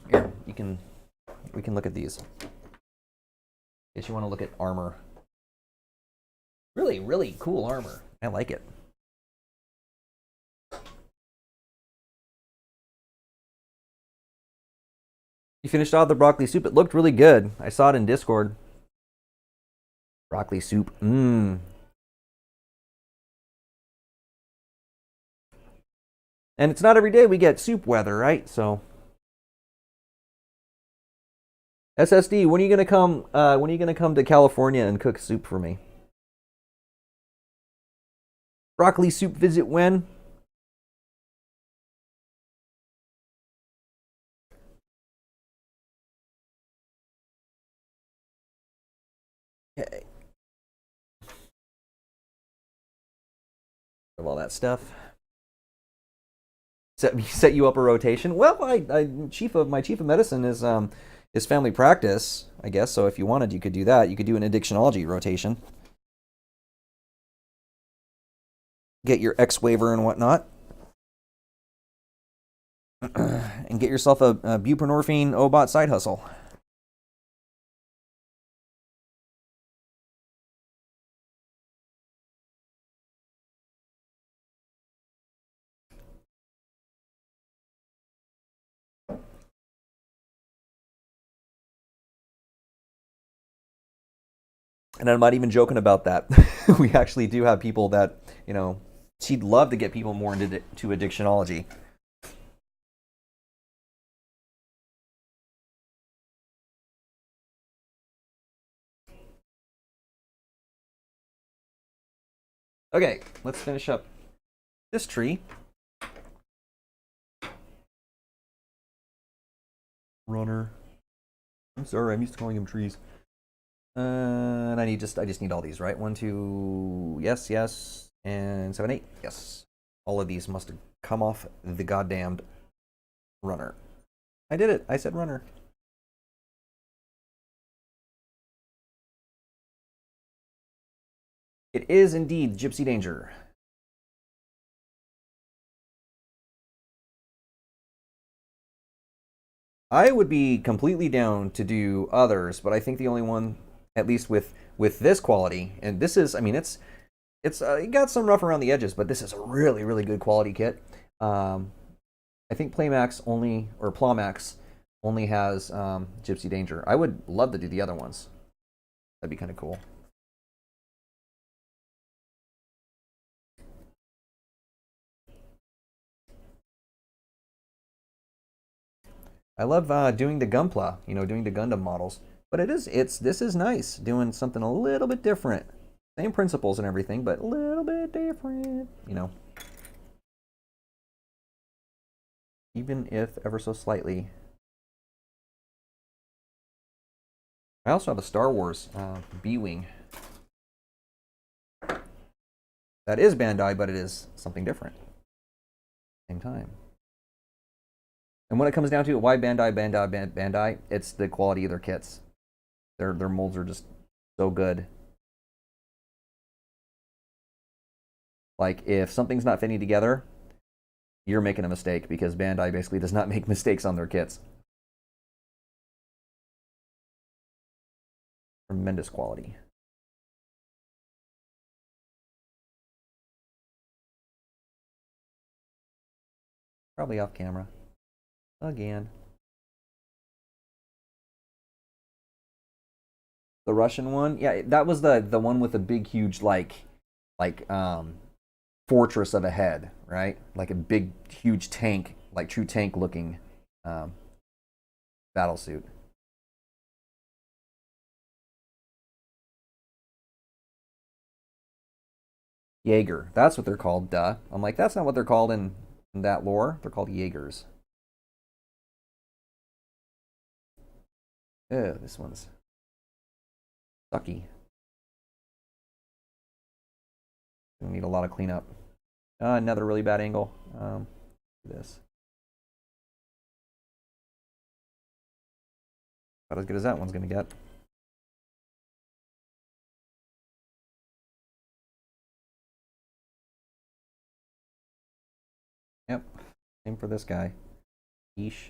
Here, we can look at these. If you want to look at armor. Really, really cool armor. I like it. You finished off the broccoli soup. It looked really good. I saw it in Discord. Broccoli soup. Mmm. And it's not every day we get soup weather, right? So SSD, when are you gonna come? When are you gonna come to California and cook soup for me? Broccoli soup visit when? Okay. Of all that stuff. Set you up a rotation. Well, my chief of medicine is family practice, I guess. So if you wanted, you could do that. You could do an addictionology rotation. Get your X waiver and whatnot. And get yourself a buprenorphine OBOT side hustle. And I'm not even joking about that. We actually do have people that, you know, she'd love to get people more into addictionology. Okay, let's finish up this tree. Runner. I'm sorry, I'm used to calling them trees. And I just need all these, right? 1, 2, yes, yes, and 7, 8, yes. All of these must have come off the goddamned runner. I did it. I said runner. It is indeed Gypsy Danger. I would be completely down to do others, but I think the only one, at least with this quality, and this is, I mean, it's it got some rough around the edges, but this is a really really good quality kit. Um, I think Playmax only or Plawmax only has Gypsy Danger. I would love to do the other ones. That'd be kind of cool. I love doing the Gunpla, you know, doing the Gundam models. But this is nice doing something a little bit different. Same principles and everything, but a little bit different, you know. Even if ever so slightly. I also have a Star Wars B-Wing. That is Bandai, but it is something different. Same time. And when it comes down to it, why Bandai? It's the quality of their kits. Their molds are just so good. Like if something's not fitting together, you're making a mistake because Bandai basically does not make mistakes on their kits. Tremendous quality. Probably off camera. Again. The Russian one? Yeah, that was the one with the big huge like fortress of a head, right? Like a big huge tank, like true tank looking um battle suit. Jaeger. That's what they're called, duh. I'm like, that's not what they're called in that lore. They're called Jaegers. Oh, this one's sucky. We need a lot of cleanup. Another really bad angle. This. About as good as that one's gonna get. Yep. Same for this guy. Yeesh.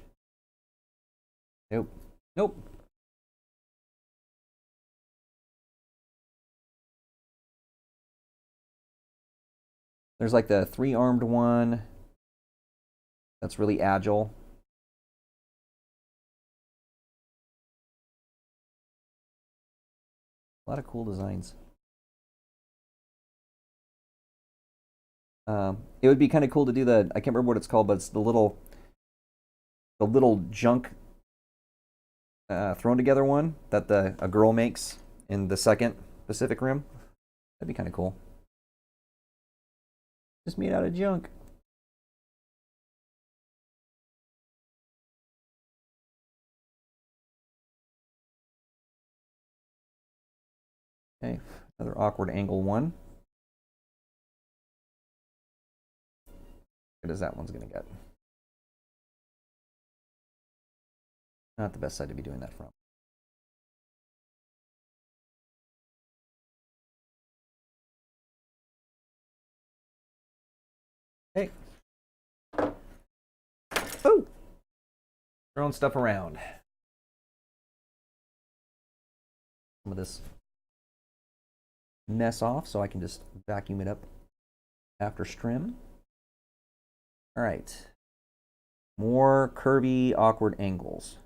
Nope. Nope. There's like the 3-armed one that's really agile. A lot of cool designs. It would be kind of cool to do I can't remember what it's called, but it's the little junk thrown together one that a girl makes in the second Pacific Rim. That'd be kind of cool. Just made out of junk. Okay, another awkward angle one. What is that one's gonna get? Not the best side to be doing that from. Hey. Oh! Throwing stuff around. Some of this mess off so I can just vacuum it up after strim. All right. More curvy, awkward angles.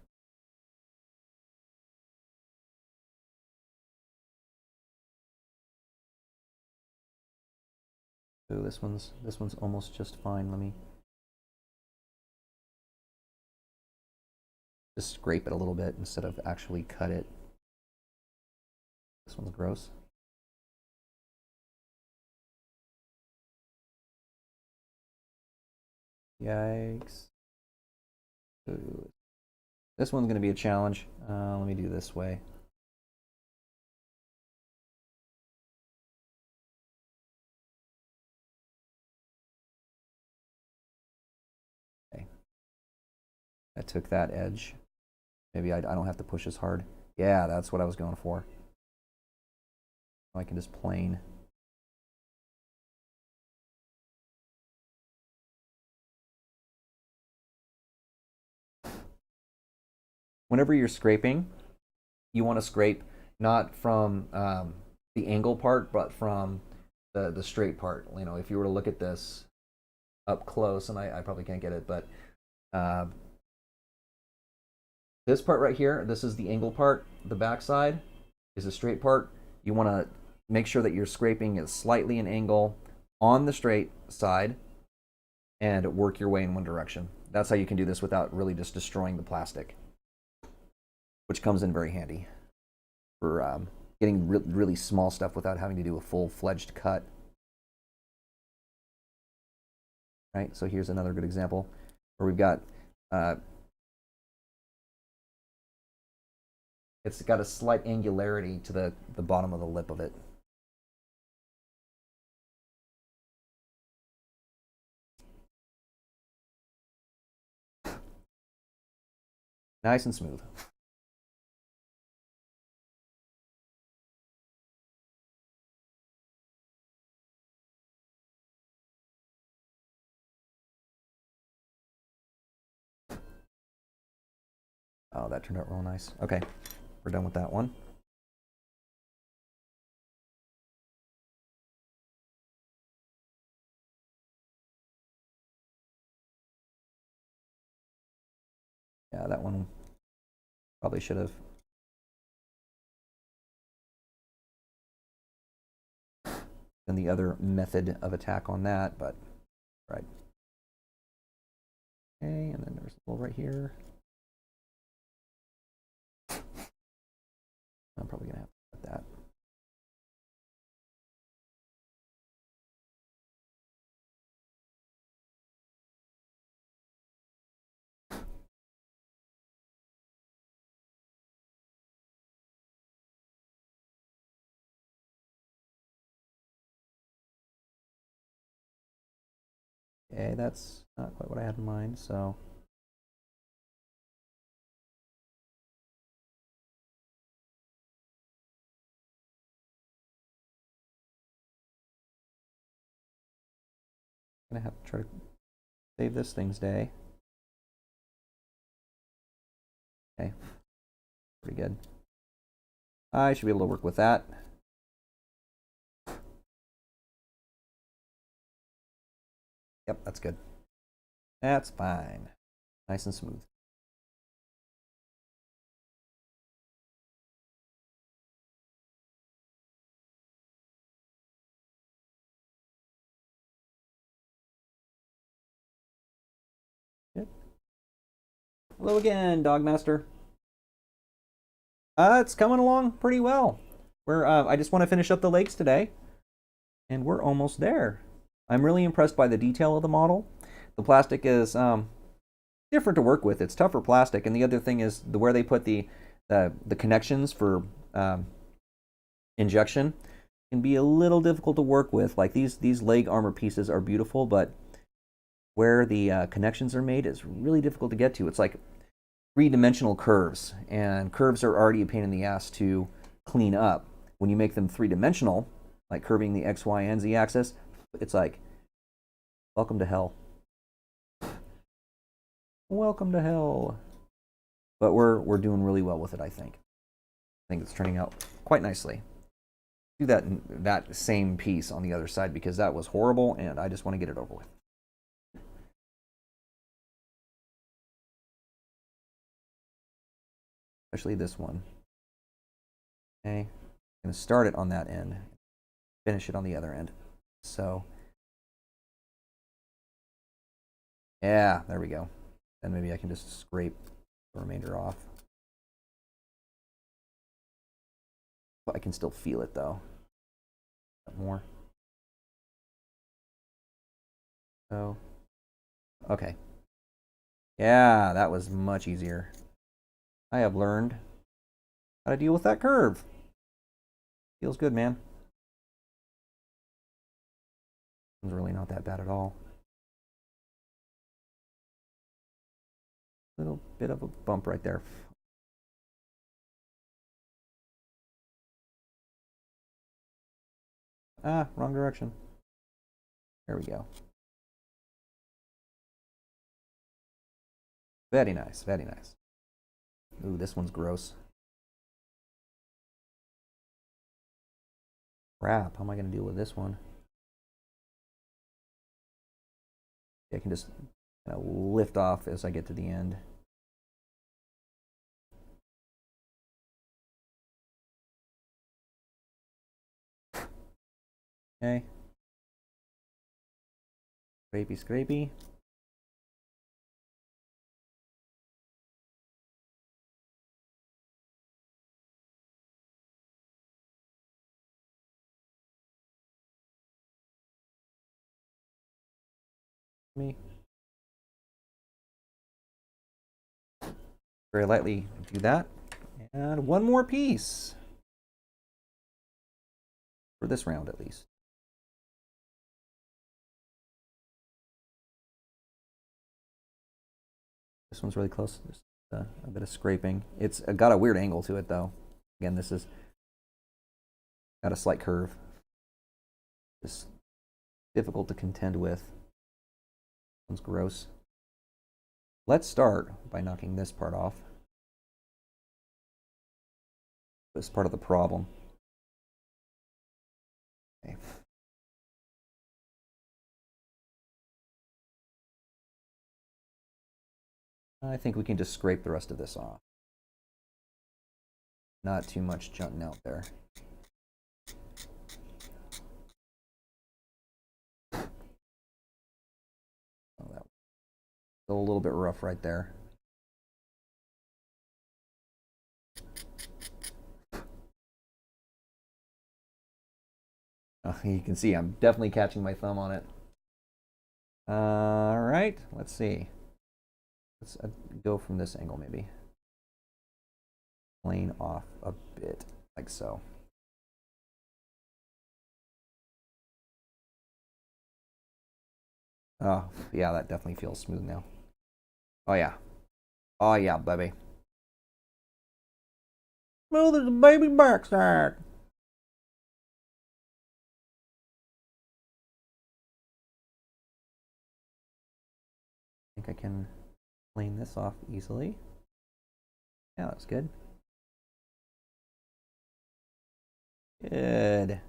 So this one's almost just fine. Let me just scrape it a little bit instead of actually cut it. This one's gross. Yikes. Ooh. This one's going to be a challenge. Let me do this way. Okay. I took that edge. Maybe I don't have to push as hard. Yeah, that's what I was going for. I can just plane. Whenever you're scraping, you want to scrape not from the angle part, but from the straight part. You know, if you were to look at this up close, and I probably can't get it, but this part right here, this is the angle part. The back side is the straight part. You want to make sure that you're scraping it slightly an angle on the straight side and work your way in one direction. That's how you can do this without really just destroying the plastic, which comes in very handy for getting really small stuff without having to do a full-fledged cut. Right, so here's another good example where we've got it's got a slight angularity to the bottom of the lip of it. Nice and smooth. Oh, that turned out real nice. Okay, we're done with that one. Yeah, that one probably should have. Done the other method of attack on that, but right. Okay, and then there's a little right here. I'm probably gonna have to put that. Okay, that's not quite what I had in mind, so. I'm gonna have to try to save this thing's day. Okay, pretty good. I should be able to work with that. Yep, that's good. That's fine. Nice and smooth. Good. Hello again, Dogmaster. It's coming along pretty well. I just want to finish up the legs today, and we're almost there. I'm really impressed by the detail of the model. The plastic is different to work with. It's tougher plastic, and the other thing is where they put the connections for injection can be a little difficult to work with. Like these leg armor pieces are beautiful, but where the connections are made is really difficult to get to. It's like three-dimensional curves, and curves are already a pain in the ass to clean up. When you make them three-dimensional, like curving the X, Y, and Z axis, it's like, welcome to hell. Welcome to hell. But we're doing really well with it, I think. I think it's turning out quite nicely. Do that same piece on the other side because that was horrible, and I just want to get it over with. Especially this one. Okay, I'm going to start it on that end, finish it on the other end. So Yeah, there we go. And maybe I can just scrape the remainder off. But I can still feel it though. More. So, okay. Yeah, that was much easier. I have learned how to deal with that curve. Feels good, man. It's really not that bad at all. Little bit of a bump right there. Ah, wrong direction. There we go. Very nice, very nice. Ooh, this one's gross. Crap, how am I going to deal with this one? I can just kind of lift off as I get to the end. Okay. Scrapey, scrapey. Me. Very lightly do that. And one more piece. For this round, at least. This one's really close. Just a bit of scraping. It's got a weird angle to it, though. Again, this is got a slight curve. It's difficult to contend with. One's gross. Let's start by knocking this part off. This is part of the problem. Okay. I think we can just scrape the rest of this off. Not too much jutting out there. Oh, that was still a little bit rough right there. Oh, you can see I'm definitely catching my thumb on it. All right, let's see. Let's go from this angle maybe. Plane off a bit, like so. Oh, yeah, that definitely feels smooth now. Oh, yeah. Oh, yeah, baby. Smooth as a baby backside. I think I can plane this off easily. Yeah, that's good. Good.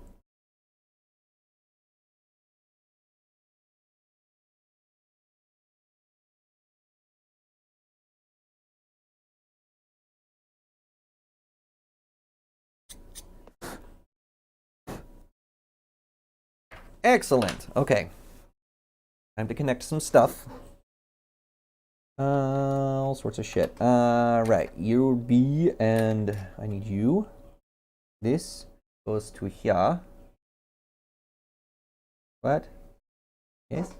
Excellent. Okay. Time to connect some stuff. All sorts of shit. Right. You B and I need you. This goes to here. What? Yes?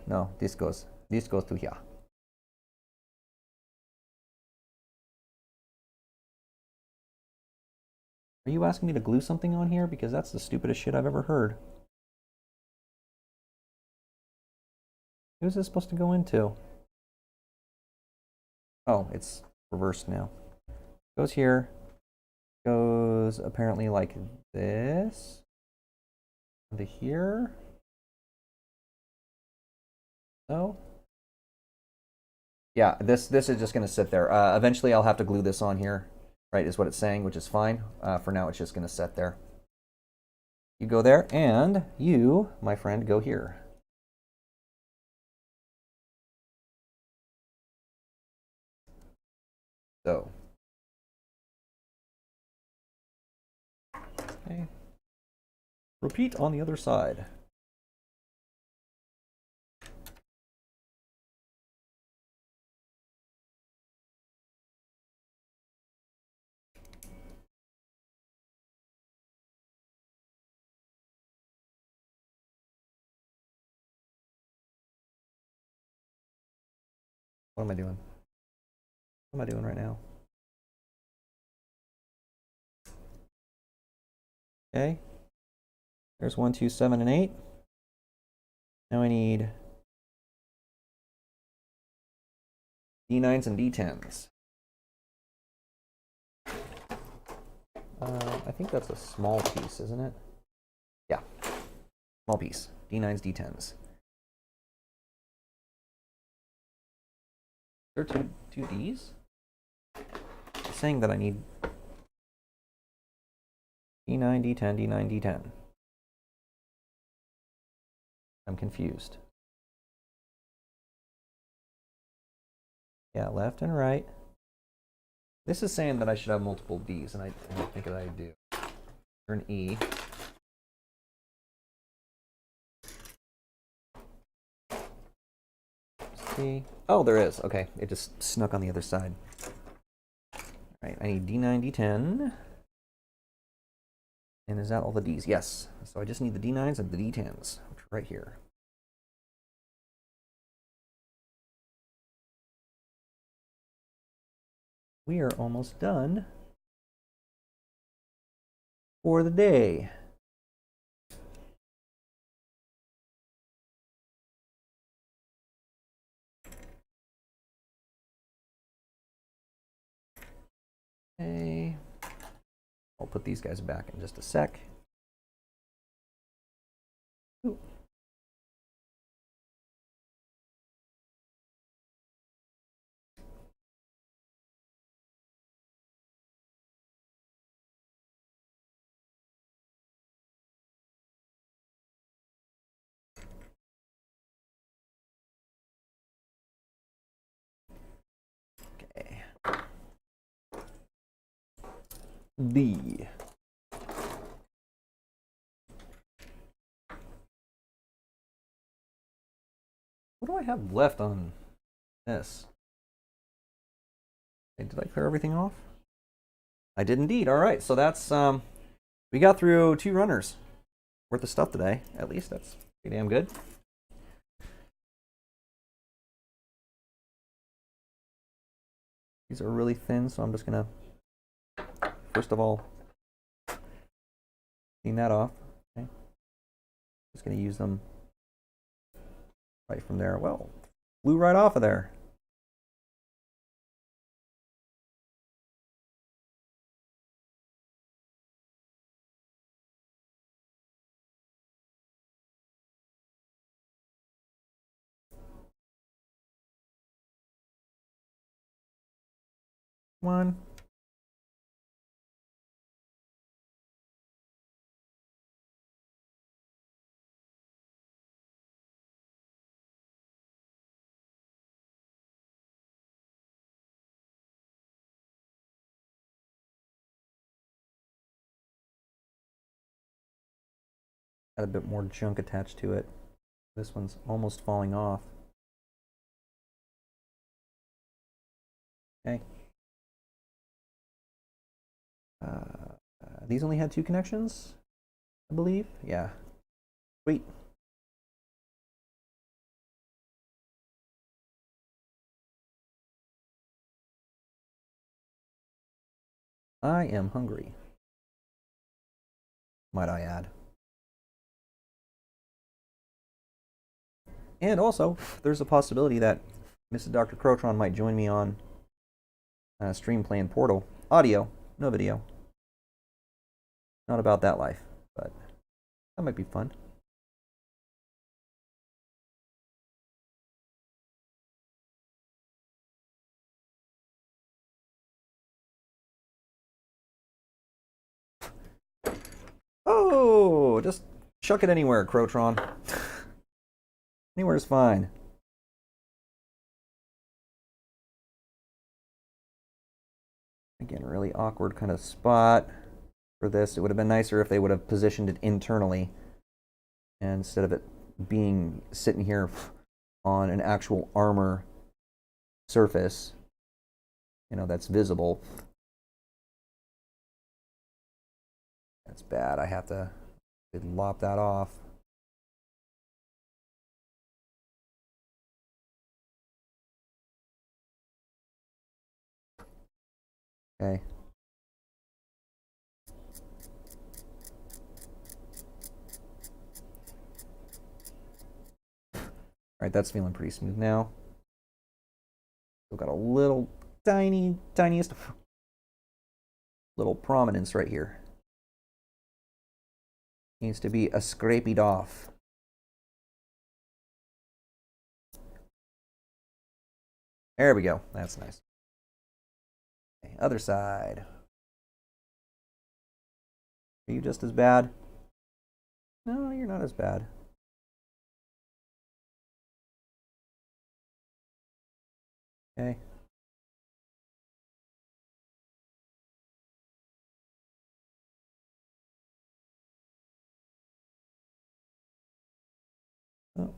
No, this goes to here. Are you asking me to glue something on here? Because that's the stupidest shit I've ever heard. Who's this supposed to go into? Oh, it's reversed now. Goes here. Goes apparently like this. Into here. No. Yeah, this is just going to sit there. Eventually I'll have to glue this on here, right, is what it's saying, which is fine. For now, it's just going to sit there. You go there, and you, my friend, go here. So. Okay. Repeat on the other side. What am I doing? What am I doing right now? Okay. There's 1, 2, 7, and 8. Now I need D9s and D10s. I think that's a small piece, isn't it? Yeah. Small piece. D9s, D10s. There are two Ds? It's saying that I need D9, D10, D9, D10. I'm confused. Yeah, left and right. This is saying that I should have multiple Ds, and I don't think that I do. Turn E. C. Oh, there is. Okay, it just snuck on the other side. All right, I need D9, D10. And is that all the Ds? Yes. So I just need the D9s and the D10s, which are right here. We are almost done for the day. Okay. I'll put these guys back in just a sec. Ooh. Okay. B. What do I have left on this? Did I clear everything off? I did indeed. All right, so that's we got through 2 runners worth of stuff today. At least that's pretty damn good. These are really thin, so I'm just gonna first of all clean that off. Okay. Just gonna use them right from there. Well, flew right off of there. One. Got a bit more junk attached to it. This one's almost falling off. Okay. These only had 2 connections, I believe. Yeah. Sweet. I am hungry, might I add. And also, there's a possibility that Mrs. Dr. Crotron might join me on stream playing Portal. Audio, no video. Not about that life, but that might be fun. Oh, just chuck it anywhere, Crotron. Anywhere's fine. Again, really awkward kind of spot for this. It would have been nicer if they would have positioned it internally instead of it being sitting here on an actual armor surface, you know, that's visible. That's bad. I have to lop that off. Okay. All right, that's feeling pretty smooth now. Still got a little tiniest little prominence right here. Needs to be a scraped off. There we go. That's nice. Okay, other side. Are you just as bad? No, you're not as bad. Okay. Oh.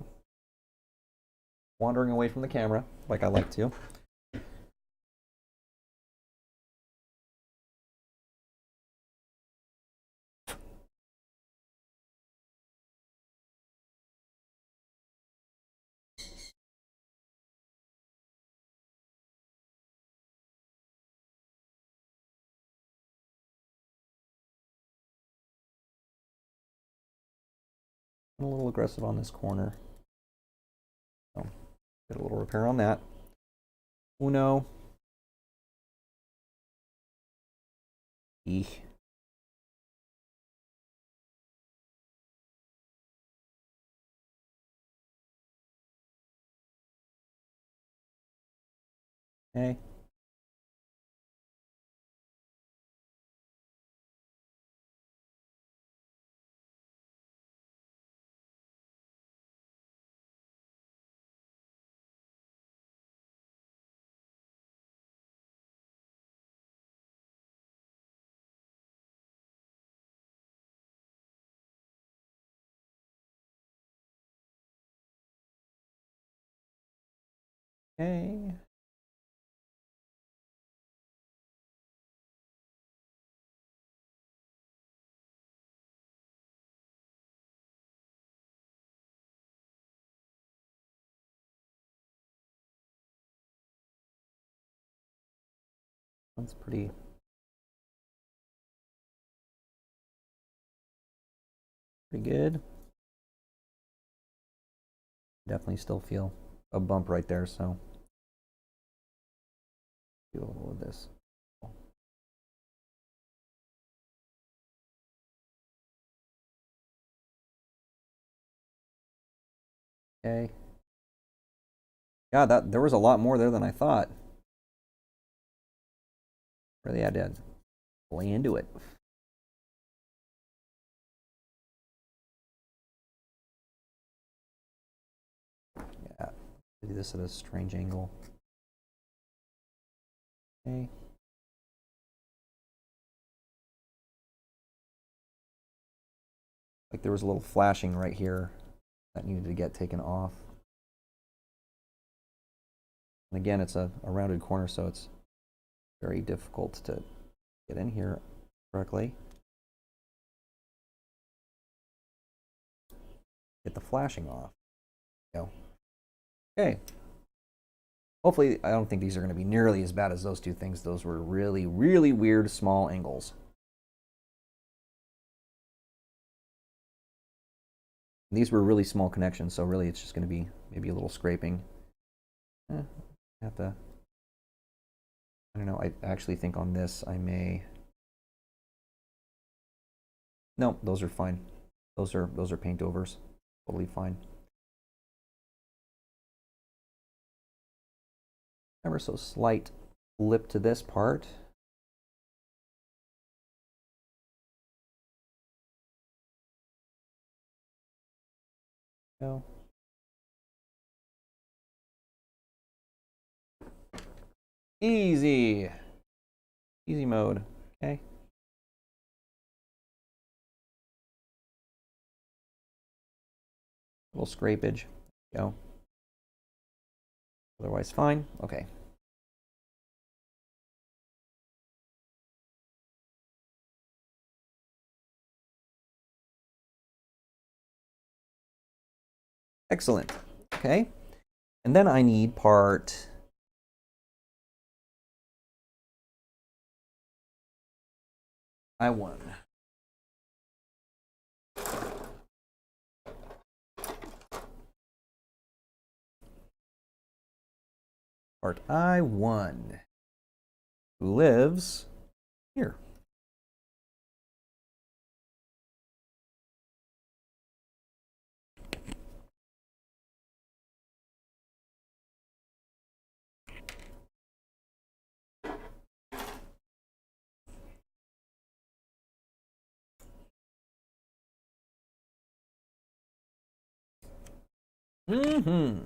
Wandering away from the camera, like I like to. I'm a little aggressive on this corner. So, get a little repair on that. Uno. Eek. Okay. Okay. That's pretty good. Definitely still feel a bump right there, so do a little of this. Okay. Yeah, there was a lot more there than I thought. Really had to lay into it. Yeah, do this at a strange angle. Okay. Like there was a little flashing right here that needed to get taken off. And again, it's a rounded corner, so it's very difficult to get in here correctly. Get the flashing off. There we go. Okay. Hopefully, I don't think these are going to be nearly as bad as those two things. Those were really, really weird small angles. These were really small connections, so really it's just going to be maybe a little scraping. Have to, I don't know, I actually think on this I may, no, those are fine. Those are paint overs, totally fine. Ever so slight lip to this part. Go. Easy. Easy mode. Okay. A little scrapage. Go. Otherwise fine. Okay. Excellent. Okay. And then I need part I won. Part I-1 lives here. Mm-hmm.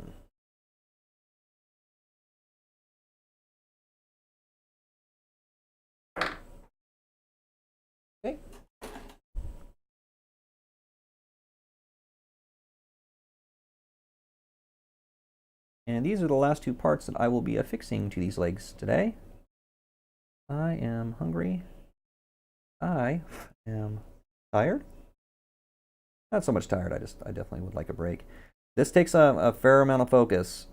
Okay. And these are the last two parts that I will be affixing to these legs today. I am hungry. I am tired. Not so much tired, I definitely would like a break. This takes a fair amount of focus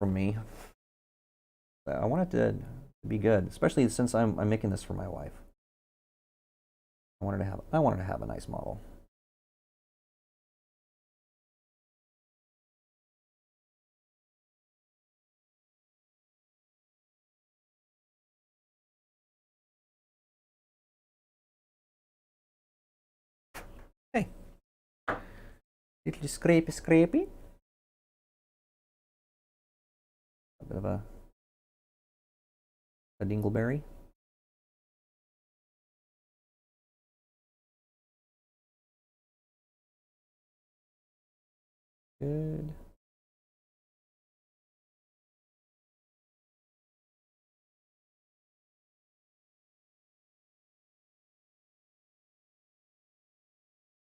from me. I want it to be good, especially since I'm making this for my wife. I wanted to have a nice model. Hey. Little scrapey. A bit of a dingleberry. Good.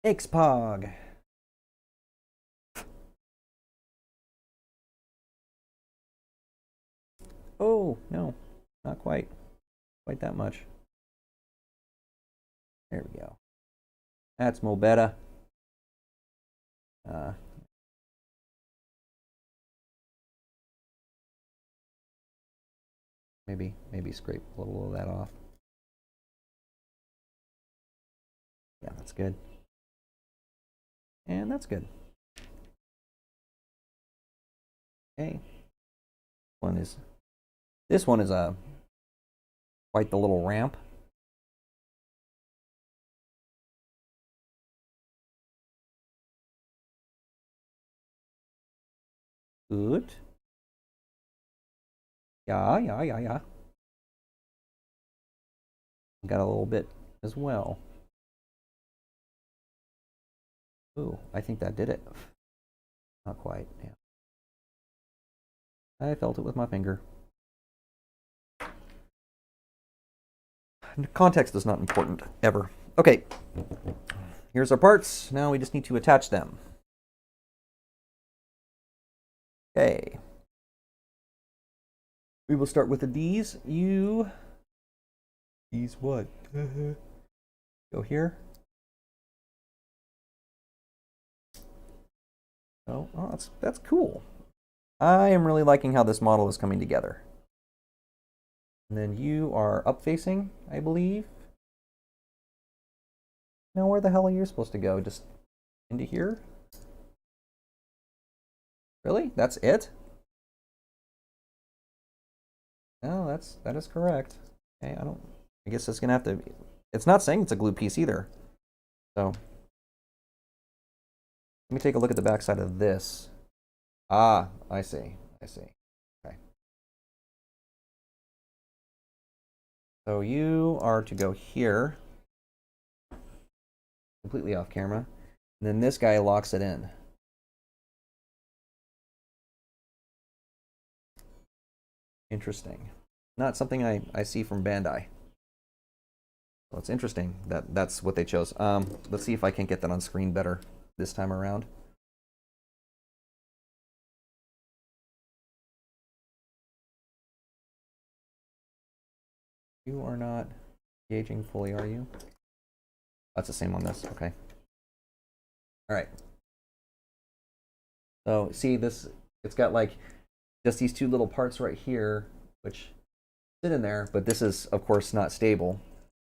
X-Pog. Oh, no, not quite that much. There we go. That's more better. Maybe scrape a little of that off. Yeah, that's good. And that's good. Okay. This one is quite the little ramp. Good. Yeah. Got a little bit as well. Ooh, I think that did it. Not quite, yeah. I felt it with my finger. Context is not important, ever. Okay, here's our parts. Now we just need to attach them. Okay. We will start with the D's. D's what? Go here. Oh, that's cool. I am really liking how this model is coming together. And then you are up facing, I believe. Now where the hell are you supposed to go? Just into here? Really? That's it? No, that is correct. Okay, I guess it's gonna have to. It's not saying it's a glue piece either. So let me take a look at the back side of this. Ah, I see. Okay. So you are to go here, completely off camera, and then this guy locks it in. Interesting. Not something I see from Bandai. Well, it's interesting that that's what they chose. Let's see if I can get that on screen better this time around. You are not engaging fully, are you? That's the same on this. Okay. All right. So see this, it's got like just these two little parts right here, which sit in there, but this is of course not stable.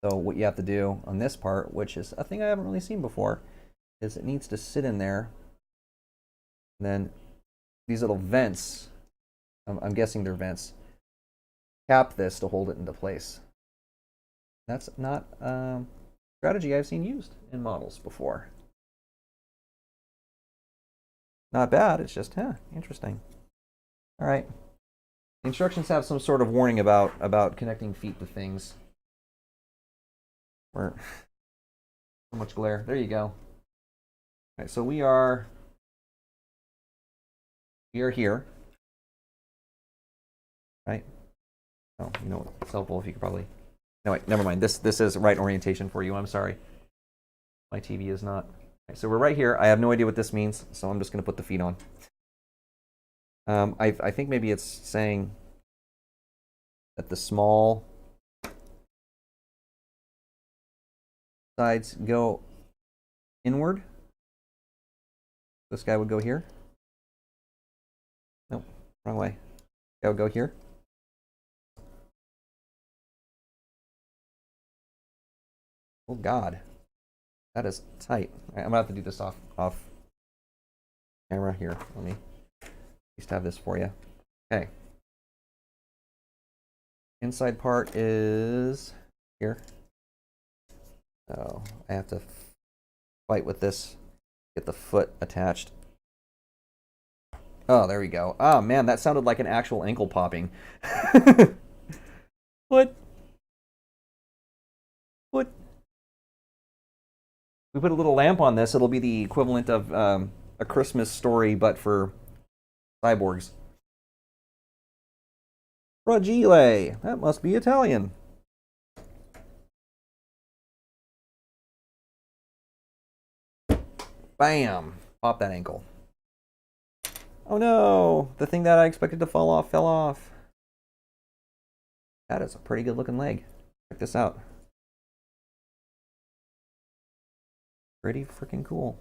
So what you have to do on this part, which is a thing I haven't really seen before, is it needs to sit in there. And then these little vents, I'm guessing they're vents, cap this to hold it into place. That's not a strategy I've seen used in models before. Not bad, it's just, interesting. All right. The instructions have some sort of warning about connecting feet to things. Or so much glare. There you go. All right, so we are here. Right? Oh, you know what? It's helpful if you could probably. No, wait, never mind. This is right orientation for you. I'm sorry. My TV is not. Okay, so we're right here. I have no idea what this means, so I'm just going to put the feet on. I think maybe it's saying that the small sides go inward. This guy would go here. Nope, wrong way. This guy would go here. Oh God, that is tight. All right, I'm gonna have to do this off camera here. Let me at least have this for you. Okay. Inside part is here. So I have to fight with this, get the foot attached. Oh, there we go. Oh man, that sounded like an actual ankle popping. What? What? We put a little lamp on this, it'll be the equivalent of a Christmas story, but for cyborgs. Fragile. That must be Italian. Bam! Pop that ankle. Oh no! The thing that I expected to fall off fell off. That is a pretty good looking leg. Check this out. Pretty freaking cool.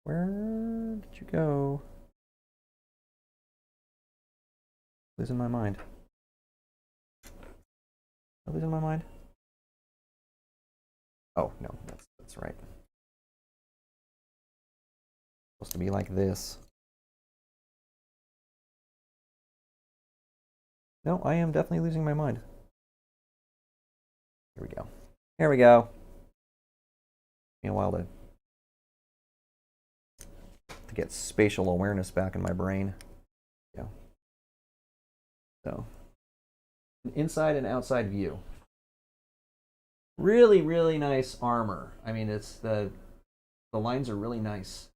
Where did you go? Losing my mind. Am I losing my mind? Oh no, that's right. Supposed to be like this. No, I am definitely losing my mind. Here we go. Here we go. Take me a while to get spatial awareness back in my brain. Yeah. So, an inside and outside view. Really, really nice armor. I mean, it's the lines are really nice.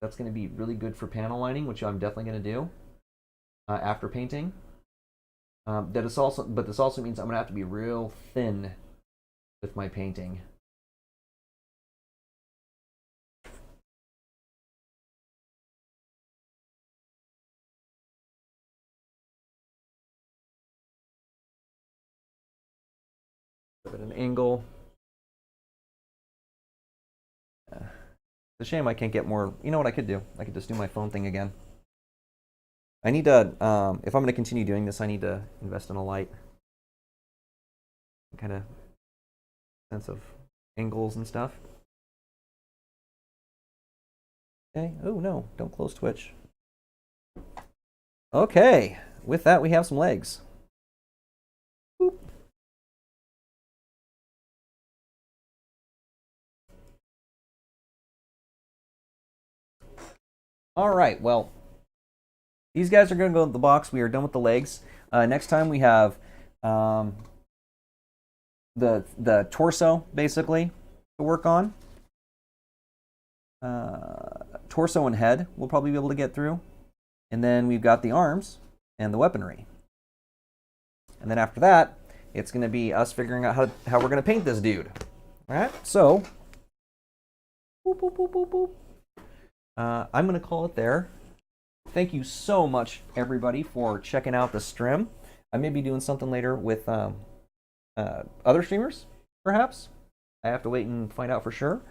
That's going to be really good for panel lining, which I'm definitely going to do after painting. But this also means I'm going to have to be real thin with my painting. At an angle. It's a shame I can't get more. You know what I could do? I could just do my phone thing again. I need to, if I'm going to continue doing this, I need to invest in a light. Kind of sense of angles and stuff. Okay. Oh no, don't close Twitch. Okay. With that, we have some legs. Boop. All right. Well, these guys are going to go in the box. We are done with the legs. Next time we have the torso, basically, to work on. Torso and head we'll probably be able to get through. And then we've got the arms and the weaponry. And then after that, it's going to be us figuring out how we're going to paint this dude. All right, so boop, boop, boop, boop, boop. I'm going to call it there. Thank you so much, everybody, for checking out the stream. I may be doing something later with other streamers, perhaps. I have to wait and find out for sure.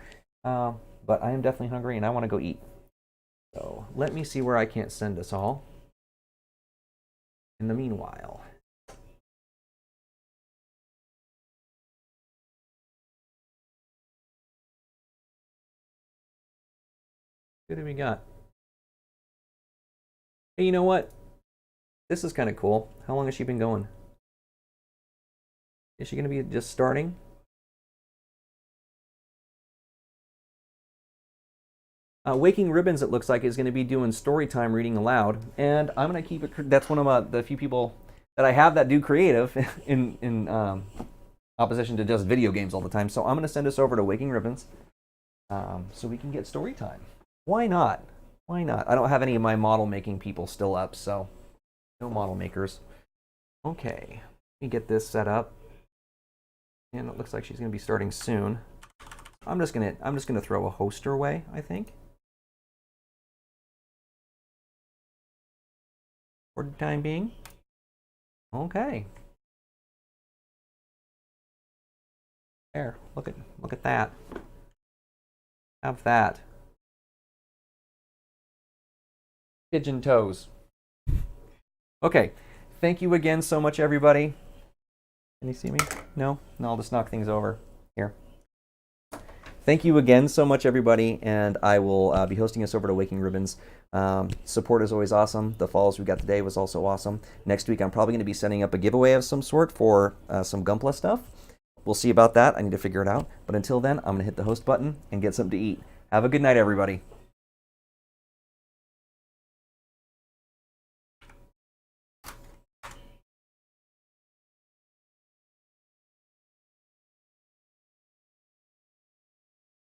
But I am definitely hungry, and I want to go eat. So let me see where I can't send us all. In the meanwhile. What do we got? Hey, you know what? This is kind of cool. How long has she been going? Is she going to be just starting? Waking Ribbons, it looks like, is going to be doing story time reading aloud, and I'm going to keep it. That's one of the few people that I have that do creative in opposition to just video games all the time. So I'm going to send us over to Waking Ribbons so we can get story time. Why not? Why not? I don't have any of my model making people still up, so no model makers. Okay, let me get this set up, and it looks like she's going to be starting soon. I'm just gonna throw a host her way, I think. For the time being. Okay. There, look at that. Have that. Pigeon toes. Okay. Thank you again so much, everybody. Can you see me? No? No, I'll just knock things over. Here. Thank you again so much, everybody, and I will be hosting us over to Waking Ribbons. Support is always awesome. The follows we got today was also awesome. Next week, I'm probably going to be setting up a giveaway of some sort for some Gunpla stuff. We'll see about that. I need to figure it out. But until then, I'm going to hit the host button and get something to eat. Have a good night, everybody.